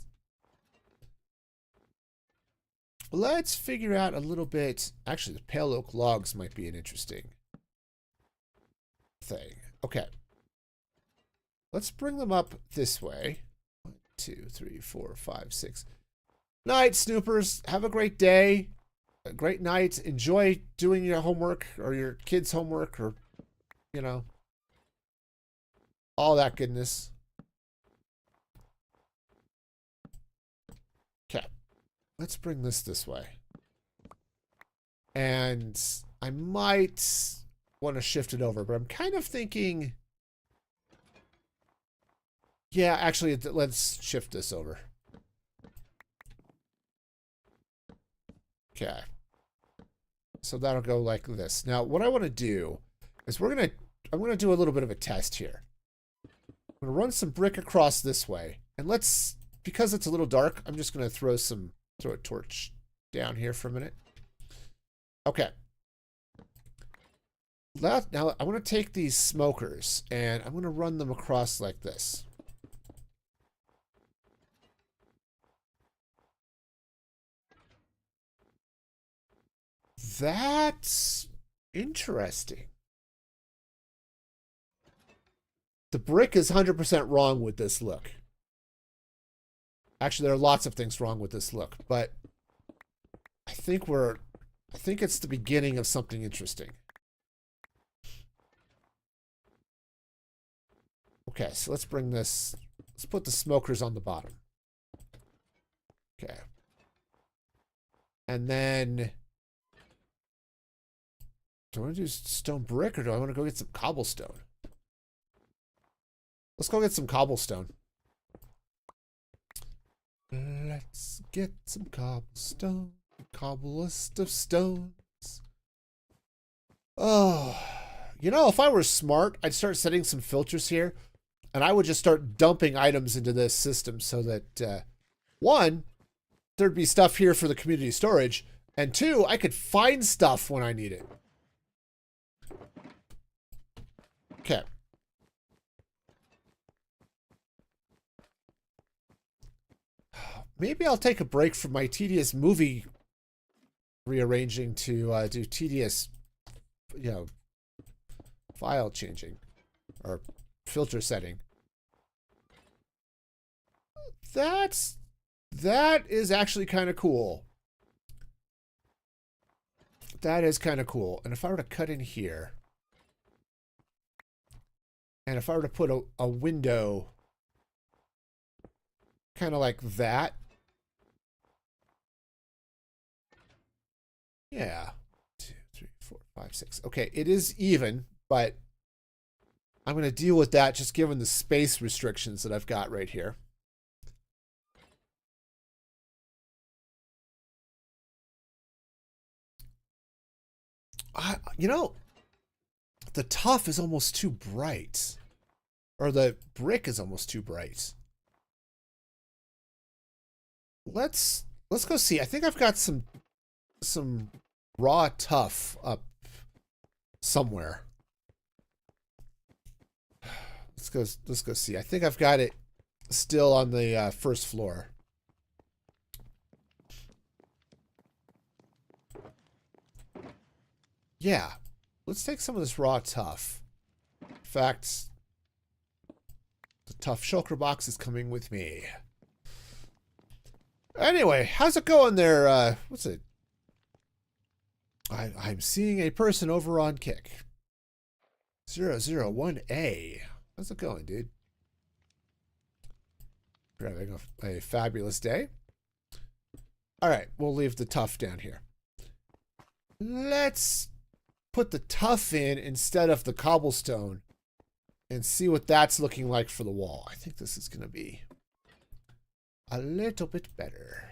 figure out a little bit. Actually, the pale oak logs might be an interesting thing. Okay. Let's bring them up this way. 1, 2, 3, 4, 5, 6. Night, Snoopers. Have a great day. A great night. Enjoy doing your homework or your kids' homework or, all that goodness. Okay. Let's bring this way. And I might want to shift it over, but I'm kind of thinking... Yeah, actually, let's shift this over. Okay. So that'll go like this. Now, what I want to do is I'm going to do a little bit of a test here. I'm going to run some brick across this way. And because it's a little dark, I'm just going to throw a torch down here for a minute. Okay. Now, I want to take these smokers and I'm going to run them across like this. That's interesting. The brick is 100% wrong with this look. Actually, there are lots of things wrong with this look, but I think it's the beginning of something interesting. Okay, so let's bring this, let's put the smokers on the bottom. Okay. And then, do I want to do stone brick or do I want to go get some cobblestone? Let's go get some cobblestone. Let's get some cobblestone. Cobblest of stones. Oh, you know, if I were smart, I'd start setting some filters here, and I would just start dumping items into this system so that, one, there'd be stuff here for the community storage, and two, I could find stuff when I need it. Okay. Maybe I'll take a break from my tedious movie rearranging to do tedious, you know, file changing or filter setting. That is actually kind of cool. That is kind of cool. And if I were to cut in here, and if I were to put a window kind of like that. Yeah. 2, 3, 4, 5, 6. Okay, it is even, but I'm going to deal with that just given the space restrictions that I've got right here. You know, the tuff is almost too bright. Or the brick is almost too bright. Let's go see. I think I've got some raw tuff up somewhere. Let's go see. I think I've got it still on the first floor. Yeah. Let's take some of this raw tuff. In fact, the tough shulker box is coming with me. Anyway, how's it going there? What's it? I'm seeing a person over on Kick. 001A. How's it going, dude? You're having a fabulous day. All right, we'll leave the tuff down here. Let's put the tuff in instead of the cobblestone and see what that's looking like for the wall. I think this is going to be a little bit better.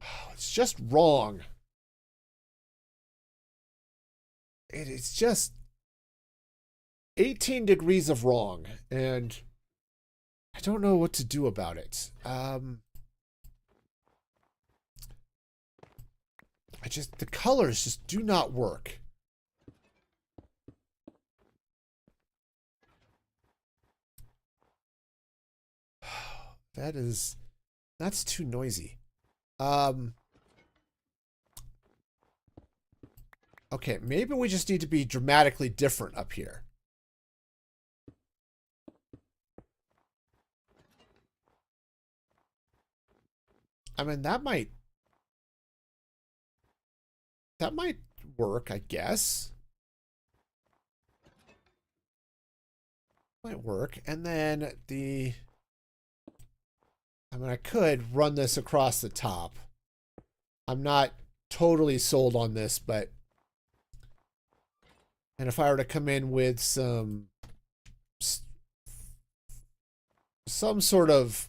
Oh, it's just wrong. It is just 18 degrees of wrong, and I don't know what to do about it. The colors just do not work. That's too noisy. Okay, maybe we just need to be dramatically different up here. I mean, that might work, I guess. Might work. And then I could run this across the top. I'm not totally sold on this, but and if I were to come in with some sort of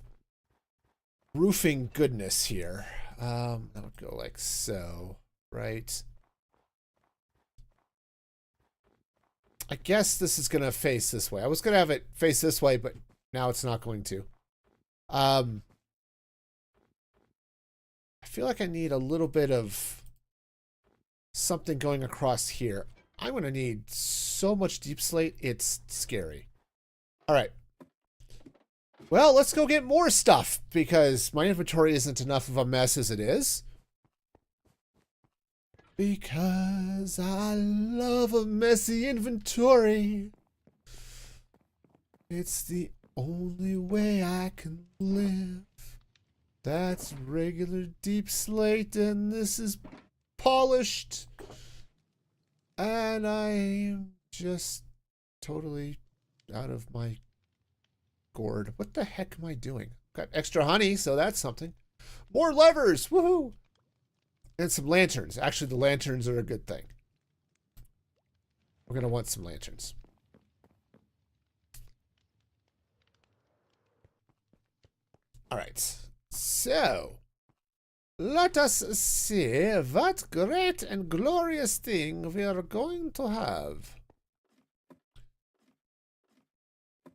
roofing goodness here, that would go like so, right? I guess this is going to face this way. I was going to have it face this way, but now it's not going to. I feel like I need a little bit of something going across here. I'm going to need so much deep slate, it's scary. All right. Well, let's go get more stuff because my inventory isn't enough of a mess as it is. Because I love a messy inventory. It's the only way I can live. That's regular deep slate, and this is polished. And I'm just totally out of my gourd. What the heck am I doing? Got extra honey, so that's something. More levers! Woohoo! And some lanterns. Actually, the lanterns are a good thing. We're going to want some lanterns. All right. So, let us see what great and glorious thing we are going to have.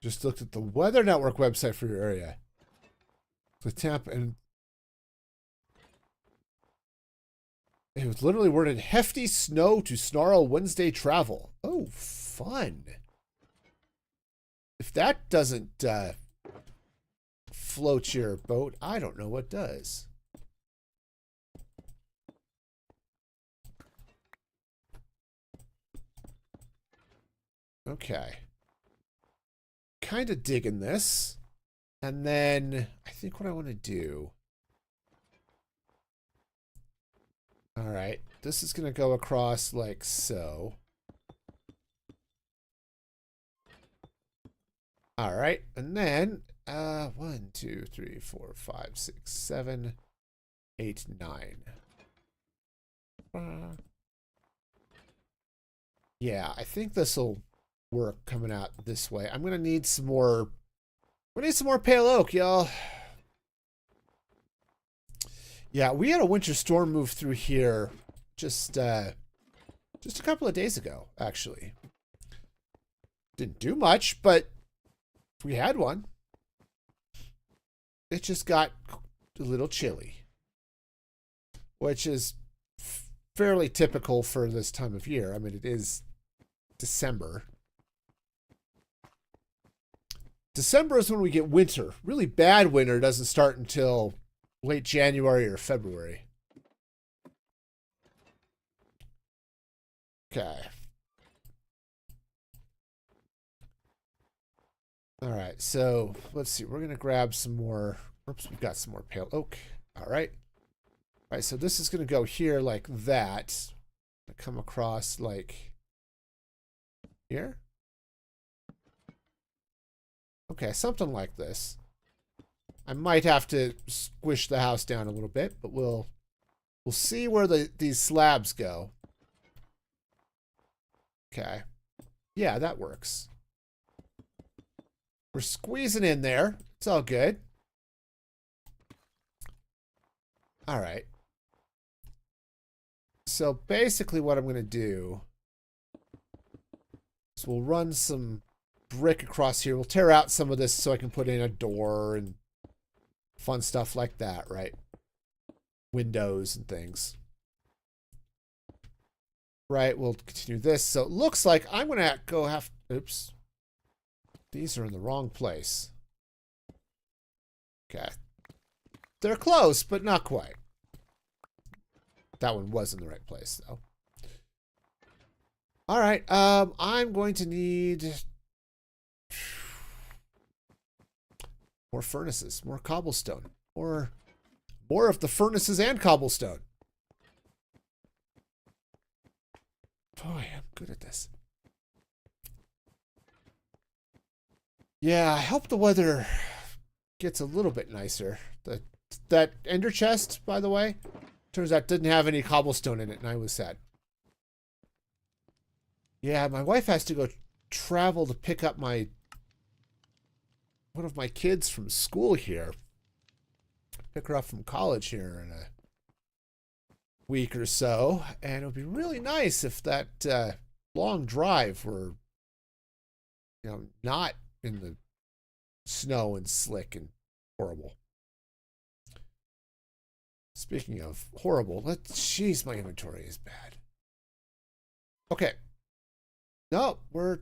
Just looked at the Weather Network website for your area. The Tampa, and it was literally worded hefty snow to snarl Wednesday travel. Oh, fun. If that doesn't float your boat, I don't know what does. Okay. Kind of digging this. And then I think what I want to do. All right. This is going to go across like so. All right. And then 1, 2, 3, 4, 5, 6, 7, 8, 9. Yeah, I think this will work coming out this way. I'm gonna need some more. We need some more pale oak, y'all. Yeah, we had a winter storm move through here just a couple of days ago, actually. Didn't do much, but we had one. It just got a little chilly, which is fairly typical for this time of year. I mean, it is December. December is when we get winter. Really bad winter doesn't start until late January or February. Okay. All right, so let's see. We're going to grab some more. Oops, we've got some more pale oak. All right. All right, so this is going to go here like that. Come across like here. Okay, something like this. I might have to squish the house down a little bit, but we'll see where these slabs go. Okay. Yeah, that works. We're squeezing in there. It's all good. All right. So basically what I'm going to do is we'll run some brick across here. We'll tear out some of this so I can put in a door and fun stuff like that, right? Windows and things. Right, we'll continue this. So it looks like I'm going to go have... Oops. These are in the wrong place. Okay. They're close, but not quite. That one was in the right place, though. All right, I'm going to need more furnaces, more cobblestone, more of the furnaces and cobblestone. Boy, I'm good at this. Yeah, I hope the weather gets a little bit nicer. That ender chest, by the way, turns out didn't have any cobblestone in it, and I was sad. Yeah, my wife has to go travel to pick up one of my kids from school here. Pick her up from college here in a week or so, and it would be really nice if that long drive were, not in the snow and slick and horrible. Speaking of horrible, jeez, my inventory is bad. Okay. No, we're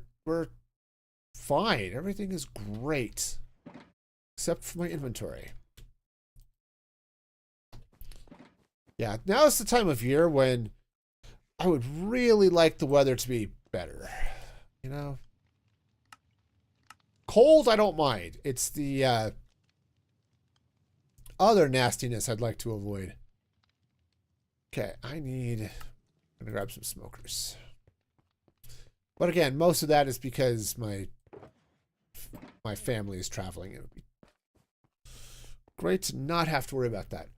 fine. Everything is great. Except for my inventory. Yeah, now is the time of year when I would really like the weather to be better. You know? Cold, I don't mind. It's the other nastiness I'd like to avoid. Okay, I'm gonna grab some smokers. But again, most of that is because my family is traveling. It would be great to not have to worry about that.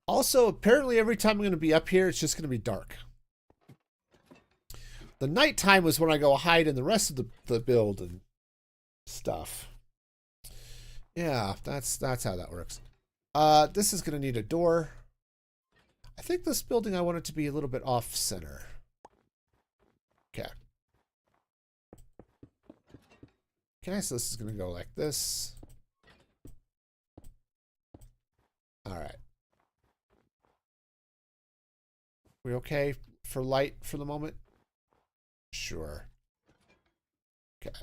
Also, apparently every time I'm going to be up here, it's just going to be dark. The nighttime was when I go hide in the rest of the build and stuff. Yeah, that's how that works. This is going to need a door. I think this building, I want it to be a little bit off center. Okay. Okay, so this is going to go like this. All right. We okay for light for the moment? Sure. Okay.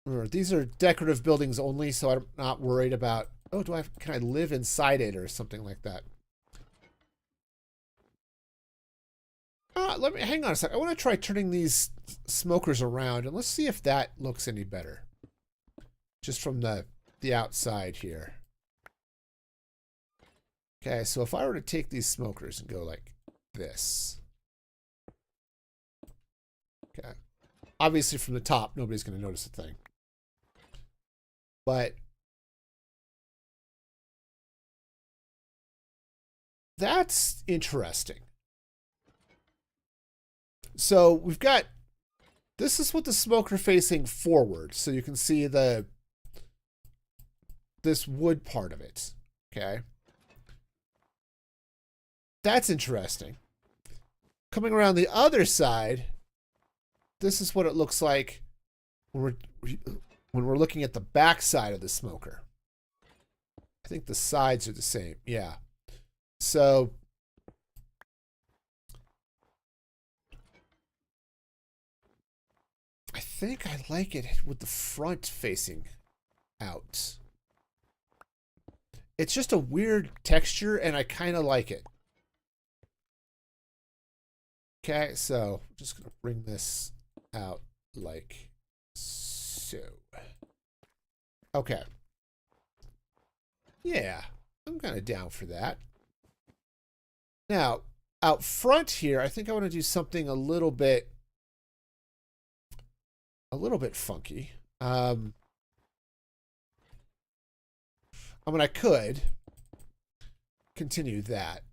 Remember, these are decorative buildings only, so I'm not worried about, oh, can I live inside it or something like that? Let me hang on a sec. I want to try turning these smokers around and let's see if that looks any better. Just from the outside here. Okay, so if I were to take these smokers and go like this. Okay. Obviously from the top, nobody's going to notice a thing. But that's interesting. So we've got, this is what the smoker facing forward. So you can see this wood part of it. Okay. That's interesting. Coming around the other side, this is what it looks like when we're looking at the back side of the smoker. I think the sides are the same. Yeah. So I think I like it with the front facing out. It's just a weird texture and I kind of like it. Okay, so I'm just going to bring this out like so. Okay. Yeah, I'm kind of down for that. Now, out front here, I think I want to do something a little bit funky. I mean, I could continue that,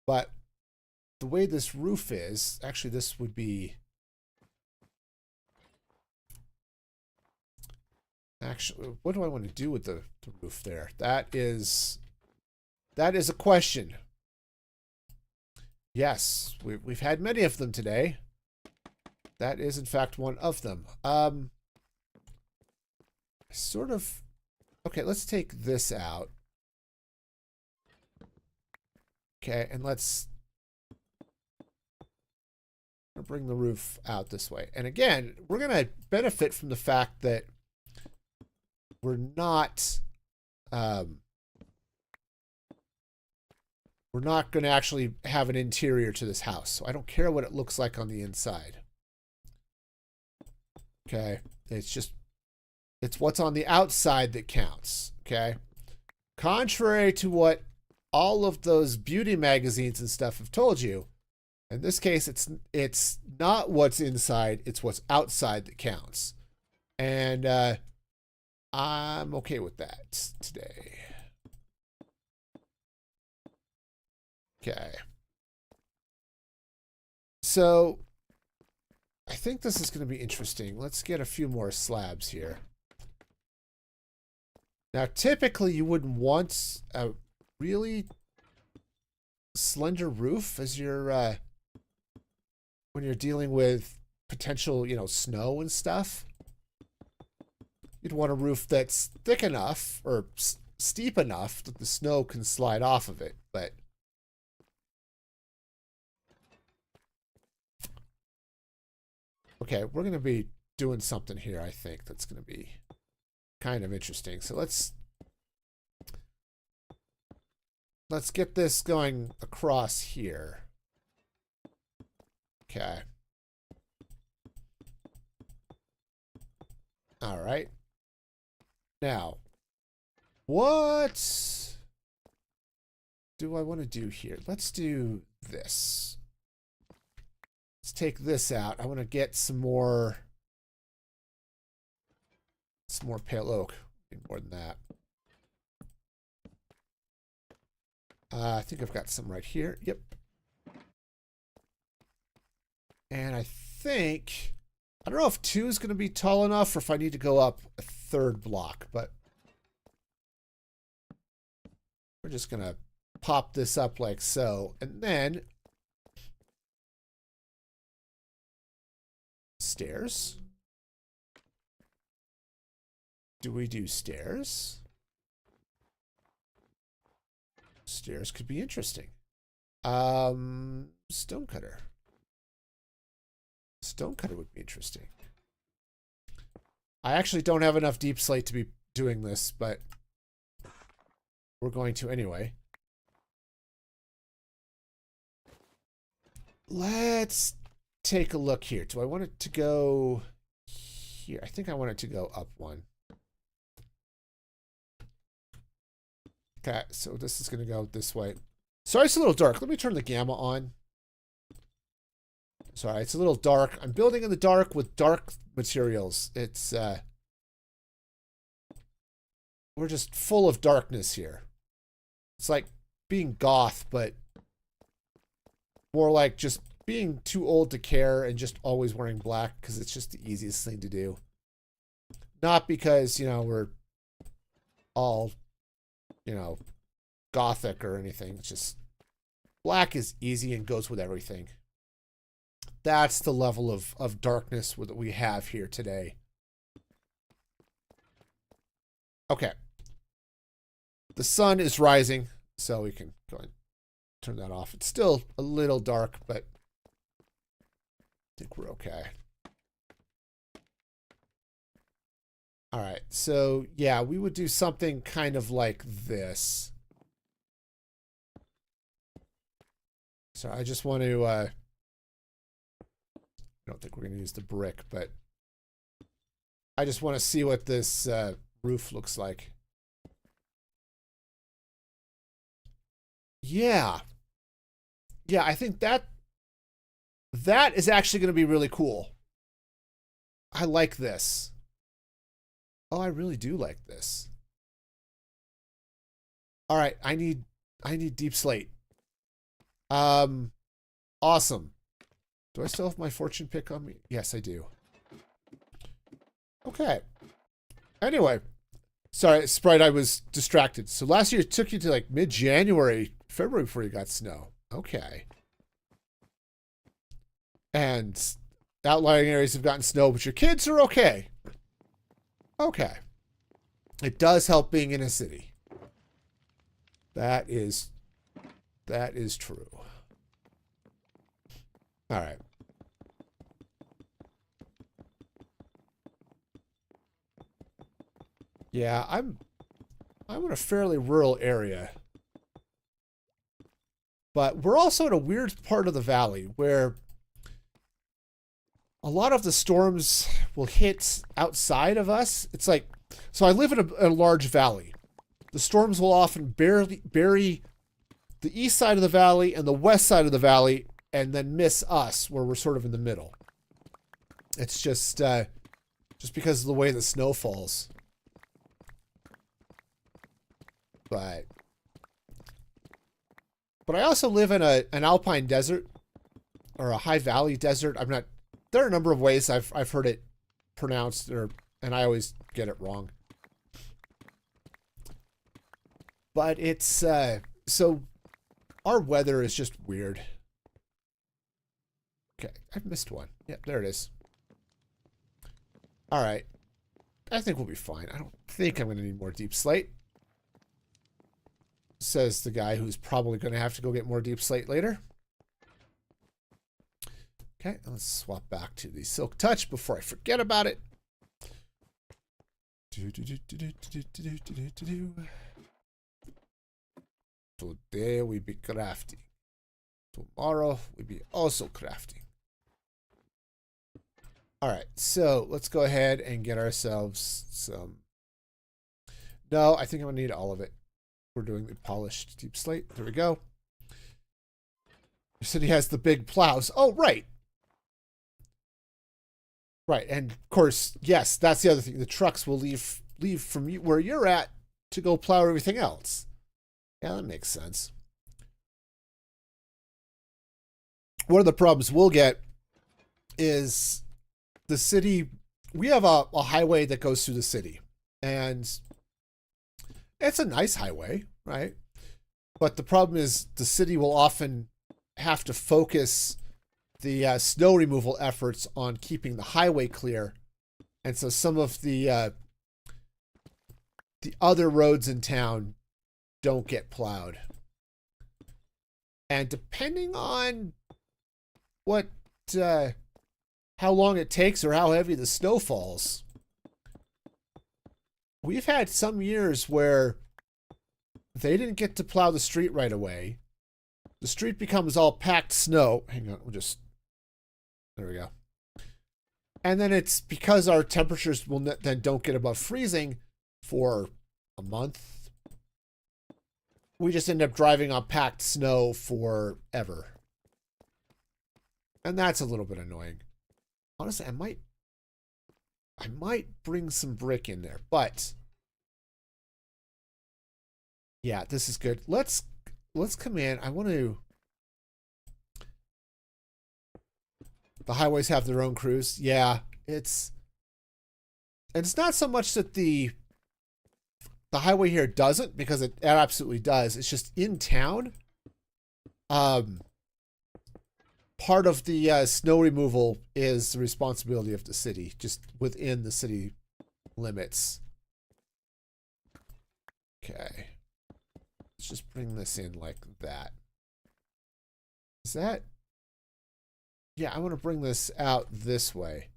but the way this roof is, actually this would be, actually, what do I want to do with the roof there? That is a question. Yes, we've had many of them today. That is, in fact, one of them. Sort of, okay, let's take this out. Okay, and let's bring the roof out this way. And again, we're going to benefit from the fact that we're not going to actually have an interior to this house. So I don't care what it looks like on the inside. Okay, it's what's on the outside that counts. Okay, contrary to what all of those beauty magazines and stuff have told you, in this case, it's not what's inside, it's what's outside that counts. And I'm okay with that today. Okay. So I think this is going to be interesting. Let's get a few more slabs here. Now, typically you wouldn't want a really slender roof as you're when you're dealing with potential, snow and stuff. You'd want a roof that's thick enough or steep enough that the snow can slide off of it. But okay, we're going to be doing something here, I think, that's going to be kind of interesting. So let's let's get this going across here. Okay. All right. Now, what do I want to do here? Let's do this. Let's take this out. I want to get some more pale oak. More than that. I think I've got some right here. Yep. And I think, I don't know if 2 is going to be tall enough or if I need to go up a 3rd block, but we're just going to pop this up like so. And then stairs. Do we do stairs? Stairs could be interesting. Stonecutter. Stonecutter would be interesting. I actually don't have enough deep slate to be doing this, but we're going to anyway. Let's take a look here. Do I want it to go here? I think I want it to go up 1. Okay, so this is going to go this way. Sorry, it's a little dark. Let me turn the gamma on. Sorry, it's a little dark. I'm building in the dark with dark materials. It's, we're just full of darkness here. It's like being goth, but more like just being too old to care and just always wearing black because it's just the easiest thing to do. Not because, you know, we're all, you know, gothic or anything. It's just black is easy and goes with everything. That's the level of darkness that we have here today. Okay. The sun is rising, so we can go and turn that off. It's still a little dark, but I think we're okay. All right, so yeah, we would do something kind of like this. So I just want to, I don't think we're going to use the brick, but I just want to see what this roof looks like. Yeah. Yeah, I think that is actually going to be really cool. I like this. Oh, I really do like this. All right, I need deep slate. Awesome. Do I still have my fortune pick on me? Yes, I do. Okay. Anyway, sorry, Sprite, I was distracted. So last year it took you to like mid-January, February before you got snow. Okay. And outlying areas have gotten snow, but your kids are okay. Okay. It does help being in a city. That is true. All right. Yeah, I'm in a fairly rural area. But we're also in a weird part of the valley where a lot of the storms will hit outside of us. It's like, so I live in a large valley. The storms will often bury the east side of the valley and the west side of the valley and then miss us where we're sort of in the middle. It's just because of the way the snow falls. But I also live in an alpine desert or a high valley desert. There are a number of ways I've heard it pronounced, and I always get it wrong. But it's so our weather is just weird. Okay, I've missed one. Yep, there it is. All right, I think we'll be fine. I don't think I'm going to need more deep slate, says the guy who's probably going to have to go get more deep slate later. Okay, let's swap back to the Silk Touch before I forget about it. Today we be crafting. Tomorrow we be also crafting. All right, so let's go ahead and get ourselves some. No, I think I'm gonna need all of it. We're doing the polished deep slate. There we go. Your city has the big plows. Oh, right. Right, and of course, yes, that's the other thing. The trucks will leave from where you're at to go plow everything else. Yeah, that makes sense. One of the problems we'll get is the city. We have a highway that goes through the city, and it's a nice highway, right? But the problem is the city will often have to focus the snow removal efforts on keeping the highway clear. And so some of the other roads in town don't get plowed. And depending on what, how long it takes or how heavy the snow falls, we've had some years where they didn't get to plow the street right away. The street becomes all packed snow. Hang on, there we go. And then it's because our temperatures will then don't get above freezing for a month. We just end up driving on packed snow forever. And that's a little bit annoying. Honestly, I might bring some brick in there, but yeah, this is good. Let's come in. I want to. The highways have their own crews. Yeah, it's not so much that the highway here doesn't, because it absolutely does. It's just in town. Part of the snow removal is the responsibility of the city, just within the city limits. Okay. Let's just bring this in like that. Is that? Yeah, I want to bring this out this way.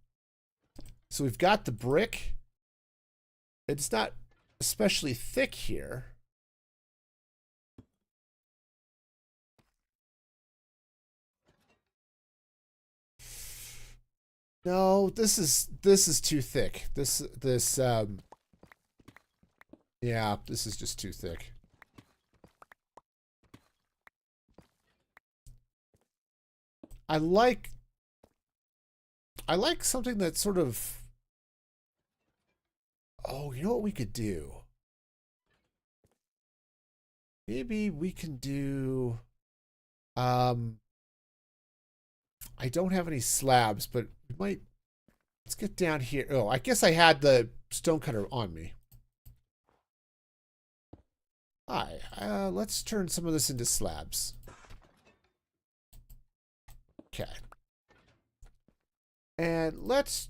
So we've got the brick. It's not especially thick here. No, this is too thick. Yeah, this is just too thick. I like something that sort of. Oh, you know what we could do? Maybe we can do. I don't have any slabs, but we might. Let's get down here. Oh, I guess I had the stonecutter on me. All right, let's turn some of this into slabs. Okay. And let's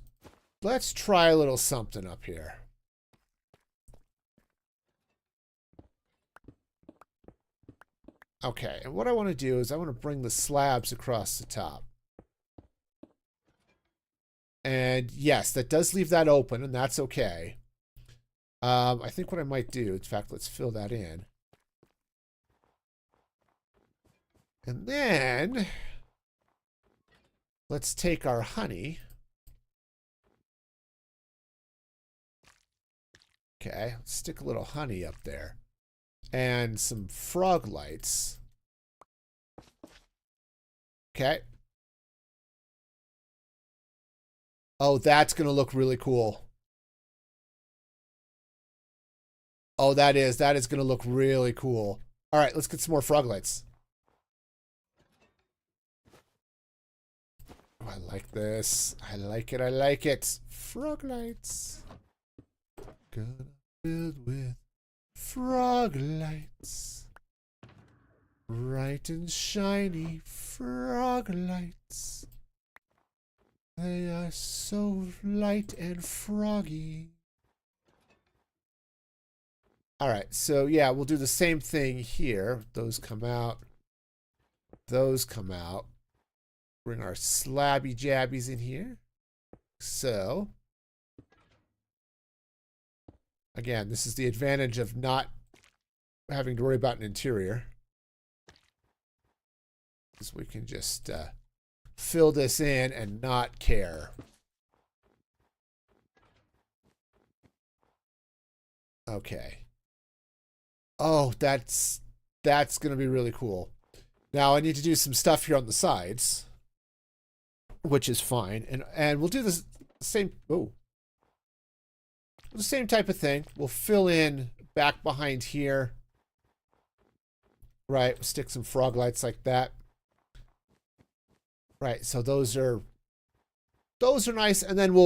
try a little something up here. Okay, and what I want to do is I want to bring the slabs across the top. And yes, that does leave that open, and that's okay. I think what I might do, in fact, let's fill that in. And then let's take our honey. Okay, let's stick a little honey up there. And some frog lights. Okay. Oh, that's going to look really cool. Oh, that is going to look really cool. All right, let's get some more frog lights. Oh, I like this. I like it. I like it. Frog lights. Gonna build with frog lights. Bright and shiny frog lights. They are so light and froggy. All right, so yeah, we'll do the same thing here. Those come out. Those come out. Bring our slabby jabbies in here. So, again, this is the advantage of not having to worry about an interior. Because we can just fill this in and not care. Okay. Oh, that's going to be really cool. Now I need to do some stuff here on the sides, which is fine. And we'll do this same the same type of thing. We'll fill in back behind here. Right, we'll stick some frog lights like that. Right, so those are nice, and then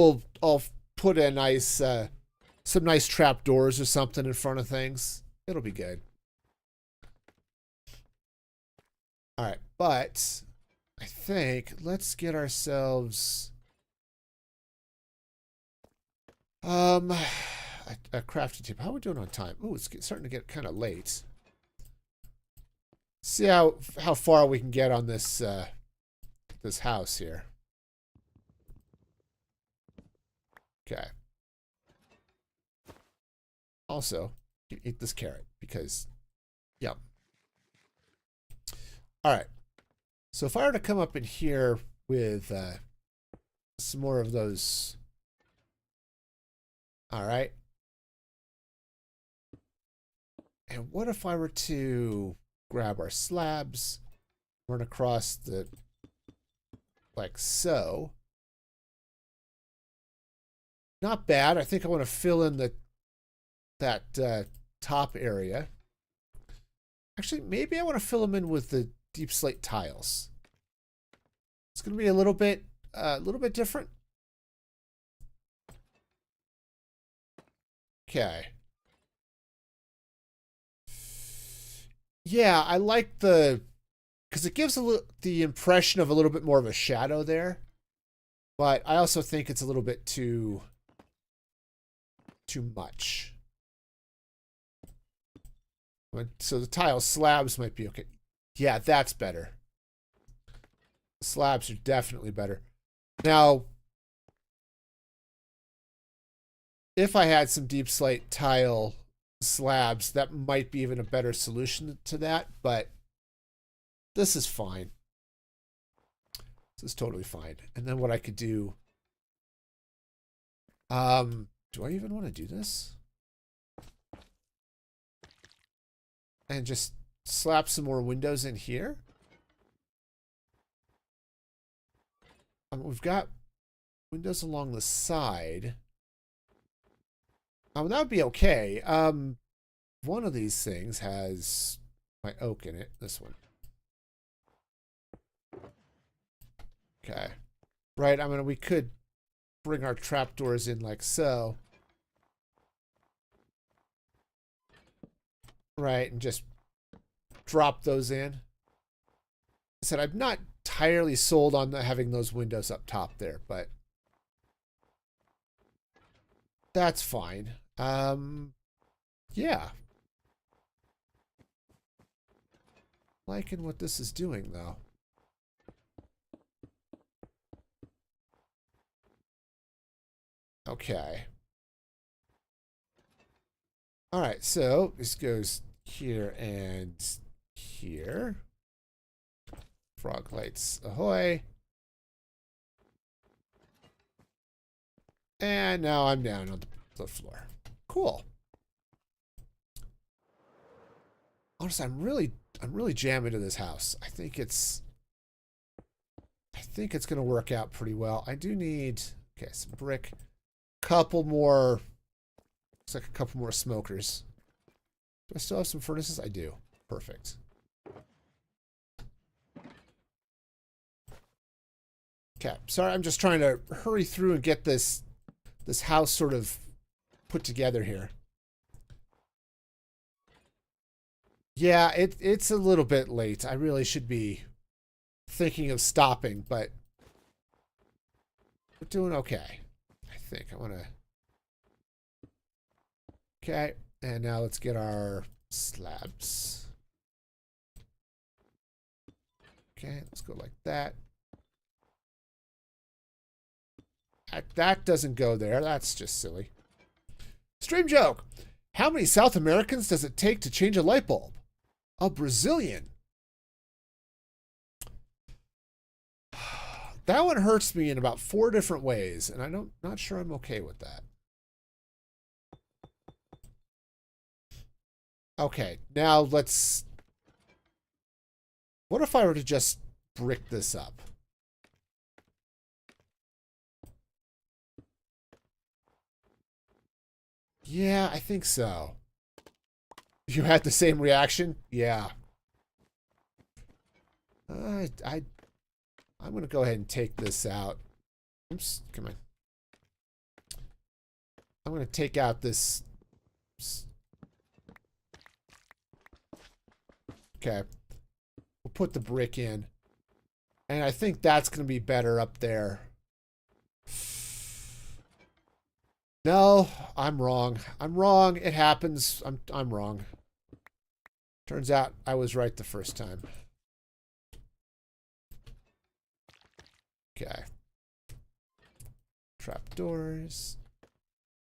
I'll put a nice some nice trap doors or something in front of things. It'll be good. All right, but I think let's get ourselves a crafting table. How are we doing on time? Oh, it's starting to get kind of late. See how far we can get on this this house here. Okay. Also, eat this carrot because, yep. All right. So if I were to come up in here with some more of those. All right. And what if I were to grab our slabs, run across the, like so. Not bad. I think I want to fill in that top area. Actually, maybe I want to fill them in with the deep slate tiles. It's going to be a little bit different. Okay. Yeah, I like because it gives the impression of a little bit more of a shadow there. But I also think it's a little bit too much. So the tile slabs might be okay. Yeah, that's better. The slabs are definitely better. Now, if I had some deep slate tile slabs, that might be even a better solution to that, but this is fine. This is totally fine. And then what I could do, do I even want to do this? And just slap some more windows in here. We've got windows along the side. That would be okay. One of these things has my oak in it. This one. Okay. Right, I mean, we could bring our trapdoors in like so. Right, and just drop those in. I said I'm not entirely sold on having those windows up top there, but that's fine. Yeah. Liking what this is doing, though. Okay. All right, so this goes here and here. Frog lights ahoy. And now I'm down on the floor. Cool. Honestly, I'm really jamming to this house. I think it's going to work out pretty well. I do need some brick, couple more. Looks like a couple more smokers. Do I still have some furnaces? I do. Perfect. Okay, sorry, I'm just trying to hurry through and get this house sort of put together here. Yeah, it's a little bit late. I really should be thinking of stopping, but we're doing okay. I think I want to. Okay, and now let's get our slabs. Okay, let's go like that. That doesn't go there. That's just silly. Stream joke. How many South Americans does it take to change a light bulb? A Brazilian. That one hurts me in about 4 different ways, and not sure I'm okay with that. Okay, now let's... What if I were to just brick this up? Yeah, I think so. You had the same reaction? Yeah. I'm going to go ahead and take this out. Oops, come on. I'm going to take out this... Okay. We'll put the brick in. And I think that's going to be better up there. No, I'm wrong. I'm wrong. It happens. I'm wrong. Turns out I was right the first time. Okay. Trapdoors.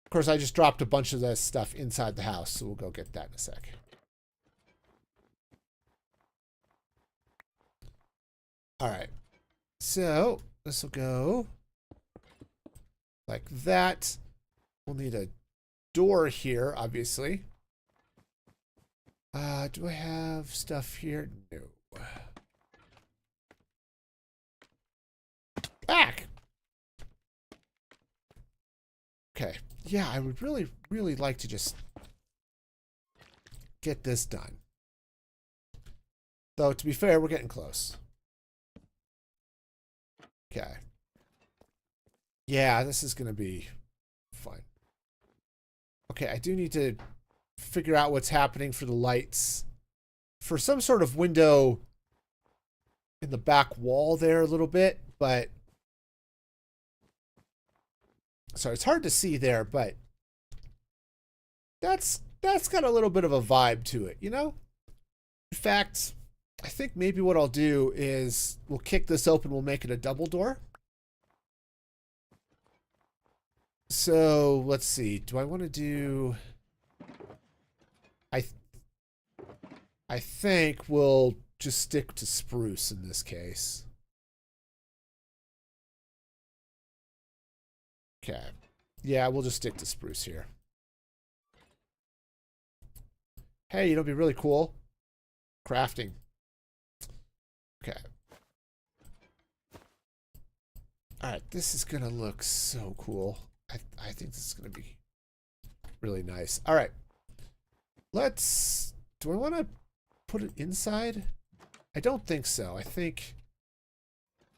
Of course, I just dropped a bunch of this stuff inside the house, so we'll go get that in a sec. All right. So this will go like that. We'll need a door here, obviously. Do I have stuff here? No. Back! Okay. Yeah, I would really, really like to just get this done. Though, to be fair, we're getting close. Okay. Yeah, this is going to be fun. Okay, I do need to figure out what's happening for the lights. For some sort of window in the back wall there a little bit, but... Sorry, it's hard to see there, but... That's got a little bit of a vibe to it, you know? In fact, I think maybe what I'll do is we'll kick this open, we'll make it a double door. So, let's see. Do I want to do... I think we'll just stick to spruce in this case. Okay. Yeah, we'll just stick to spruce here. Hey, you know, it'd be really cool. Crafting. Okay. Alright, this is gonna look so cool. I think this is gonna be really nice. Alright. Let's... Do I want to put it inside? I don't think so. I think...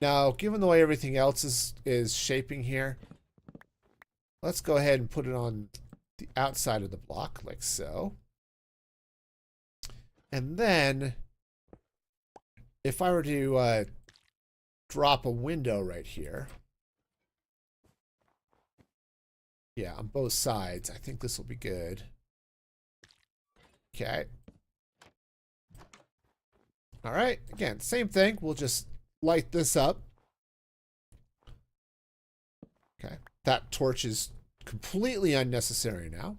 Now, given the way everything else is shaping here, let's go ahead and put it on the outside of the block, like so. And then, if I were to drop a window right here, yeah, on both sides, I think this will be good. Okay. All right. Again, same thing. We'll just light this up. Okay. That torch is completely unnecessary now.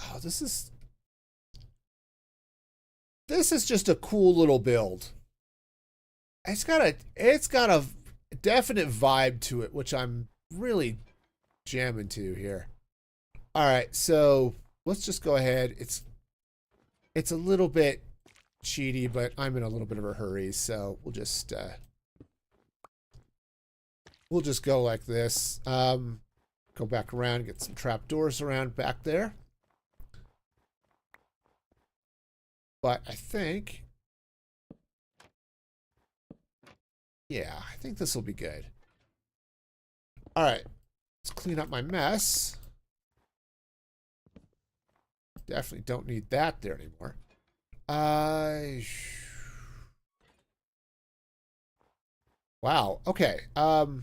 Oh, this is just a cool little build. It's got a definite vibe to it, which I'm really jamming to here. All right, so let's just go ahead. It's a little bit cheaty, but I'm in a little bit of a hurry, so we'll just go like this. Go back around, get some trapdoors around back there. But I think, yeah, I think this will be good. All right, let's clean up my mess. Definitely don't need that there anymore. Wow. Okay. All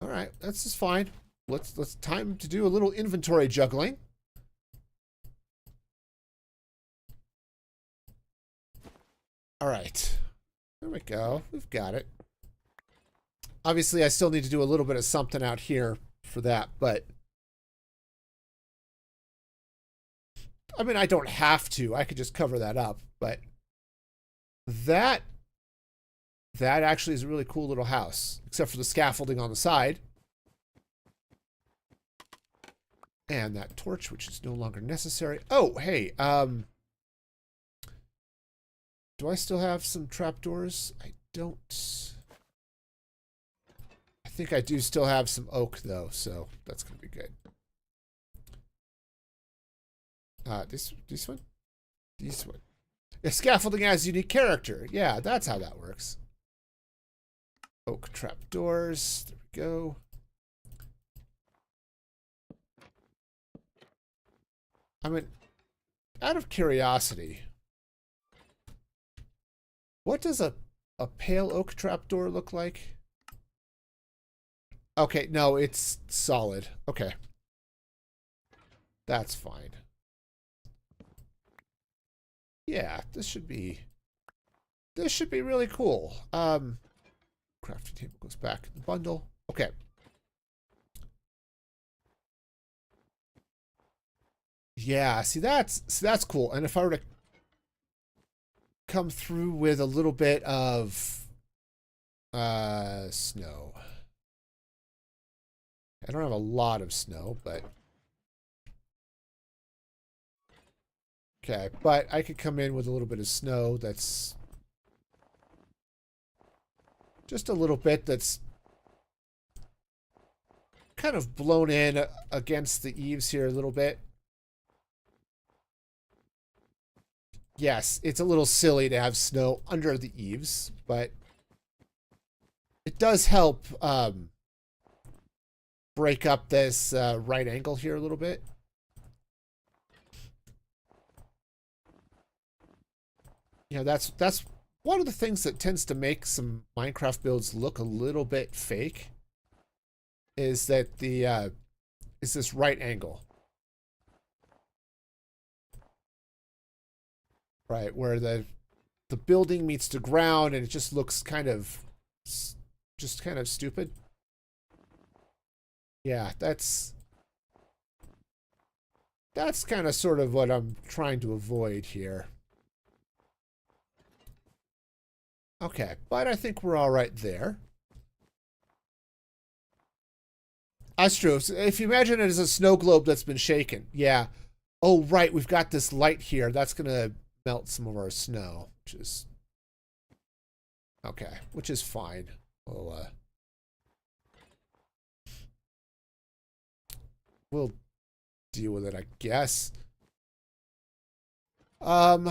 right. That's just fine. Let's time to do a little inventory juggling. All right. There we go. We've got it. Obviously, I still need to do a little bit of something out here for that, but I mean, I don't have to. I could just cover that up. But that actually is a really cool little house, except for the scaffolding on the side. And that torch, which is no longer necessary. Oh, hey, do I still have some trapdoors? I don't. I think I do still have some oak, though, so that's going to be good. This one? This one. Yeah, scaffolding has unique character. Yeah, that's how that works. Oak trapdoors. There we go. I mean, out of curiosity, what does a pale oak trapdoor look like? Okay, no, it's solid. Okay. That's fine. Yeah, this should be really cool. Crafting table goes back in the bundle. Okay. Yeah, see that's cool. And if I were to come through with a little bit of snow. I don't have a lot of snow, but okay, but I could come in with a little bit of snow that's just a little bit that's kind of blown in against the eaves here a little bit. Yes, it's a little silly to have snow under the eaves, but it does help break up this right angle here a little bit. You know, that's one of the things that tends to make some Minecraft builds look a little bit fake is that the is this right angle. Right, where the building meets the ground and it just looks kind of stupid. Yeah, that's kind of sort of what I'm trying to avoid here. Okay, but I think we're all right there. That's true. If you imagine it as a snow globe that's been shaken. Yeah. Oh, right, we've got this light here. That's going to melt some of our snow, which is okay, which is fine. We'll deal with it, I guess. Do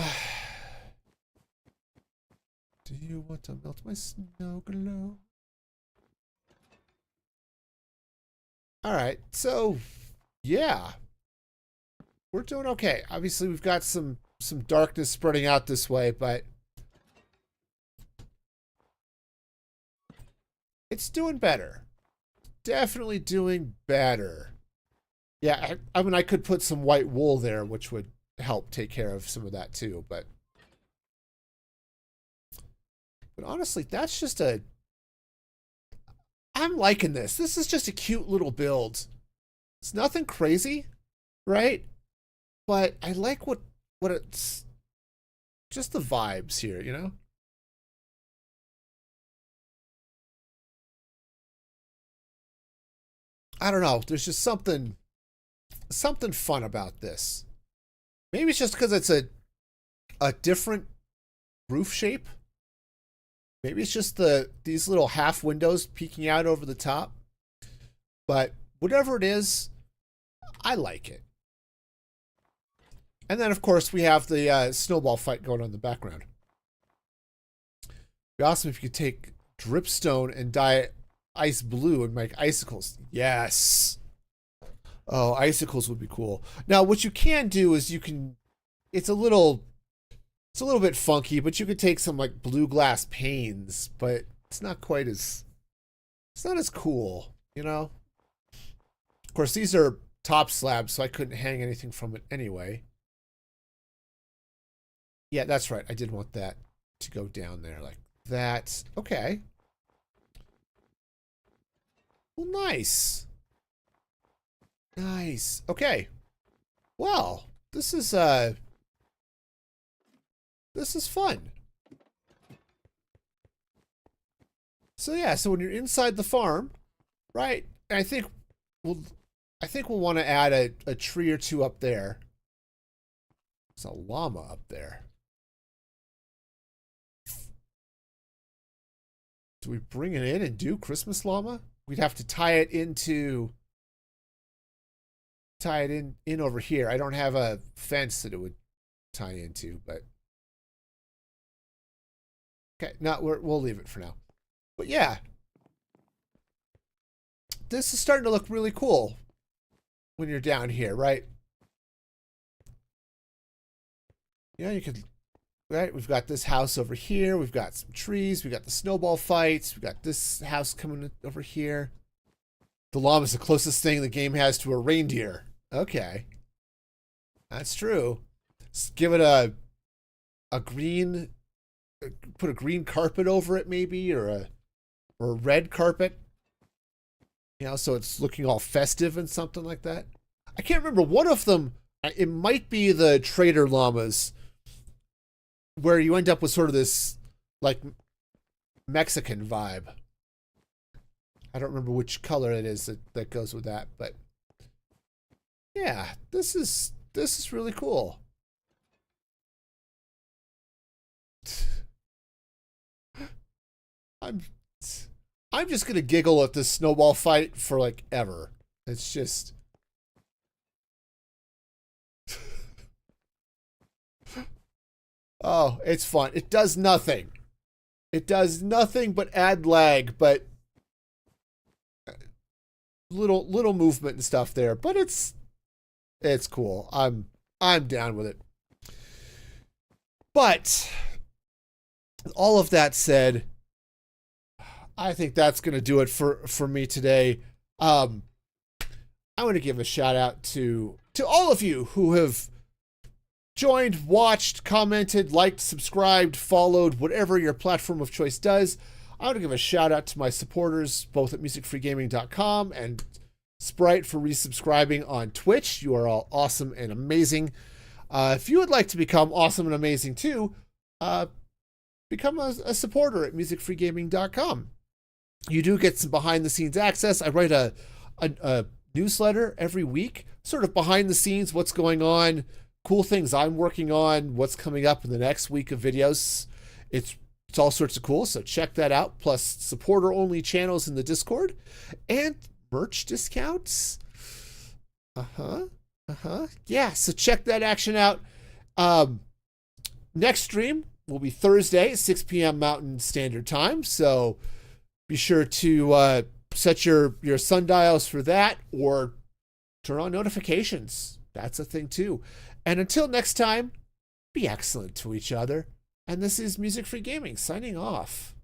you want to melt my snow globe? All right, so yeah, we're doing okay. Obviously, we've got some darkness spreading out this way, but it's doing better. Definitely doing better. Yeah, I mean, I could put some white wool there, which would help take care of some of that too, but honestly, that's just I'm liking this. This is just a cute little build. It's nothing crazy, right? But I like what it's just the vibes here, you know? I don't know. There's just something fun about this. Maybe it's just because it's a different roof shape. Maybe it's just these little half windows peeking out over the top. But whatever it is, I like it. And then, of course, we have the snowball fight going on in the background. It'd be awesome if you could take dripstone and dye it ice blue and make icicles. Yes. Oh, icicles would be cool. Now, what you can do is you can... It's a little bit funky, but you could take some, like, blue glass panes, but it's not quite as... It's not as cool, you know? Of course, these are top slabs, so I couldn't hang anything from it anyway. Yeah, that's right. I did want that to go down there like that. Okay. Well, nice. Nice. Okay. Well, this is This is fun. So yeah, so when you're inside the farm, right? And I think we'll want to add a tree or two up there. There's a llama up there. Do we bring it in and do Christmas llama? We'd have to tie it in over here. I don't have a fence that it would tie into, but okay, we'll leave it for now. But yeah, this is starting to look really cool when you're down here, right? Yeah, you could, right? We've got this house over here. We've got some trees. We've got the snowball fights. We've got this house coming over here. The llama is the closest thing the game has to a reindeer. Okay. That's true. Let's give it a green, put a green carpet over it maybe, or a red carpet. You know, so it's looking all festive and something like that. I can't remember. One of them, it might be the trader llamas, where you end up with sort of this, like, Mexican vibe. I don't remember which color it is that goes with that, but yeah, this is really cool. I'm just gonna giggle at this snowball fight for like ever. It's just oh, it's fun. It does nothing. It does nothing but add lag, but little movement and stuff there. But it's cool. I'm down with it. But all of that said, I think that's going to do it for me today. I want to give a shout out to all of you who have joined, watched, commented, liked, subscribed, followed, whatever your platform of choice does. I want to give a shout out to my supporters, both at musicfreegaming.com and Sprite for resubscribing on Twitch. You are all awesome and amazing. If you would like to become awesome and amazing too, become a supporter at musicfreegaming.com. You do get some behind the scenes access. I write a newsletter every week, sort of behind the scenes, what's going on, cool things I'm working on, what's coming up in the next week of videos. It's all sorts of cool, so check that out. Plus supporter only channels in the Discord and merch discounts. Yeah, so check that action out. Next stream will be Thursday at 6 p.m. Mountain Standard Time, so be sure to set your sundials for that, or turn on notifications. That's a thing too. And until next time, be excellent to each other. And this is Music Free Gaming signing off.